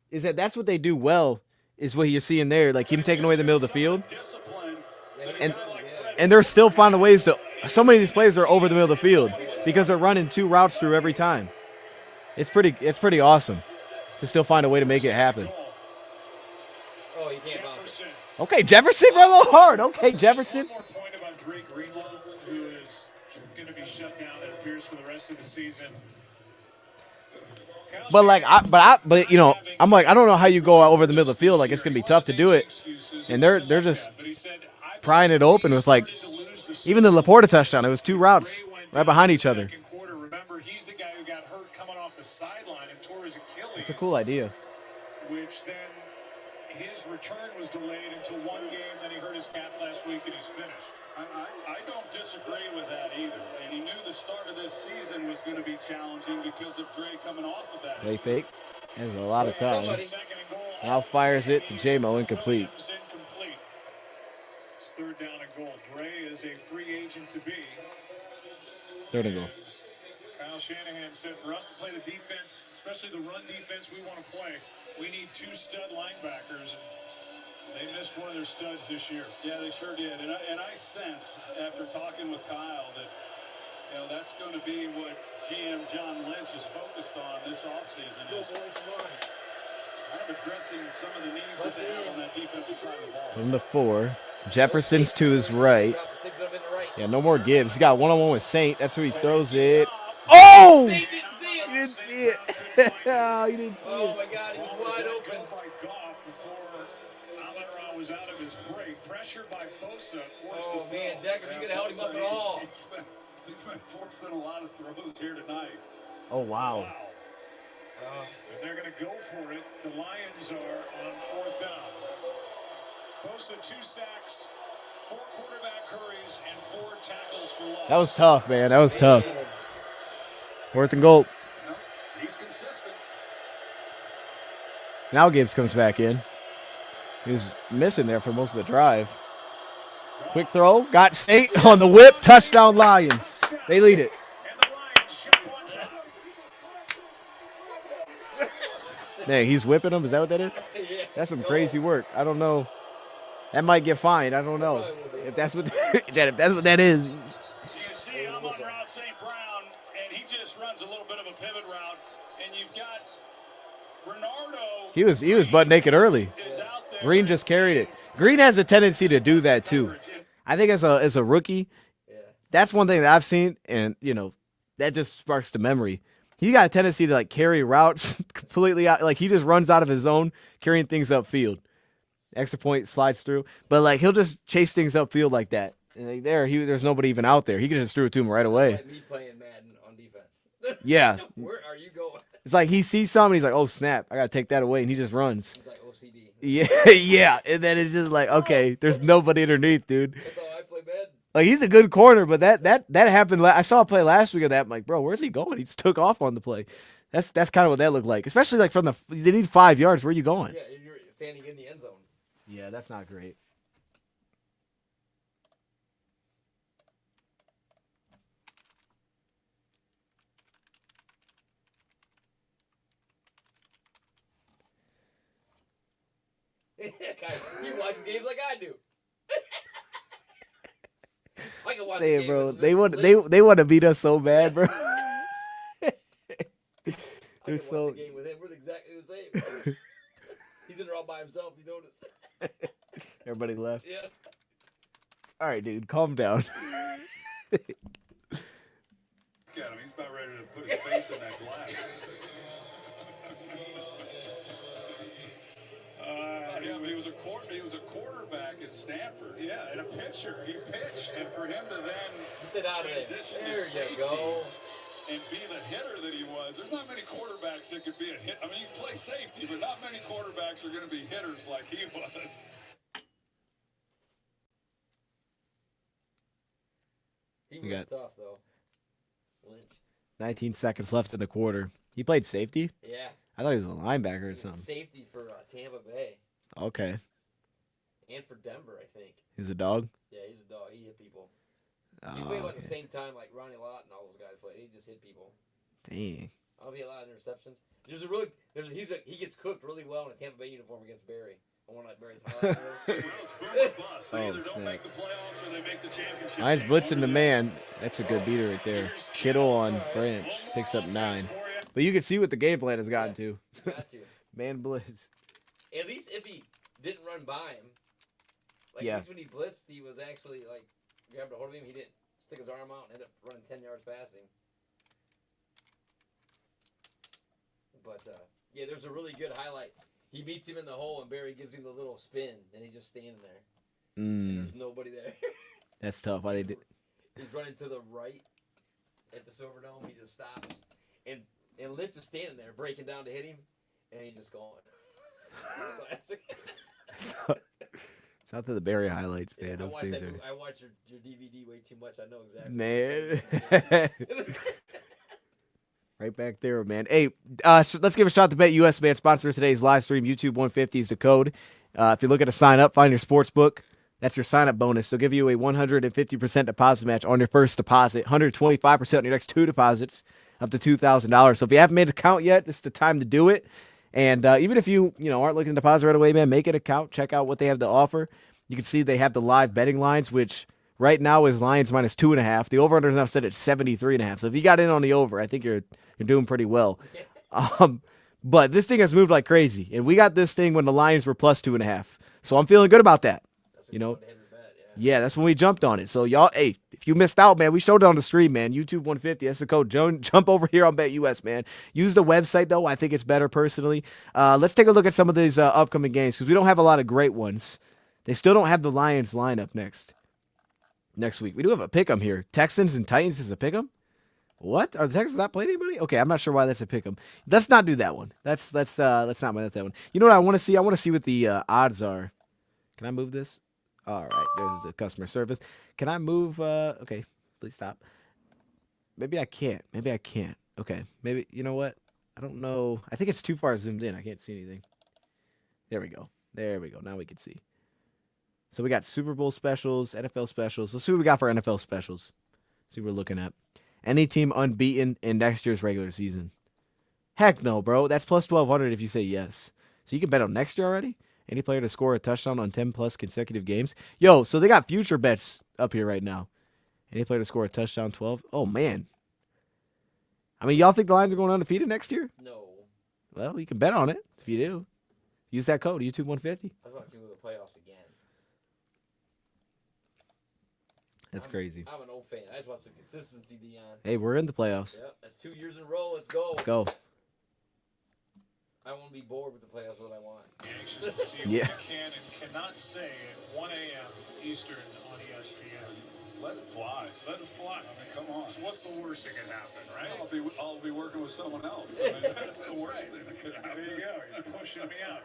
is that that's what they do well is what you're seeing there, like him taking away the middle of the field. And they're still finding ways to – so many of these plays are over the middle of the field because they're running 2 routes through every time. It's pretty awesome to still find a way to make it happen. Oh, you can't bump. Okay, Jefferson run a little hard. Okay, Jefferson. One more point about Drake Greenlaw, who is going to be shut down, it appears, for the rest of the season. But like, but you know, I'm like, I don't know how you go over the middle of the field. Like, it's gonna be tough to do it, and they're just prying it open with like, even the Laporta touchdown. It was 2 routes right behind each other. Remember, he's the guy who got hurt coming off the sideline and tore his Achilles. It's a cool idea. Which then his return was delayed until one game. Then he hurt his calf last week and he's finished. I don't disagree with that either. And he knew the start of this season was going to be challenging because of Dre coming off of that. Play fake. Has a lot of time. Now fires it to J-Mo, incomplete. It's 3rd down and goal. Dre is a free agent to be. 3rd and goal. Kyle Shanahan said for us to play the defense, especially the run defense we want to play, we need 2 stud linebackers. They missed one of their studs this year. Yeah, they sure did. And I sense, after talking with Kyle, that that's going to be what GM John Lynch is focused on this offseason, is kind of addressing some of the needs that they have on that defensive side of the ball. From the 4. Jefferson's to his right. Yeah, no more gives. He got one-on-one with Saint. That's who he throws it. Oh! You didn't see it. Oh, you didn't see it. Oh, my God, he was wide open. Was out of his break, pressured by Bosa. Oh man, Decker, you could have held him up at all. He's been forcing a lot of throws here tonight. Oh wow. And they're going to go for it. The Lions are on 4th down. Bosa 2 sacks, 4 quarterback hurries, and 4 tackles for loss. That was tough, man. That was tough. 4th and goal. He's consistent. Now Gibbs comes back in. He was missing there for most of the drive. Quick throw. Got Saint on the whip. Touchdown Lions. They lead it. Dang, he's whipping them. Is that what that is? That's some crazy work. I don't know. That might get fined. I don't know. If that's what if that's what that is. You see, I'm on Route St. Brown, and he just runs a little bit of a pivot route. And you've got Bernardo. He was butt naked early. Green just carried it. Green has a tendency to do that too. I think as a rookie, that's one thing that I've seen, and that just sparks the memory. He got a tendency to like carry routes completely out, like he just runs out of his zone, carrying things upfield. Extra point slides through, but like he'll just chase things upfield like that. And like there's nobody even out there. He could just threw it to him right away. Like me playing Madden on defense. Yeah. Where are you going? It's like he sees something, he's like, oh snap, I gotta take that away, and he just runs. It's like OCD. Yeah, and then it's just like, okay, there's nobody underneath, dude. That's how I play Madden. Like he's a good corner, but that happened. I saw a play last week of that. I'm like, bro, where's he going? He just took off on the play. That's kind of what that looked like, especially like from they need 5 yards. Where are you going? Yeah, you're standing in the end zone. Yeah, that's not great. He watches games like I do. I can watch Say the it, game bro. with They want to beat us so bad, bro. I can They're watch so. the game with him. We're exactly the same. He's in there all by himself. You notice? Everybody left. Yeah. All right, dude, calm down. Look at him. He's about ready to put his face in that glass. He was a quarterback at Stanford. Yeah, and a pitcher. He pitched. And for him to then Get out of transition there. to There safety you go. and be the hitter that he was, there's not many quarterbacks that could be a hit. I mean, you can play safety, but not many quarterbacks are going to be hitters like he was. He We was got- tough though. Lynch. 19 seconds left in the quarter. He played safety? Yeah. I thought he was a linebacker or He was something. safety for Tampa Bay Okay. and for Denver, I think. He was a dog? Yeah, he's a dog. He hit people. Oh, He played about okay. the same time like Ronnie Lott and all those guys played. He just hit people. Dang. He had a lot of interceptions. He gets cooked really well in a Tampa Bay uniform against Barry. I want to Barry's highlight reel. It's boom or bust. They Oh, either don't snap. make the playoffs or they make the championship. Lions game. blitzing the man. That's a good beater right there. Kittle on Branch. Picks up 9. But you can see what the game plan has gotten to. Got you. Man blitz. At least if he didn't run by him, like Yeah. at least when he blitzed, he was actually like grabbed a hold of him. He didn't stick his arm out and end up running 10 yards passing. But yeah, there's a really good highlight. He meets him in the hole, and Barry gives him the little spin, and he's just standing there. And there's nobody there. That's tough. Why they did? He's running to the right at the Silverdome. He just stops, and Lynch is standing there, breaking down to hit him, and he's just gone. Classic. Shout out to the Barry highlights, man. Yeah, Those I watch your DVD way too much. I know exactly. Man. Right back there, man. Hey, let's give a shout to Bet US, man. Sponsor of today's live stream. YouTube 150 is the code. If you're looking to sign up, find your sports book. That's your sign-up bonus. They'll give you a 150% deposit match on your first deposit, 125% on your next 2 deposits, up to $2,000. So if you haven't made an account yet, this is the time to do it. And even if you aren't looking to deposit right away, man, make an account. Check out what they have to offer. You can see they have the live betting lines, which right now is Lions minus 2.5. The over-under is now set at 73.5. So if you got in on the over, I think you're doing pretty well. But this thing has moved like crazy, and we got this thing when the Lions were plus 2.5. So I'm feeling good about that. Yeah, that's when we jumped on it. So y'all, hey, if you missed out, man, we showed it on the stream, man. YouTube 150. That's the code. Jump over here on Bet US, man. Use the website though. I think it's better personally. Let's take a look at some of these upcoming games because we don't have a lot of great ones. They still don't have the Lions lineup next week. We do have a pick'em here. Texans and Titans is a pick'em. What? Are the Texans not playing anybody? Okay, I'm not sure why that's a pick'em. Let's not do that one. That's not that one. You know what I want to see? I want to see what the odds are. Can I move this? All right, there's the customer service. Can I move? Okay, please stop. Maybe I can't. Okay, maybe, you know what? I don't know. I think it's too far zoomed in. I can't see anything. There we go. Now we can see. So we got Super Bowl specials, NFL specials. Let's see what we got for NFL specials. See what we're looking at. Any team unbeaten in next year's regular season. Heck no, bro. That's plus 1,200 if you say yes. So you can bet on next year already? Any player to score a touchdown on 10-plus consecutive games. Yo, so they got future bets up here right now. Any player to score a touchdown 12? Oh, man. I mean, y'all think the Lions are going undefeated next year? No. Well, you can bet on it if you do. Use that code, YouTube 150. I was about to see with the playoffs again. That's crazy. I'm an old fan. I just want some consistency, Dion. Hey, we're in the playoffs. Yep, that's 2 years in a row. Let's go. Let's go. I won't be bored with the playoffs. What I want. Anxious to see what you can and cannot say at 1 a.m. Eastern on ESPN. Let it fly. Let it fly. I mean, come on. So what's the worst that can happen, right? I'll be working with someone else. I mean, that's the worst thing that could happen. There you go. You're pushing me out.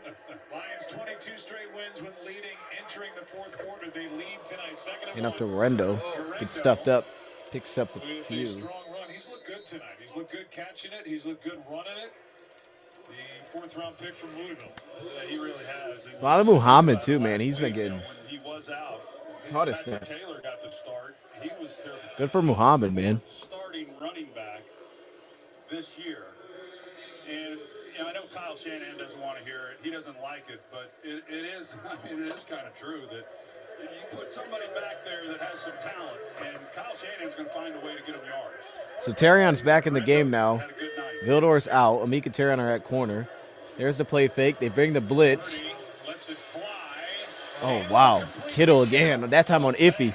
Lions 22 straight wins when leading entering the fourth quarter. They lead tonight. And up to Rendo. Gets stuffed up. Picks up a few. Strong run. He's looked good tonight. He's looked good catching it. He's looked good running it. The fourth-round pick from Louisville. Yeah, he really has. A lot of Muhammad, too, man. He's been getting when he was out. ton of snaps. Taylor got the start. He was their Good for Muhammad, man. starting running back this year. And I know Kyle Shanahan doesn't want to hear it. He doesn't like it, but it is. I mean, it is kind of true that you put somebody back there that has some talent, and Kyle Shanahan's going to find a way to get him yards. So Terrion's back in the game now. Vildor's out. Amik and Terrion are at corner. There's the play fake. They bring the blitz. Oh, wow. Kittle again. That time on Iffy.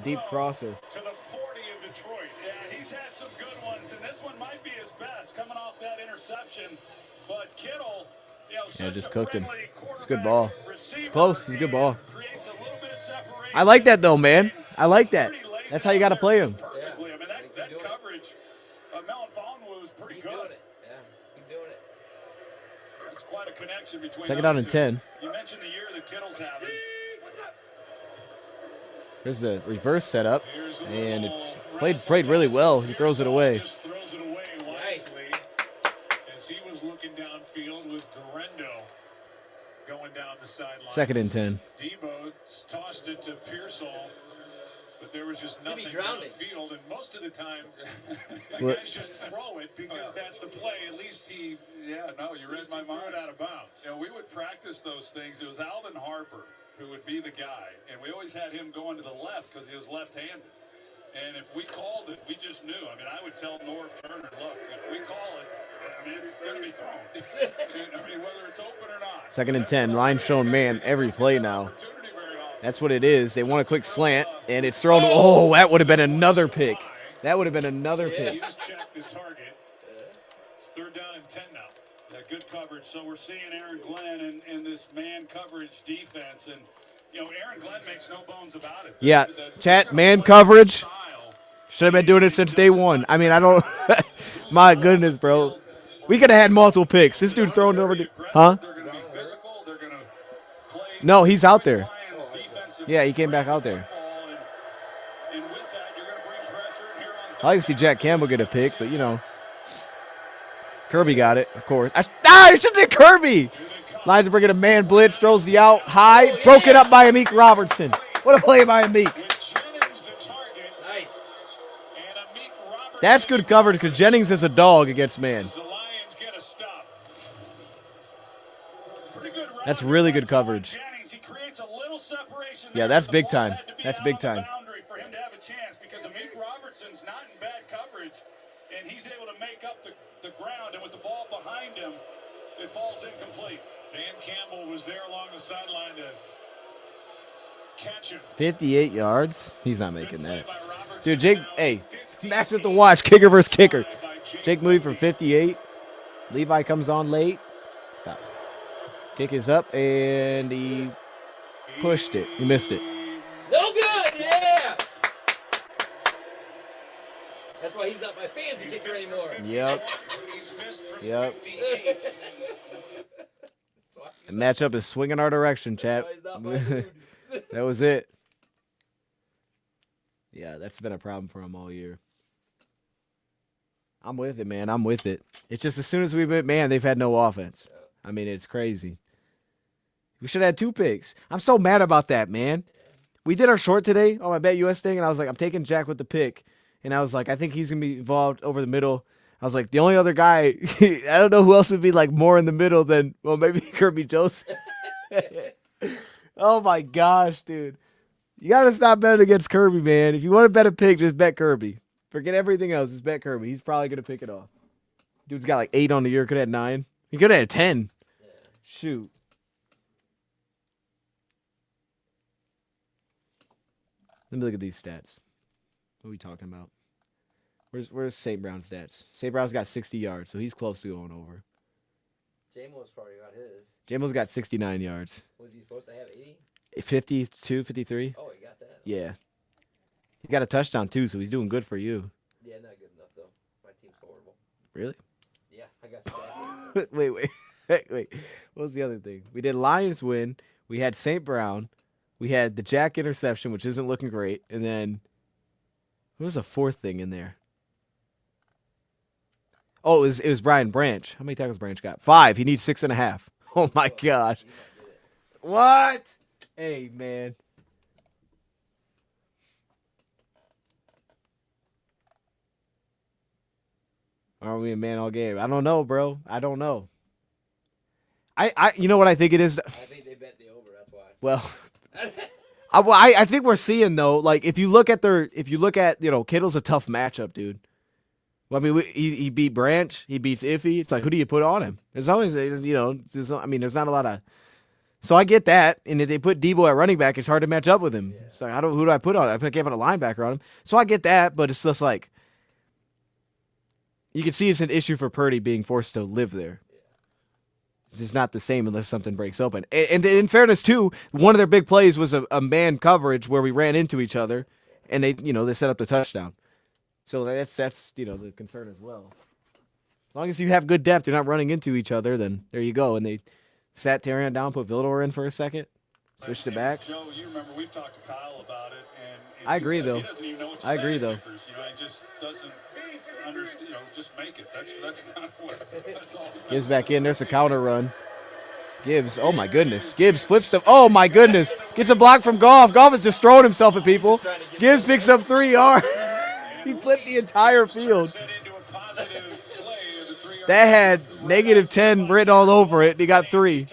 Deep crosser. To the 40 of Detroit. Yeah, he's had some good ones, and this one might be his best coming off that interception. But Kittle, yeah, just cooked him. It's a good ball. It's close. It's a good ball. I like that, though, man. I like that. That's how you got to play him. Quite a connection between second down and 10. You mentioned the year that Kittle's having. There's the reverse setup, and it's played really well. He throws it away. Just throws it away wisely as he was looking downfield with Garendo going down the sideline. Second and 10. Debo tossed it to Pearsall, but there was just nothing downfield, and most of the time, the guys just throw it because that's the play. At least he. Yeah, no, you read my mind. Out of bounds. We would practice those things. It was Alvin Harper who would be the guy, and we always had him going to the left because he was left-handed. And if we called it, we just knew. I mean, I would tell North Turner, look, if we call it, I mean, it's going to be thrown. I mean, whether it's open or not. Second and 10. Line shown man every play now. That's what it is. They want a quick slant, and it's thrown. Oh, that would have been another pick. That would have been another pick. Just check the target. It's third down and 10 now. Yeah, good coverage. So we're seeing Aaron Glenn in this man coverage defense. And, Aaron Glenn makes no bones about it. Yeah, chat, man coverage. Should have been doing it since day one. I mean, I don't. My goodness, bro. We could have had multiple picks. This dude throwing over. Huh? No, he's out there. Yeah, he came back out there. I like to see Jack Campbell get a pick, but Kirby got it, of course. I should have did Kirby. Lions are bringing a man blitz, throws the out high, broken up by Amik Robertson. What a play by Amik. That's good coverage because Jennings is a dog against man. That's really good coverage. Yeah, that's big time. That's big time. For him to have a chance because Amik Robertson's not in bad coverage, and he's able to make up the ground, and with the ball behind him, it falls incomplete. Dan Campbell was there along the sideline to catch him. 58 yards. He's not making that. Dude, Jake, hey, match with the watch. Kicker versus kicker. Jake Moody from 58. Levi comes on late. Stop. Kick is up, and he pushed it. He missed it. No good, yeah! That's why he's not my fancy kicker anymore. Yep. The matchup is swinging our direction, chat. That was it. Yeah, that's been a problem for him all year. I'm with it, man. I'm with it. It's just as soon as we met man, they've had no offense. I mean, it's crazy. We should have had 2 picks. I'm so mad about that, man. We did our short today on my Bet US thing, and I was like, I'm taking Jack with the pick. And I was like, I think he's going to be involved over the middle. I was like, the only other guy, I don't know who else would be like more in the middle than, well, maybe Kirby Joseph. Oh, my gosh, dude. You got to stop betting against Kirby, man. If you want to bet a pick, just bet Kirby. Forget everything else. Just bet Kirby. He's probably going to pick it off. Dude's got like 8 on the year. Could have had 9. He could have had 10. Shoot. Let me look at these stats. What are we talking about? Where's St. Brown's stats? St. Brown's got 60 yards, so he's close to going over. J-Mo's probably got his. J-Mo's got 69 yards. Was he supposed to have 80? 52, 53. Oh, he got that. Yeah. He got a touchdown, too, so he's doing good for you. Yeah, not good enough, though. My team's horrible. Really? Yeah, I got Stafford. Wait. What was the other thing? We did Lions win. We had St. Brown. We had the Jack interception, which isn't looking great. And then, what was the 4th thing in there? Oh, it was Brian Branch. How many tackles Branch got? 5. He needs 6.5. Oh, my gosh. What? Hey, man. Are we a man all game? I don't know, bro. I don't know. You know what I think it is? I think they bet the over, that's why. Well, I think we're seeing though, like if you look at Kittle's a tough matchup, dude. Well, I mean, he beat Branch, he beats Iffy. It's like, who do you put on him? There's always, there's not a lot of. So I get that, and if they put Debo at running back, it's hard to match up with him. Yeah. So who do I put on? I can't put a linebacker on him. So I get that, but it's just like you can see it's an issue for Purdy being forced to live there. It's not the same unless something breaks open. And in fairness, too, one of their big plays was a man coverage where we ran into each other, and they set up the touchdown. So that's the concern as well. As long as you have good depth, you're not running into each other, then there you go. And they sat Terrion down, put Villador in for a second, switched it back. Joe, you remember we've talked to Kyle about it, and I agree though. He doesn't even know what to I say agree to though. kickers. He just doesn't understand. Just make it. That's kind of what. That's all. Gibbs back in. There's a counter run. Gibbs. Oh my goodness. Gibbs flips the. Oh my goodness. Gets a block from Goff. Goff is just throwing himself at people. Gibbs picks up 3 yards. He flipped the entire field. That had -10 written all over it. He got 3.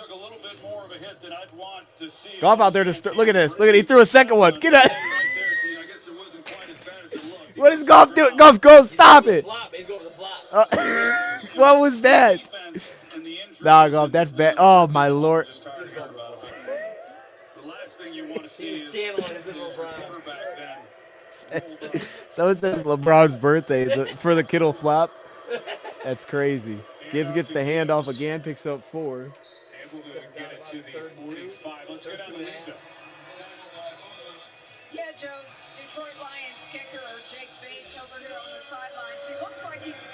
Goff out there to look at this. Look at he threw a second one. Get out. What is Goff doing? Goff, go stop it. What was that? Nah, Goff, that's bad. Oh my lord. Someone says LeBron's birthday for the Kittle flop. That's crazy. Gibbs gets the handoff again, picks up 4. Able to get it to the 45. Let's go down to Lisa. Yeah, Joe, Detroit Lions kicker Jake Bates over here on the sidelines. He looks like he's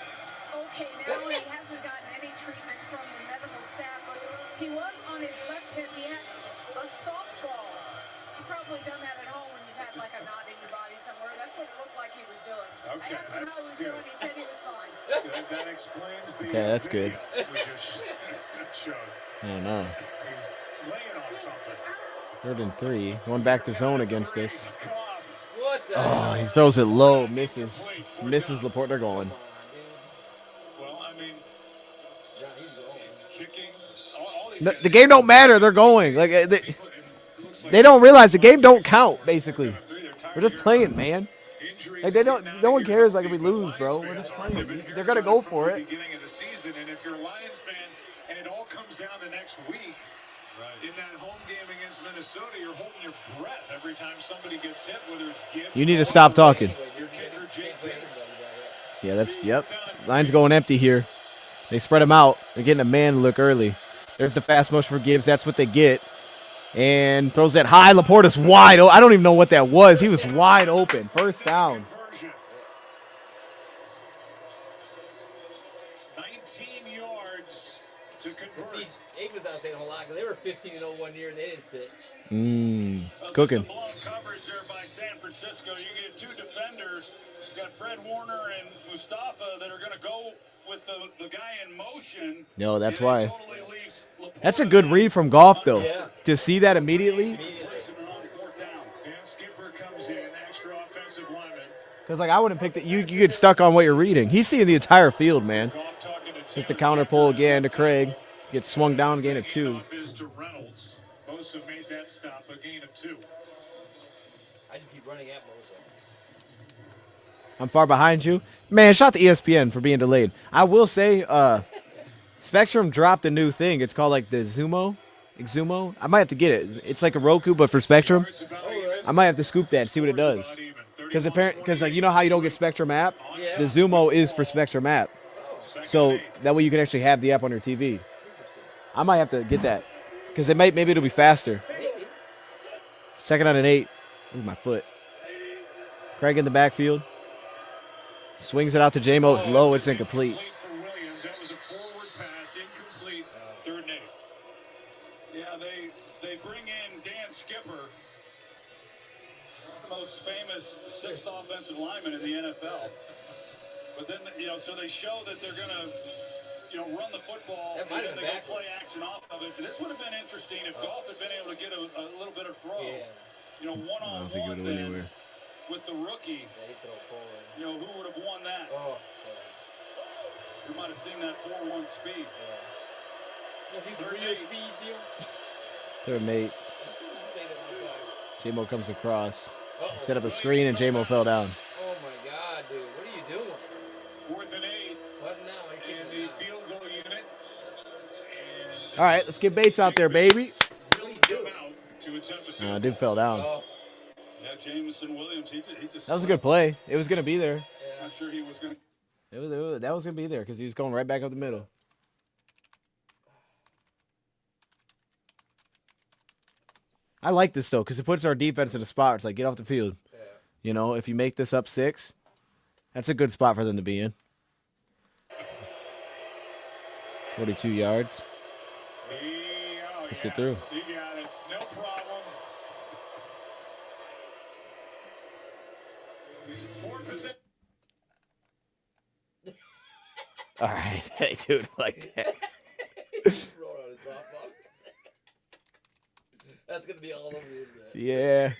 okay now. He hasn't gotten any treatment from the medical staff, but he was on his left hip. He had a softball. You've probably done that at home when you've had like a knot in your body somewhere. That's what it looked like he was doing. Okay, I asked him how he was doing. He said he was fine. That explains the Okay, that's good. video we just showed. I don't know. He's laying on something. 3rd and 3. Going back to zone against us. What the Oh, he throws it low. Misses. Misses Laporte. They're going. Well, I mean, kicking. All these No, guys- the game don't matter. They're going. Like they don't realize the game don't count. Basically, we're just playing, man. Like they don't. No one cares. Like if we lose, bro, we're just playing. They're gonna go for it. Beginning of the season, and if you're a Lions fan, and it all comes down to next week, in that home game against Minnesota, you're holding your breath every time somebody gets hit, whether it's Gibbs. You need to stop talking. Your kicker, Jake Bates. Yeah, that's yep. Line's going empty here. They spread them out. They're getting a man look early. There's the fast motion for Gibbs. That's what they get. And throws that high. Laporta's wide. I don't even know what that was. He was wide open. First down. Conversion. 19 yards to convert. See, Abe was not saying a whole lot because they were 15-0 1 year and they didn't sit. Cooking. Some blown coverage there by San Francisco. You get 2 defenders. You got Fred Warner and Mustafa that are going to go with the guy in motion. No, that's And it why. totally leaves Laporta That's a good read from Goff, though. Yeah. To see that immediately. Place him on 4th down. And Skipper comes in, extra offensive lineman. Because, like, I wouldn't pick that. You get stuck on what you're reading. He's seeing the entire field, man. Goff talking to Just a Taylor counter pull Jenkins. again to Craig. Gets swung down, gain of 2. Handoff is to Reynolds. Bosa made that stop, a gain of 2. I just keep running at Bosa. I'm far behind you. Man, shout to ESPN for being delayed. I will say, Spectrum dropped a new thing. It's called, like, the Xumo. I might have to get it. It's like a Roku, but for Spectrum. I might have to scoop that and see what it does. Because like, you know how you don't get Spectrum app? Yeah. The Xumo is for Spectrum app. So that way you can actually have the app on your TV. I might have to get that. Because maybe it'll be faster. 2nd on and 8. Ooh, my foot. Craig in the backfield. Swings it out to J-Mo. It's low. It's incomplete. For Williams. That was a forward pass, incomplete. 3rd and 8. Yeah, they bring in Dan Skipper. He's the most famous 6th offensive lineman in the NFL. But then, so they show that they're going to, run the football, That and might then have they been go play action off of it. This would have been interesting if Goff had been able to get a little bit of throw. Yeah. One-on-one then with the rookie. Yeah, he throw forward. Who would have won that? Oh, We might have seen that 4-1 speed. yeah. He's a 3rd and real 8. speed deal. 3rd and 8. Say that one time. J-Mo comes across. Uh-oh. Set up a screen and J-Mo fell down. Oh my God, dude. What are you doing? 4th and 8. What now? I can't And do the that. field goal unit. And All right, let's get Bates out there, baby. What are you come doing? out to attempt the field. Dude fell down. Oh, Yeah, Jameson Williams, he just. That was a good play. It was going to be there. yeah. Not sure he was going to. That was going to be there because he was going right back up the middle. I like this, though, because it puts our defense in a spot. It's like, get off the field. Yeah. If you make this up 6, that's a good spot for them to be in. 42 yards. Gets it through. You got it. No problem. It's 4 position. All right. Hey, dude, like that. Roll on his softball. That's gonna be all over the internet. Yeah.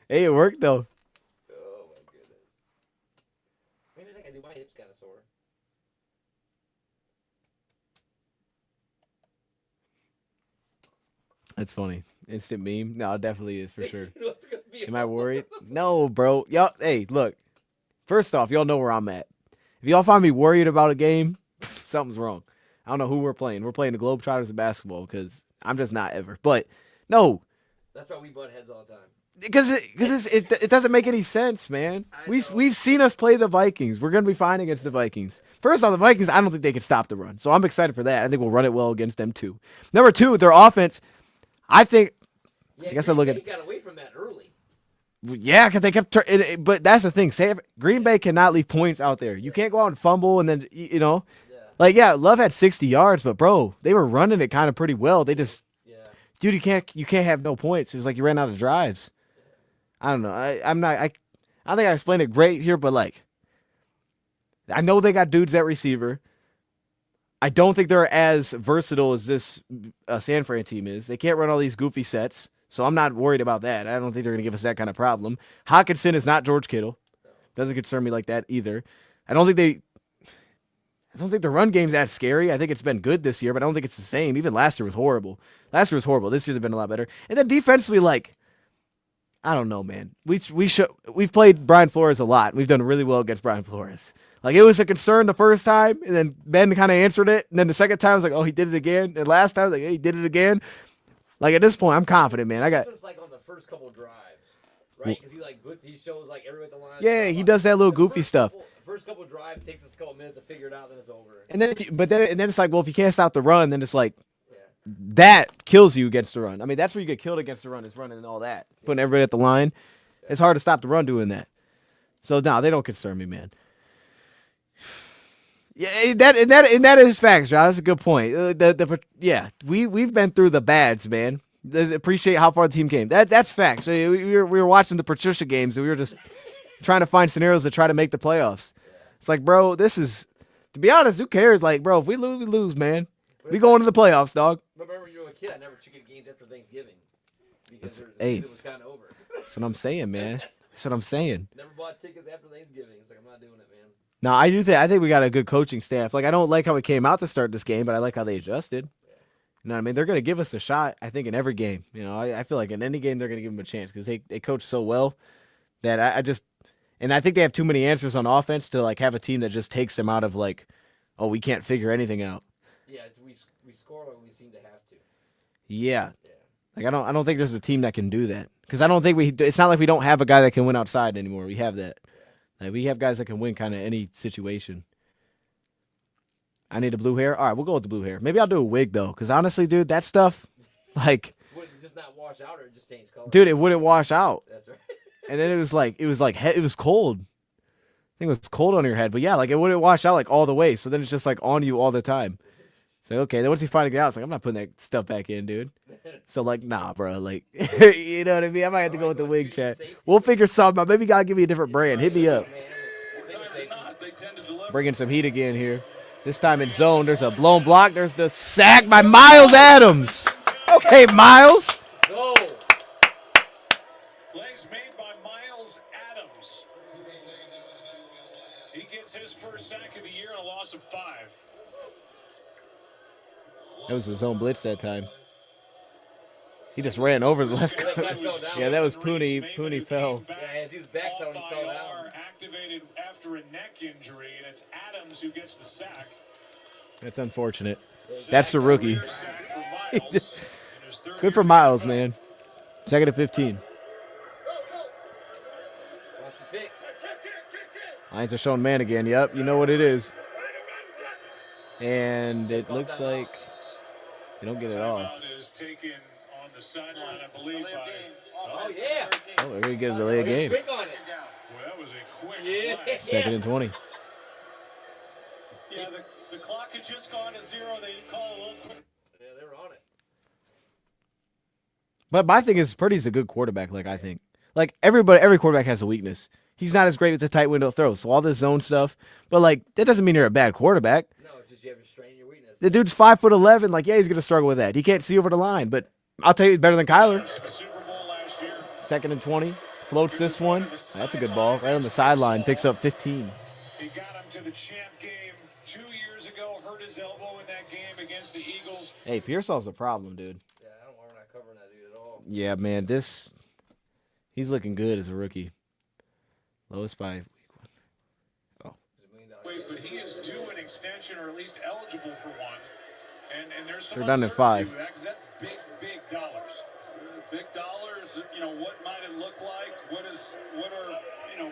Hey, it worked, though. Oh my goodness. Maybe I think I do. My hips kind of sore. That's funny. Instant meme. No, it definitely is for sure. You know what's gonna be Am I worried? No, bro. Y'all, hey, look. First off, y'all know where I'm at. If y'all find me worried about a game, something's wrong. I don't know who we're playing. We're playing the Globetrotters of basketball because I'm just not ever. But no, That's why we butt heads all the time. Because it doesn't make any sense, man. We've seen us play the Vikings. We're gonna be fine against the Vikings. First off, the Vikings, I don't think they can stop the run, so I'm excited for that. I think we'll run it well against them too. Number two, their offense. I think. Yeah, I guess I look at. got away from that early. Yeah, because they kept. But that's the thing. Green Bay cannot leave points out there. You can't go out and fumble and then like Love had 60 yards, but bro, they were running it kind of pretty well. They just, dude, you can't have no points. It was like you ran out of drives. I don't know. I don't think I explained it great here, but like, I know they got dudes at receiver. I don't think they're as versatile as this San Fran team is. They can't run all these goofy sets, so I'm not worried about that. I don't think they're going to give us that kind of problem. Hockenson is not George Kittle. Doesn't concern me like that either. I don't think the run game's that scary. I think it's been good this year, but I don't think it's the same. Even last year was horrible. This year they've been a lot better. And then defensively, like, I don't know, man. We've played Brian Flores a lot. We've done really well against Brian Flores. Like, it was a concern the first time, and then Ben kind of answered it. And then the second time, I was like, oh, he did it again. And last time, I was like, hey, he did it again. Like, at this point, I'm confident, man. It's just like on the first couple of drives, right? Because he shows like everywhere at the line. Yeah, he does that little goofy stuff. First couple of drives takes us a couple minutes to figure it out, then it's over. And then it's like, well, if you can't stop the run, then it's like, that kills you against the run. I mean, that's where you get killed against the run, is running and all that. Putting everybody at the line. It's hard to stop the run doing that. So, no, they don't concern me, man. Yeah, that is facts, John. That's a good point. We've been through the bads, man. Appreciate how far the team came. That's facts. We were watching the Patricia games, and we were just trying to find scenarios to try to make the playoffs. It's like, bro, this is, to be honest, who cares? Like, bro, if we lose, we lose, man. We going to the playoffs, dog. Remember when you were a kid, I never took games after Thanksgiving because the hey, season was kind of over. That's what I'm saying, man. That's what I'm saying. Never bought tickets after Thanksgiving. It's like, I'm not doing it, man. No, I think we got a good coaching staff. Like, I don't like how it came out to start this game, but I like how they adjusted. You know what I mean? They're going to give us a shot, I think, in every game. You know, I feel like in any game they're going to give them a chance because they coach so well that and I think they have too many answers on offense to, like, have a team that just takes them out of, like, oh, we can't figure anything out. Yeah, we score when we seem to have to. Yeah. Like, I don't think there's a team that can do that because I don't think it's not like we don't have a guy that can win outside anymore. We have that. Like, we have guys that can win kind of any situation. I need a blue hair. All right, we'll go with the blue hair. Maybe I'll do a wig though, because honestly, dude, that stuff, like, would it just not wash out or just change color? Dude, it wouldn't wash out. That's right. And then it was cold. I think it was cold on your head, but yeah, like it wouldn't wash out like all the way. So then it's just like on you all the time. So okay, then once you finally get out, it's like I'm not putting that stuff back in, dude. So like, nah, bro, like, you know what I mean? I might have to go with the wig, chat. We'll figure something out. Maybe gotta give me a different brand. Hit me up. Bringing some heat again here. This time in zone. There's a blown block. There's the sack by Miles Adams. Okay, Miles. Go. Plays made by Miles Adams. He gets his first sack of the year and a loss of 5. That was the zone blitz that time. He just ran over the left guard. Yeah, that was Pooney. Pooney fell. Yeah, as he was backpedaling, he fell down. Activated after a neck injury, and it's Adams who gets the sack. That's unfortunate. That's the rookie. Good for Miles, man. 2nd and 15. Lions are showing man again. Yep, you know what it is. And it looks like they don't get it off. The sideline, I believe. Oh, yeah. Oh, they're going to get a delay of game. Quick on it. Well, that was a quick flash. 2nd and 20. Yeah, the clock had just gone to 0. They call a little quick. Yeah, they were on it. But my thing is, Purdy's a good quarterback, like I think. Like, every quarterback has a weakness. He's not as great with the tight window throws, so all this zone stuff. But, like, that doesn't mean you're a bad quarterback. No, it's just you have your strength and your weakness. The dude's 5'11". Like, yeah, he's going to struggle with that. He can't see over the line, but I'll tell you, he's better than Kyler. 2nd and 20. Floats this one. That's a good ball. Right on the sideline. Picks up 15. He got him to the champ game 2 years ago. Hurt his elbow in that game against the Eagles. Hey, Pearsall's a problem, dude. Yeah, we're not covering that dude at all. Yeah, man. He's looking good as a rookie. Lowest by week 1. Oh. Wait, but he is due an extension or at least eligible for one. And there's some they're done at 5. that's big dollars. big dollars, what might it look like? What are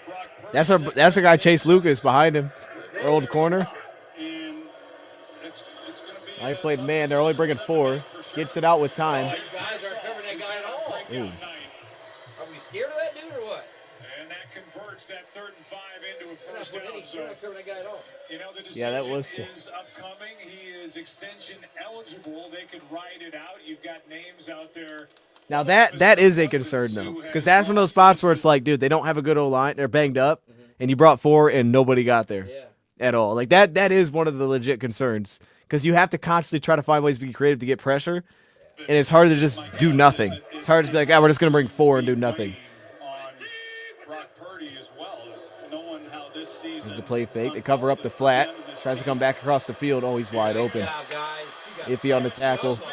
Brock Purdy's That's a guy Chase Lucas behind him, our old corner. And it's going to be. I played man. They're only bringing 4. Gets it out with time. These guys aren't covering that guy at all. Ooh. Are we scared of that dude or what? And that converts that 3rd and 5 into a We're not first down. putting So, not covering that guy at all. the decision Yeah, that was is upcoming. He is extension eligible. They could ride it out. You've got names out there. Now that is a concern though, because that's one of those spots where it's like, dude, they don't have a good old line. They're banged up, and you brought 4 and nobody got there at all. Like that is one of the legit concerns, because you have to constantly try to find ways to be creative to get pressure, and it's hard to just do nothing. It's hard to be like, we're just gonna bring 4 and do nothing. On Brock Purdy as well, as knowing how this season. This is the play fake. They cover up the flat. Tries to come back across the field. Oh, he's wide open. Iffy on the tackle. Down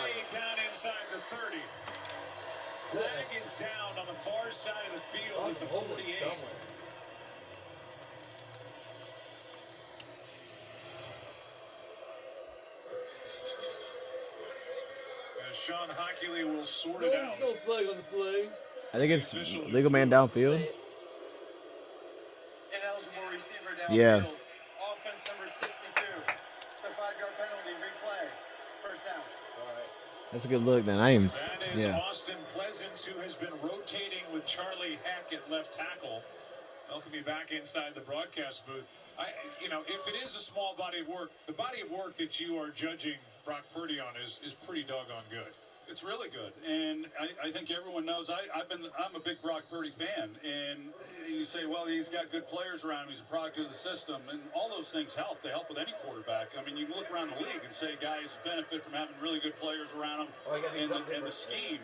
inside the 30. Flag is down on the far side of the field at the 48. Sean Hockley will sort it out. No flag on the play. I think it's legal man downfield. Ineligible receiver downfield. Yeah. Offense number 62. It's a 5-yard penalty. Replay. First down. That's a good look, then. I am. That is Yeah. Austin Pleasance, who has been rotating with Charlie Heck at left tackle. Welcome you back inside the broadcast booth. If it is a small body of work, the body of work that you are judging Brock Purdy on is pretty doggone good. It's really good, and I think everyone knows I'm a big Brock Purdy fan, and you say, well, he's got good players around him, he's a product of the system, and all those things help. They help with any quarterback. I mean, you can look around the league and say guys benefit from having really good players around them and the scheme.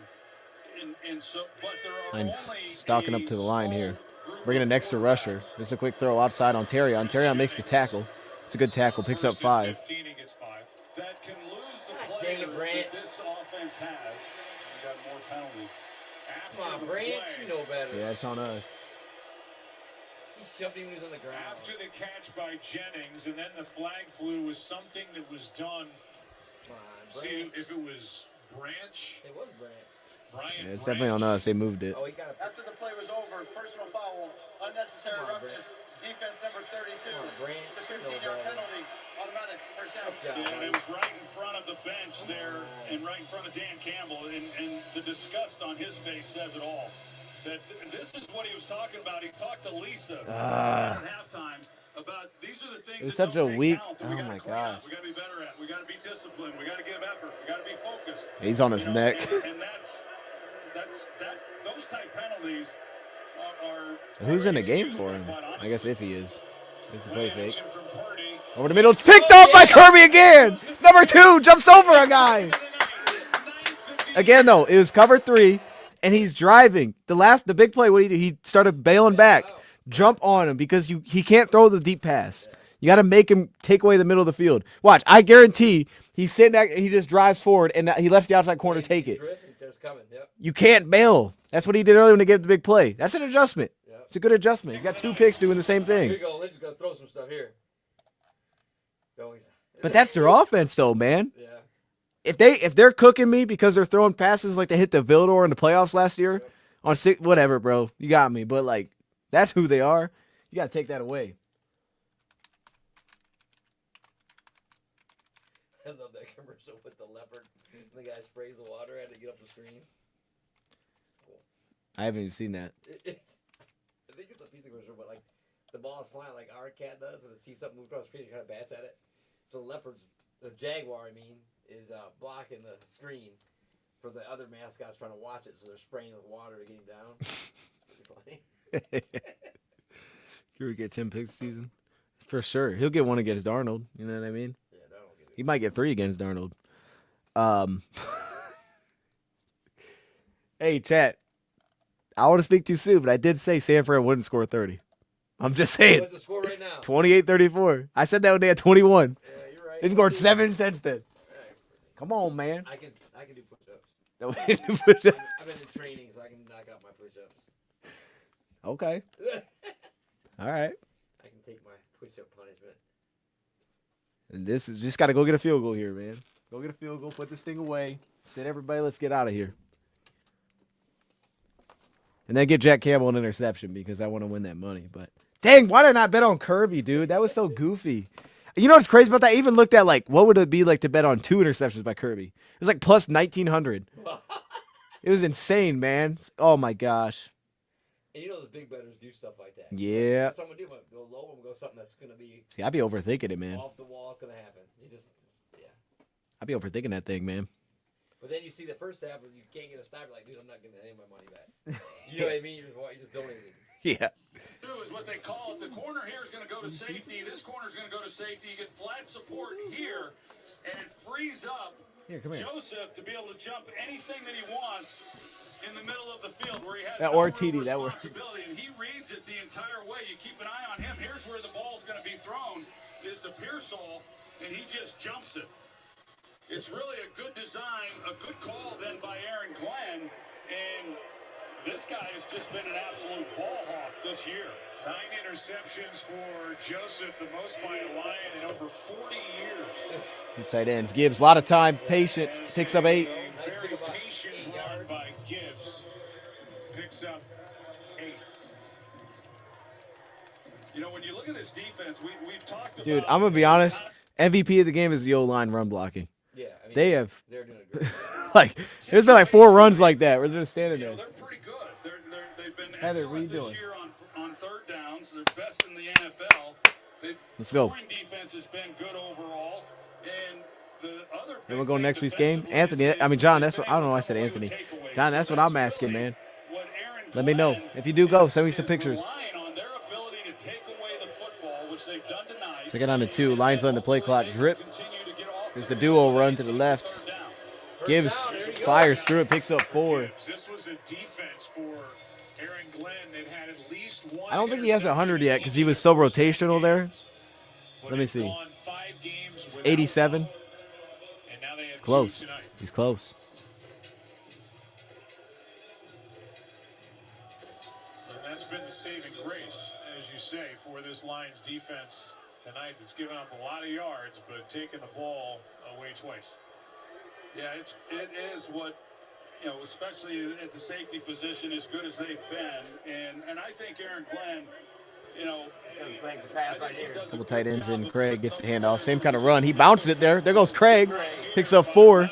And so, but there are Line's only stalking up to the line here. Bringing an extra rusher. Just a quick throw outside on Terrion. Terrion makes the tackle. It's a good tackle. Picks up 5. 15, he gets 5. that can lose the dang it, players Brant. that this offense has. We got more penalties. Come on, Brant, you know better. Yeah, it's on us. He shoved him when he was on the ground. After the catch by Jennings, and then the flag flew was something that was done. Come on, See Brant. if it was Branch. It was Brant. Brian Yeah, it's Branch. definitely on us. They moved it. Oh, he got a After the play was over, personal foul, unnecessary Come on, roughness, defense number 32. Come on, Brant. It's a No 15-yard better. penalty, automatic, first down. Yeah, Yeah, and it was right in front of the bench there and right in front of Dan Campbell. And the disgust on his face says it all. That this is what he was talking about. He talked to Lisa at halftime about these are the things It's that such don't a take weak- talent that we oh gotta my clean up. gosh. We got to be better at. We got to be disciplined. We got to give effort. We got to be focused. He's on his You know, neck. And those type penalties are Who's in the game inexcusable, for him? quite I guess honestly. if he is. It's the play fake. Action from Purdy. Over the middle. Picked up by Kirby again. Number 2 jumps over a guy. Again, though, it was cover 3, and he's driving. The big play, what he started bailing back. Jump on him because he can't throw the deep pass. You got to make him take away the middle of the field. Watch, I guarantee he's sitting there and he just drives forward and he lets the outside corner take it. There's coming, yep. You can't bail. That's what he did earlier when they gave the big play. That's an adjustment. Yep. It's a good adjustment. He's got 2 picks doing the same Here thing. you go. Lynch is going to throw some stuff here. Go, But that's their offense, though, man. Yeah. If they're cooking me because they're throwing passes like they hit the Vildor in the playoffs last year on 6, whatever, bro, you got me. But like, that's who they are. You got to take that away. I love that commercial with the leopard. The guy sprays the water at it to get up the screen. Cool. I haven't even seen that. I think it's a pizza commercial, but like the ball is flying like our cat does when it sees something move across the screen, it kind of bats at it. So the jaguar, is blocking the screen for the other mascots trying to watch it, so they're spraying with water to get him down. It's pretty funny. Kirby gets 10 picks this season. For sure. He'll get 1 against Darnold. You know what I mean? Yeah, that'll get it. He might get 3 against Darnold. Hey, chat. I want to speak too soon, but I did say San Fran wouldn't score 30. I'm just saying. What's the score right now? 28-34. I said that when they had 21. Yeah, you're right. They've scored 7 since then. Right. Come on, man. I can do push-ups. Okay. I've been in training, so I can knock out my push-ups. All right. I can take my push-up punishment. And this is just got to go get a field goal here, man. Go get a field goal. Put this thing away. Sit everybody. Let's get out of here. And then get Jack Campbell an interception because I want to win that money. But dang, why did I not bet on Kirby, dude? That was so goofy. You know what's crazy about that? I even looked at like what would it be like to bet on 2 interceptions by Kirby. It was like plus 1,900. It was insane, man. Oh my gosh. And you know the big bettors do stuff like that. Yeah. That's what I'm gonna do. I'm gonna go low. I'm gonna go something that's gonna be. See, I'd be overthinking it, man. Off the wall, it's gonna happen. You just, yeah. I'd be overthinking that thing, man. But then you see the first half, and you can't get a stop. You're like, dude, I'm not getting any of my money back. You know what I mean? You're just donating. Yeah. Is what they call it. The corner here is going to go to safety. This corner is going to go to safety. You get flat support here, and it frees up Joseph to be able to jump anything that he wants in the middle of the field where he has that no or real TD, that responsibility. And he reads it the entire way. You keep an eye on him. Here's where the ball's going to be thrown is to Pearsall, and he just jumps it. It's really a good design, a good call then by Aaron Glenn, and this guy has just been an absolute ball hawk this year. 9 interceptions for Joseph, the most by a Lion in over 40 years. Two tight ends. Gibbs, a lot of time, patient, picks up 8. Very patient run by Gibbs. Picks up 8. You know, when you look at this defense, we've talked about... Dude, I'm going to be honest. MVP of the game is the O-line run blocking. Yeah, I mean, they're doing a great job. like, there's been like 4 runs like that where they're just standing there. They're pretty good. They've been Heather, what are you excellent this doing? year on third downs. They're best in the NFL. Let's go. Scoring defense has been good overall. And the other Then we'll go next week's game. Anthony, John, that's what, I don't know why I said Anthony. John, that's what I'm asking, man. Let me know. If you do go, send me some pictures. Check it on the 2. Lions on the play clock. Drip. There's the duo run to the left. Gibbs fires through it, picks up 4. This was a defense for Aaron Glenn. They've had at least 1. I don't think he has 100 yet because he was so rotational there. Let me see. It's 87. It's close. He's close. And that's been the saving grace, as you say, for this Lions defense tonight. That's given up a lot of yards, but taking the ball away twice. Yeah, it is what, you know, especially at the safety position, as good as they've been. And I think Aaron Glenn, you know, Couple tight ends and Craig gets the handoff. Same kind of run. He bounces it there. There goes Craig. Picks up 4.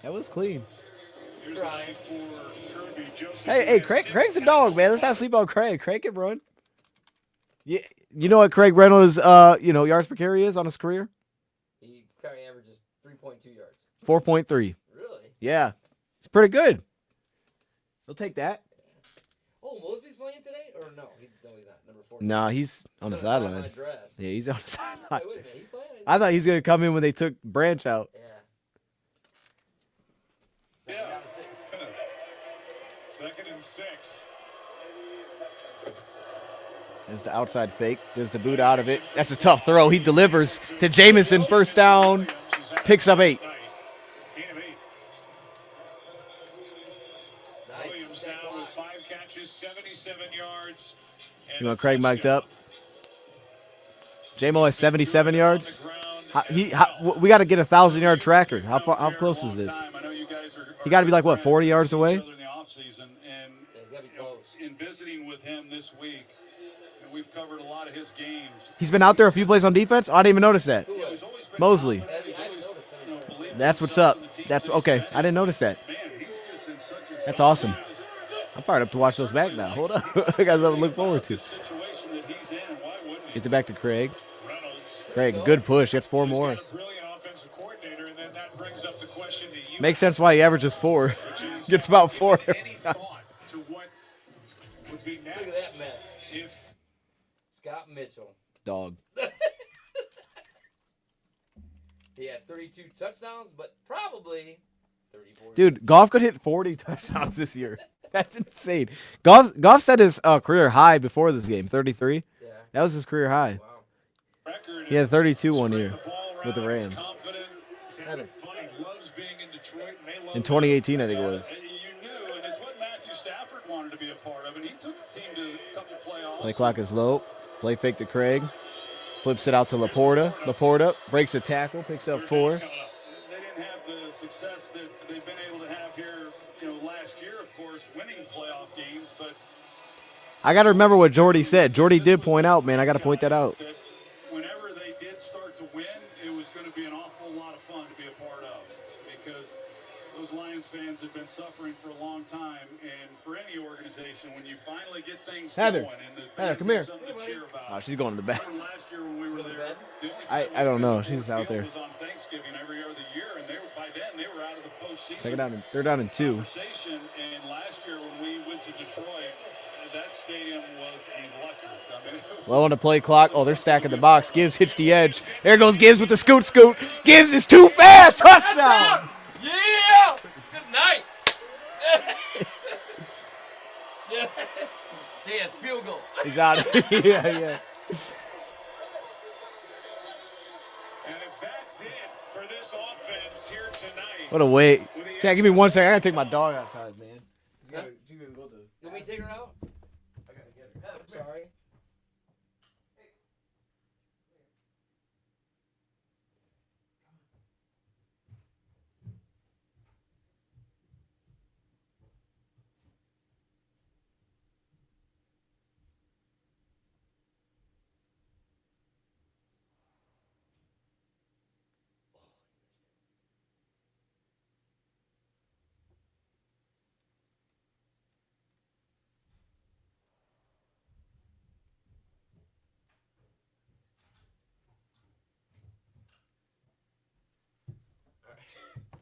That was clean. Here's line for Kirby Joseph. Hey, Craig's a dog, man. Let's not sleep on Craig. Craig can run. Yeah, you know what Craig Reynolds' yards per carry is on his career? He currently averages 3.2 yards. 4.3. Really? Yeah, it's pretty good. He'll take that. Oh, Mosby's playing today, or no? He's not. Number 4. Nah, he's on the sideline. Dress. Yeah, he's on the sideline. Wait a minute, he playing? I thought he's gonna come in when they took Branch out. Yeah. Yeah. 2nd and 6. There's the outside fake. There's the boot out of it. That's a tough throw. He delivers to Jamison. First down. Picks up 8. Williams now with 5 catches, 77 yards. You want Craig mic'd up? J-Mo has 77 yards. We got to get a 1,000-yard tracker. How close is this? He got to be like, what, 40 yards away? In visiting with him this week, and we've covered a lot of his games. He's been out there a few plays on defense? Oh, I didn't even notice that. Mosley. That's what's up. That's okay. I didn't notice that. That's awesome. I'm fired up to watch those back now. Hold up. I got something to look forward to. Gets it back to Craig. Craig, good push. Gets 4 more. Makes sense why he averages 4. Gets about 4. Look at that mess. Scott Mitchell. Dog. He had 32 touchdowns, but probably 34. Dude, Goff could hit 40 touchdowns this year. That's insane. Goff set his career high before this game, 33. Yeah. That was his career high. Wow. He had 32 one year with the Rams. In 2018, I think it was. Play clock is low. Play fake to Craig. Flips it out to Laporta. Laporta breaks a tackle, picks up 4. They didn't have the success that they've been able to have here, last year. course, winning playoff games, but I got to remember what Jordy said. Jordy did point out, man. I got to point that out. that whenever they did start to win, it was going to be an awful lot of fun to be a part of, because those Lions fans have been suffering for a long time, and for any organization, when you finally get things Heather. going and the Heather, fans come have here. something to cheer about. Oh, she's going to the back. Remember last year when we were there, the only I time don't we know. went to She's Ford out there. Field was on Thanksgiving every other year, and by then they were out of the postseason. They're down in 2. Conversation, and last year when we went to Detroit, that stadium was electric. I mean, Low on the play clock. Oh, they're stacking the box. Gibbs hits the edge. There goes Gibbs with the scoot. Gibbs is too fast. Touchdown. Yeah! Good night! Yeah, it's field goal. He's out. Yeah. And if that's it for this offense here tonight. What a wait. Jack, give me 1 second. I got to take my dog outside, man. You want me to take her out? I gotta get her. I'm sorry.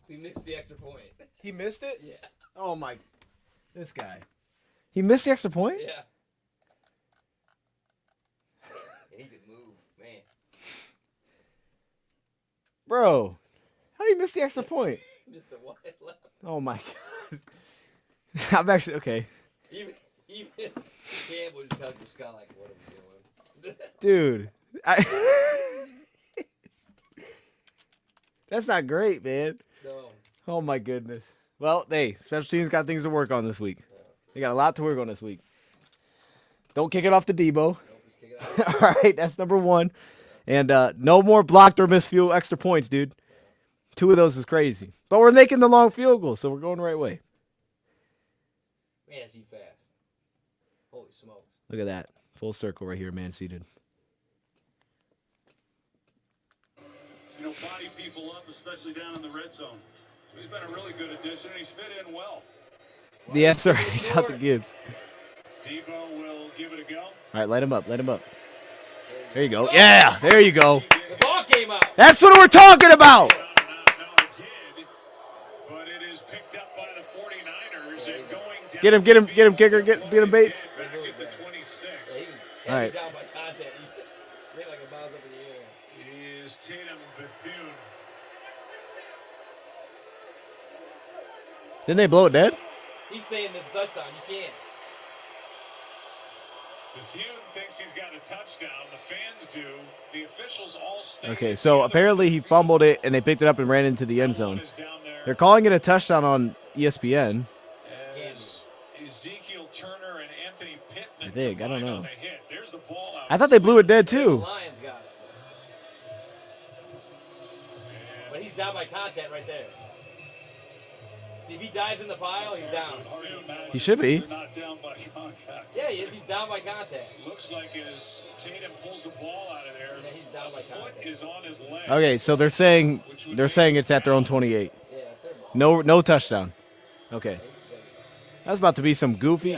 We missed the extra point. He missed it? Yeah. Oh, my. This guy. He missed the extra point? Yeah. He could move, man. Bro. How did he miss the extra point? Missed the wide left. Oh, my God. I'm actually, okay. Even Campbell just kind of like, what are we doing? Dude. That's not great, man. No. Oh, my goodness. Well, hey, special teams got things to work on this week. They got a lot to work on this week. Don't kick it off to Debo. Nope, just kick it out. All right, that's number 1. And no more blocked or missed extra points, dude. 2 of those is crazy. But we're making the long field goal, so we're going the right way. Man, is he fast. Holy smokes. Look at that. Full circle right here, man seated. Body people up, especially down in the red zone. So he's been a really good addition, and he's fit in well. Yes, sir. He's out the Gibbs. Debo will give it a go. All right, let him up. There you go. Yeah, there you go. The ball came out. That's what we're talking about. No, it did. But it is picked up by the 49ers and going down. Get him, kicker. Get him, Bates. Back at the 26. All right. Down by contact. He made like a bounce up in the air. Is Tatum Bethune. Didn't they blow it dead? He's saying this touchdown. You can't. Bethune thinks he's got a touchdown. The fans do. The officials all stay. Okay, so apparently he fumbled it, and they picked it up and ran into the end zone. They're calling it a touchdown on ESPN. As Ezekiel Turner and Anthony Pittman. I think. I don't know. There's the ball out. I thought they blew it dead, The too. Lions got it. But he's down by contact right there. See, if he dies in the pile, he's down. He should be. Not down by contact. Yeah, he is. He's down by contact. Looks like as Tatum pulls the ball out of there, Yeah, he's down by foot contact. is on his leg. Okay, so they're saying it's at their own 28. Yeah, it's their ball. No touchdown. Okay. That's about to be some goofy.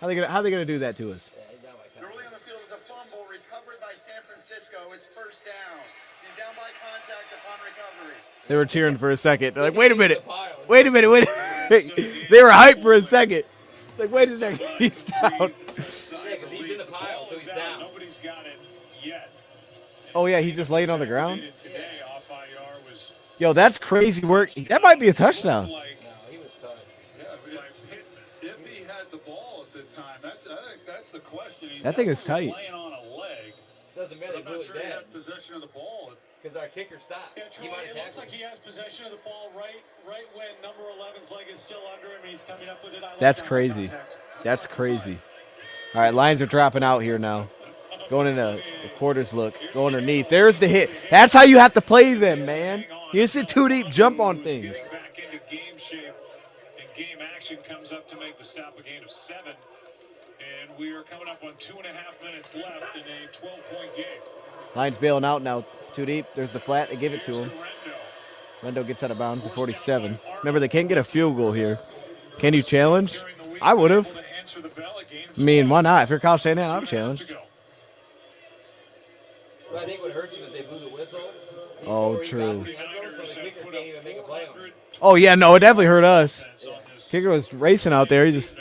How they gonna do that to us? Yeah, he's down by contact. Early on the field is a fumble recovered by San Francisco. It's first down. He's down by contact upon recovery. They were cheering for a second. They're like, wait a minute. They were hyped for a second. It's like, wait a second. He's down. Yeah, because he's in the pile, so he's down. Nobody's got it yet. Oh, yeah, he's just laying on the ground? Today off IR was Yo, that's crazy work. That might be a touchdown. like No, he was touched. Yeah, if he had the ball at the time, I think that's the question. That thing is definitely tight. was laying on a leg. Doesn't matter. I'm He blew not it sure he dead. had possession of the ball. Because our kicker stopped. Yeah, He Troy, might have it looks tackled like him. he has possession of the ball right when number 11's leg is still under him and he's coming up with it. I like That's that crazy. contact. That's crazy. All right, Lions are dropping out here now. Going into the quarters look. Go underneath. There's the hit. That's how you have to play them, man. You just hit too deep, jump on things. getting back into game shape and game action comes up to make the stop a gain of 7. And we are coming up on 2.5 minutes left in a 12-point game. Lions bailing out now. Too deep. There's the flat. They give it to him. Rendo gets out of bounds at 47. Remember, they can't get a field goal here. Can you challenge? I would have. I mean, why not? If you're Kyle Shanahan, I'll challenge. Well, I think what hurts you is they blew the whistle. Oh, true. Oh, yeah, no, it definitely hurt us. Kicker was racing out there. He just...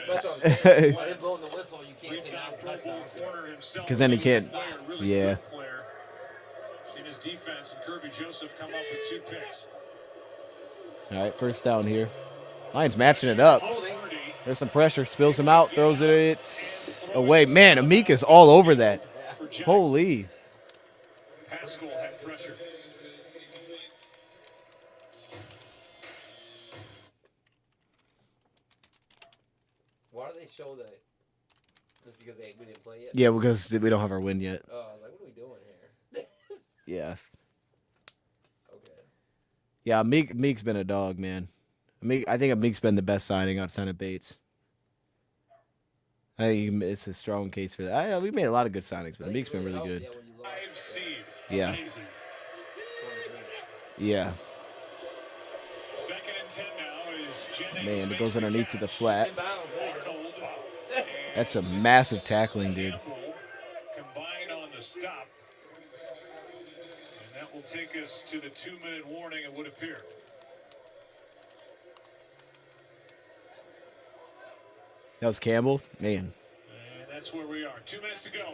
Because then he can't... Yeah. Seen his defense and Kirby Joseph come up with 2 picks. All right, first down here. Lions matching it up. There's some pressure. Spills him out. Throws it away. Man, Amika's all over that. Holy. Pascal had pressure. Why do they show that? Just because we didn't play yet? Yeah, because we don't have our win yet. Oh, I was like, what are we doing here? Yeah. Okay. Yeah, Meek's been a dog, man. I think Meek's been the best signing outside of Bates. I think it's a strong case for that. We made a lot of good signings, but Meek's been really good. Yeah. Yeah. Second and 10 now is Jennings. Man, it goes underneath to the flat. That's a massive tackling, dude. Combined on the stop. And that will take us to the 2-minute warning, it would appear. That was Campbell. Man. And that's where we are. 2 minutes to go.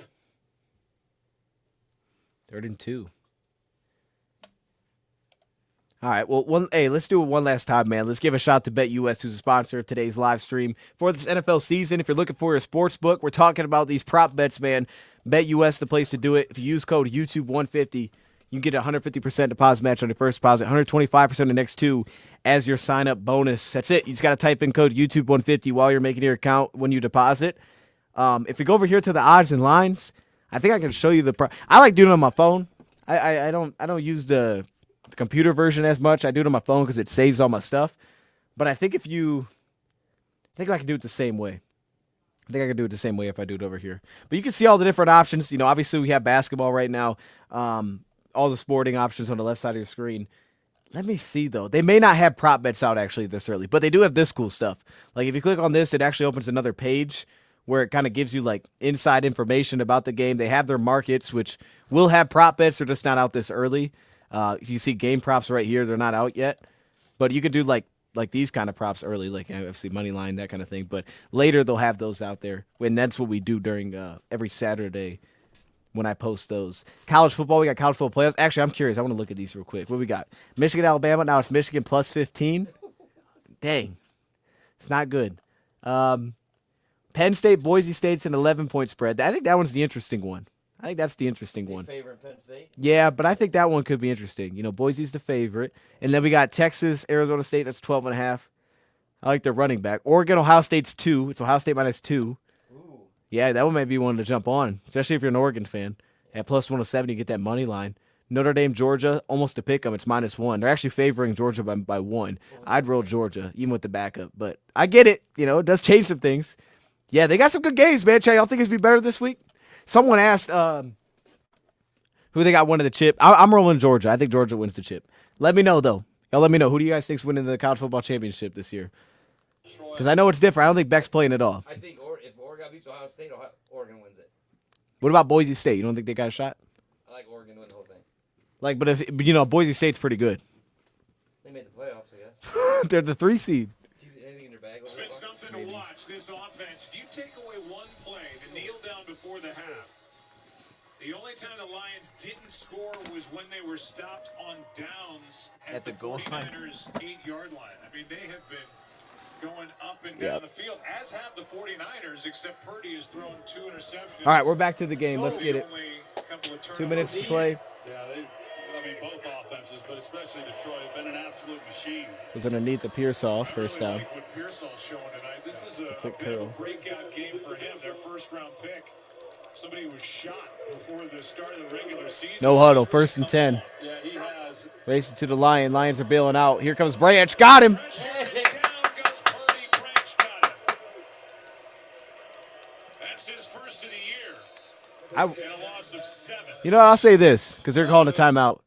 3rd and 2. All right, well, let's do it one last time, man. Let's give a shout to BetUS, who's a sponsor of today's live stream. For this NFL season, if you're looking for a sports book, we're talking about these prop bets, man. BetUS, the place to do it. If you use code YouTube150, you can get a 150% deposit match on your first deposit, 125% on the next 2 as your sign-up bonus. That's it. You just got to type in code YouTube150 while you're making your account when you deposit. If we go over here to the odds and lines, I think I can show you the I like doing it on my phone. I don't use the computer version as much. I do it on my phone because it saves all my stuff. But I think I can do it the same way. I think I can do it the same way if I do it over here. But you can see all the different options. You know, obviously we have basketball right now. All the sporting options on the left side of your screen. Let me see, though. They may not have prop bets out actually this early, but they do have this cool stuff. Like if you click on this, it actually opens another page where it kind of gives you like inside information about the game. They have their markets, which will have prop bets. They're just not out this early. You see game props right here. They're not out yet, but you could do like these kind of props early, like UFC money line, that kind of thing. But later they'll have those out there. And that's what we do during every Saturday when I post those. College football, we got college football playoffs. Actually, I'm curious. I want to look at these real quick. What we got? Michigan, Alabama. Now it's Michigan plus 15. Dang. It's not good. Penn State, Boise State's an 11-point spread. I think that one's the interesting one. I think that's the interesting one. Favorite Penn State? Yeah, but I think that one could be interesting. You know, Boise's the favorite. And then we got Texas, Arizona State. That's 12.5. I like their running back. Oregon, Ohio State's 2. It's Ohio State minus 2. Ooh. Yeah, that one might be one to jump on, especially if you're an Oregon fan. At plus 107, you get that money line. Notre Dame, Georgia, almost a pick 'em. It's minus 1. They're actually favoring Georgia by 1. I'd roll Georgia, even with the backup. But I get it. You know, it does change some things. Yeah, they got some good games, man. Y'all think it's be better this week? Someone asked who they got winning the chip. I'm rolling Georgia. I think Georgia wins the chip. Let me know, though. Y'all let me know. Who do you guys think's winning the college football championship this year? Because I know it's different. I don't think Beck's playing at all. I think if Oregon beats Ohio State, Oregon wins it. What about Boise State? You don't think they got a shot? I like Oregon to win the whole thing. Like, but if you know, Boise State's pretty good. They made the playoffs, I guess. They're the 3 seed. Anything in their bag? It's been something to watch, this offense. If you take away one play, the kneel down before the half, the only time the Lions didn't score was when they were stopped on downs at the goal line. 49ers' 8-yard line. I mean, they have been going up and down the field, as have the 49ers, except Purdy has thrown 2 interceptions. All right, we're back to the game. Let's get it. 2 minutes to play. Yeah, both offenses, but especially Detroit, have been an absolute machine. Was underneath the Pearsall, first down. Like what Pearsall's showing tonight. This is a quick bit of a curl. breakout game for him. Their first-round pick. Somebody was shot before the start of the regular season. No huddle, 1st and 10. Yeah, he has. Racing to the Lions. Lions are bailing out. Here comes Branch. Got him. Down goes Purdy. And a loss of 7. You know, I'll say this because they're calling a timeout.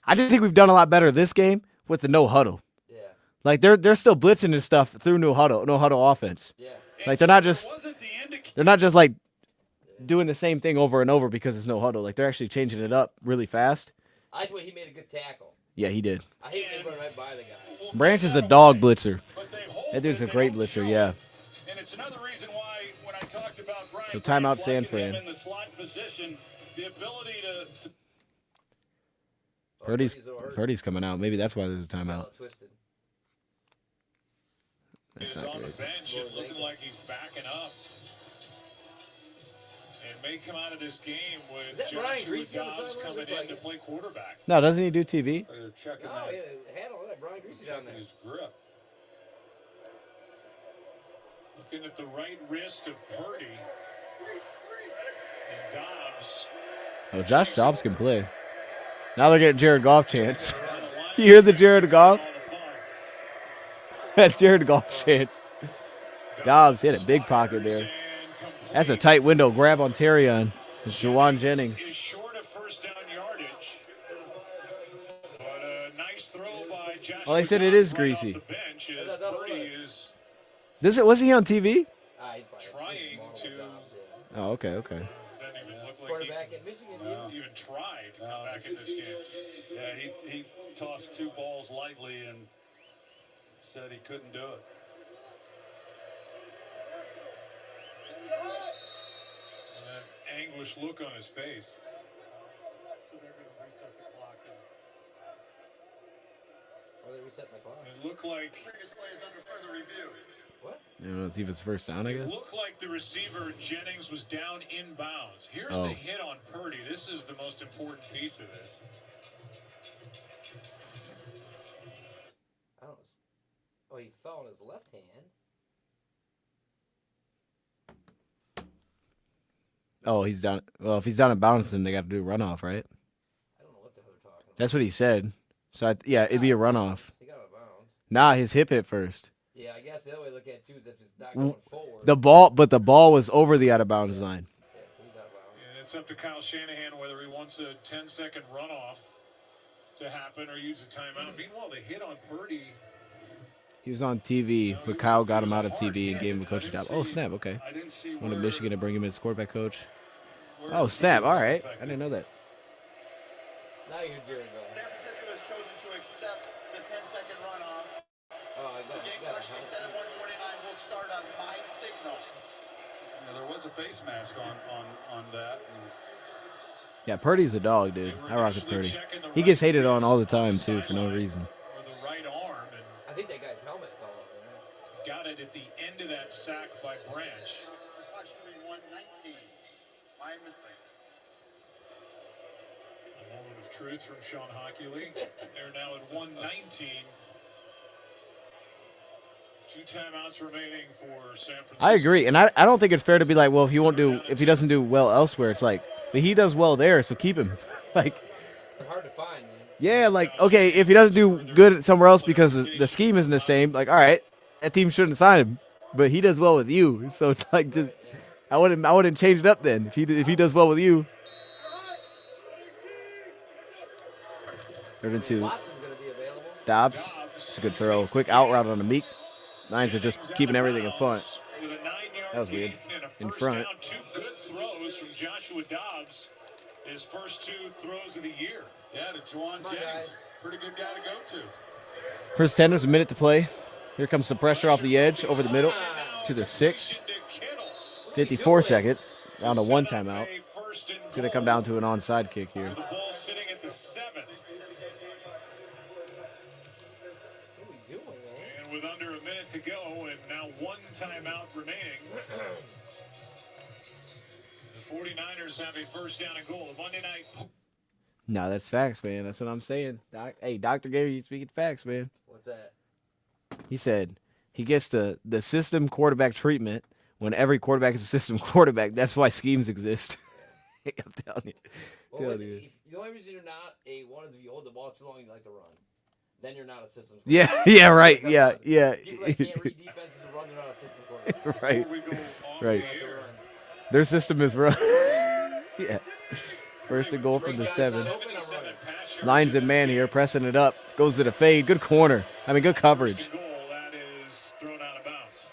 I just think we've done a lot better this game with the no huddle. Yeah. Like they're still blitzing and stuff through no huddle offense. Yeah. Like they're not just like doing the same thing over and over because it's no huddle. Like they're actually changing it up really fast. I thought he made a good tackle. Yeah, he did. I hate him running right by the guy. Branch is a dog blitzer. That dude's a great blitzer, yeah. And it's another reason why when I talked about Brian So timeout Branch San liking him Fran. in the slot position, the ability to Purdy's coming out. Maybe that's why there's a timeout. Twisted. That's He's not on the good. bench. It looking like he's backing up. And may come out of this game with Is that Brian Joshua Greasy on the Dobbs sideline? coming Looks in like to play quarterback. No, doesn't he do TV? They're checking Oh, that. yeah, handle that Brian Greasy down Checking there. his grip. Looking at the right wrist of Purdy. And Dobbs. Oh, Josh Dobbs can play. Now they're getting Jared Goff chance. You hear the Jared Goff? That Jared Goff chance. Dobbs hit a big pocket there. That's a tight window. Grab on Terrion. It's Jawan Jennings. Is short of first down yardage. But a nice throw by Joshua. Well, they said it is Dobbs greasy. right off the bench as Purdy is Was he on TV? trying to. Oh, okay. Doesn't even look like Quarterback at Michigan, he even tried to come back in this game. Yeah, he tossed 2 balls lightly and said he couldn't do it. And an anguished look on his face. So they're going to reset the clock. Or they reset my clock. It looked like Previous play is under further review. What? I don't know, see if it's first down, I it guess. looked like the receiver Jennings was down inbounds. Here's the hit on Purdy. This is the most important piece of this. I don't. Oh, he fell on his left hand. Oh, he's down. Well, if he's down in bounds, then they got to do a runoff, right? I don't know what the hell they're talking about. That's what he said. So, yeah, it'd be a runoff. He got out of bounds. Nah, his hip hit first. Yeah, I guess the other way to look at it, too, is if it's not going forward. The ball was over the out of bounds line. Yeah, he's out of bounds. And it's up to Kyle Shanahan whether he wants a 10-second runoff to happen or use a timeout. Meanwhile, the hit on Purdy. He was on TV, but Kyle got him out of TV and gave him a coaching job. Oh, snap, okay. I didn't see Wanted where- Michigan to bring him as quarterback coach. where Oh, his snap, team all was right. affected. I didn't know that. Now you're Jared Goff. San Francisco has chosen to accept the 10-second runoff. Oh, I The game clock should be set at 1:29. Will start on my signal. Yeah, there was a face mask on that. And Yeah, Purdy's a dog, dude. I rock with Purdy. He gets hated on all the time, too, for no reason. Or the right arm, and I think that guy's helmet fell off. got it at the end of that sack by Branch. Approximately 119. My mistake. A moment of truth from Sean Hockley. They're now at 119. 2 timeouts remaining for San Francisco. I agree, and I don't think it's fair to be like, well, if he doesn't do well elsewhere, it's like, but he does well there, so keep him. Like, They're hard to find, man. yeah, like, okay, if he doesn't do good somewhere else because the scheme isn't the same, like, all right, that team shouldn't sign him, but he does well with you, so it's like just, I wouldn't change it up then if he does well with you. 3rd and 2. Watson's going to be available. Dobbs, it's a good throw. Quick out route on the Meek. Lions are just keeping everything in front. With a 9-yard That was weird. gain and a In first front. Down, 2 good throws from Joshua Dobbs. His first 2 throws of the year. yeah, to Juwan on, Jennings, guys. pretty good guy to go to. First 10, there's a minute to play. Here comes the pressure off the edge, over the middle, to the 6. Into Kittle. 54 seconds, down to 1 timeout. A first and It's going to come goal. down to an onside kick here. The ball sitting at the 7. What are we doing, man? And with under a minute to go and now 1 timeout remaining. The 49ers have a first down and goal. The Monday night. No, that's facts, man. That's what I'm saying. Hey, Dr. Gary, you speaking facts, man. What's that? He said he gets the system quarterback treatment when every quarterback is a system quarterback. That's why schemes exist. I'm telling you. Well, Telling you. the only reason you're not one is if you hold the ball too long, you like to run. Then you're not a system. Yeah, yeah, right. Yeah, yeah. People that can't read defenses and run, they're not a system quarterback. Right. Before we go off Right. the air, Their system is run. Yeah. First and goal from the 7. Lions in man here, pressing it up. Goes to the fade. Good corner. I mean, good coverage. That is thrown out of bounds.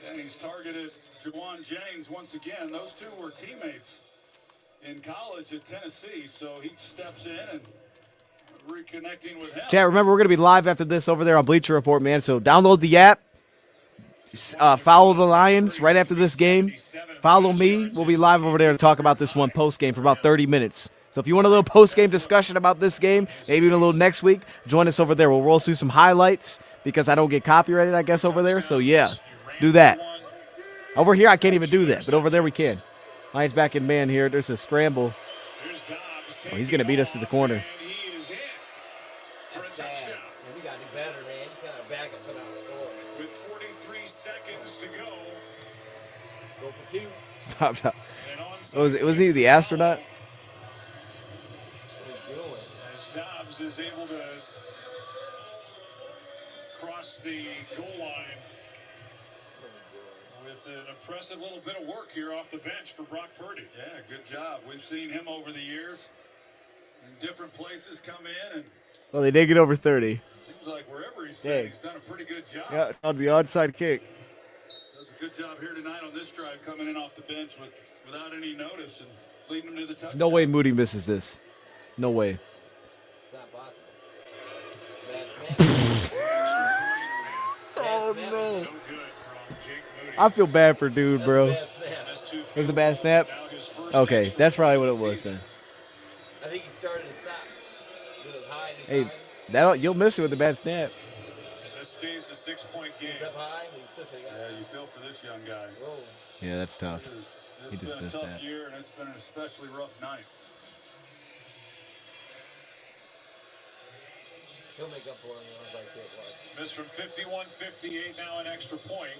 And he's targeted Juwan Jennings once again. Those two were teammates in college at Tennessee, so he steps in and reconnecting with him. Chat, remember, we're going to be live after this over there on Bleacher Report, man, so download the app. Follow the Lions right after this game. Follow me. We'll be live over there to talk about this one post-game for about 30 minutes. So if you want a little post-game discussion about this game, maybe even a little next week, join us over there. We'll roll through some highlights because I don't get copyrighted, I guess, over there. So, yeah, do that. Over here, I can't even do that, but over there we can. Lions back in man here. There's a scramble. Oh, he's going to beat us to the corner. We got to do better, man. You kind of back and put out a score. With 43 seconds to go. Go for 2. Was he the astronaut? As Dobbs is able to cross the goal line with an impressive little bit of work here off the bench for Brock Purdy. Yeah, good job. We've seen him over the years in different places come in, and Well, they did get over 30. seems like wherever he's been, he's done a pretty good job. Yeah, on the onside kick. Does a good job here tonight on this drive, coming in off the bench without any notice and leading him to the touchdown. No way Moody misses this. No way. It's not possible. Bad snap. Oh, no. No good from Jake Moody. I feel bad for dude, bro. Bad snap. It was a bad snap? Okay, that's probably what it was then. I think he started to stop. It was high Hey, you'll miss it with a bad snap. This stays a 6-point game. Up high, but he still got Yeah, you feel for this young guy. Whoa. Yeah, that's tough. It's He just been a missed tough that. year, and it's been an especially rough night. He'll make up for it in the onside kick. Watch. Missed from 51, 58, now an extra point.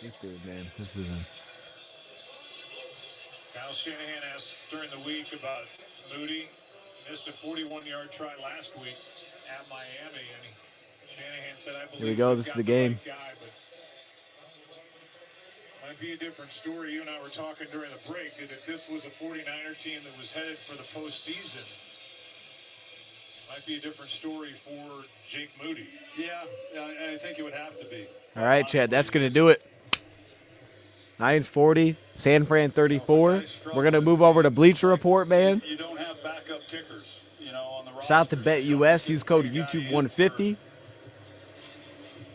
This dude, man. This is a... Kyle Shanahan asked during the week about Moody. Missed a 41-yard try last week at Miami, and Shanahan said, I believe Here we go. we've This is got the game. right guy, but might be a different story. You and I were talking during the break that if this was a 49er team that was headed for the postseason, might be a different story for Jake Moody. Yeah, I think it would have to be. All right, Chad, that's going to do it. Lions 40, San Fran 34. We're going to move over to Bleacher Report, man. You don't have backup kickers, on the roster. Shout out to BetUS. Use code YouTube150.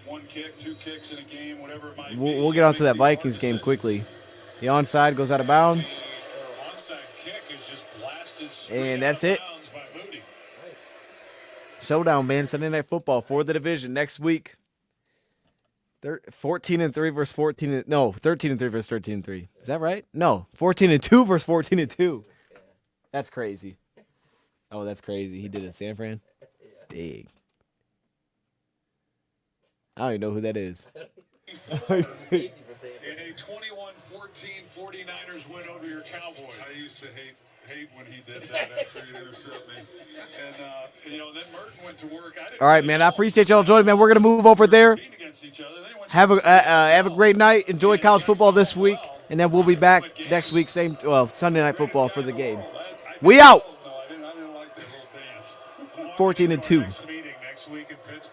One kick, 2 kicks in a game, whatever it might be. We'll get onto that Vikings game quickly. The onside goes out of bounds. Onside kick is just blasted straight And that's out of it. bounds by Moody. Showdown, man. Sunday Night Football for the division next week. 14-3 versus 13 13-3 versus 13-3. Is that right? No, 14-2 versus 14-2. That's crazy. Oh, that's crazy. He did it, San Fran. Dang. I don't even know who that is. In a 21-14 49ers win over your Cowboys. I used to hate when he did that after he intercepted me. And, then Merton went to work. All right, man. I appreciate y'all joining, man. We're going to move over there. Against each other. Have a great night. Enjoy college football this week. And then we'll be back next week, Sunday Night Football for the game. We out. 14-2.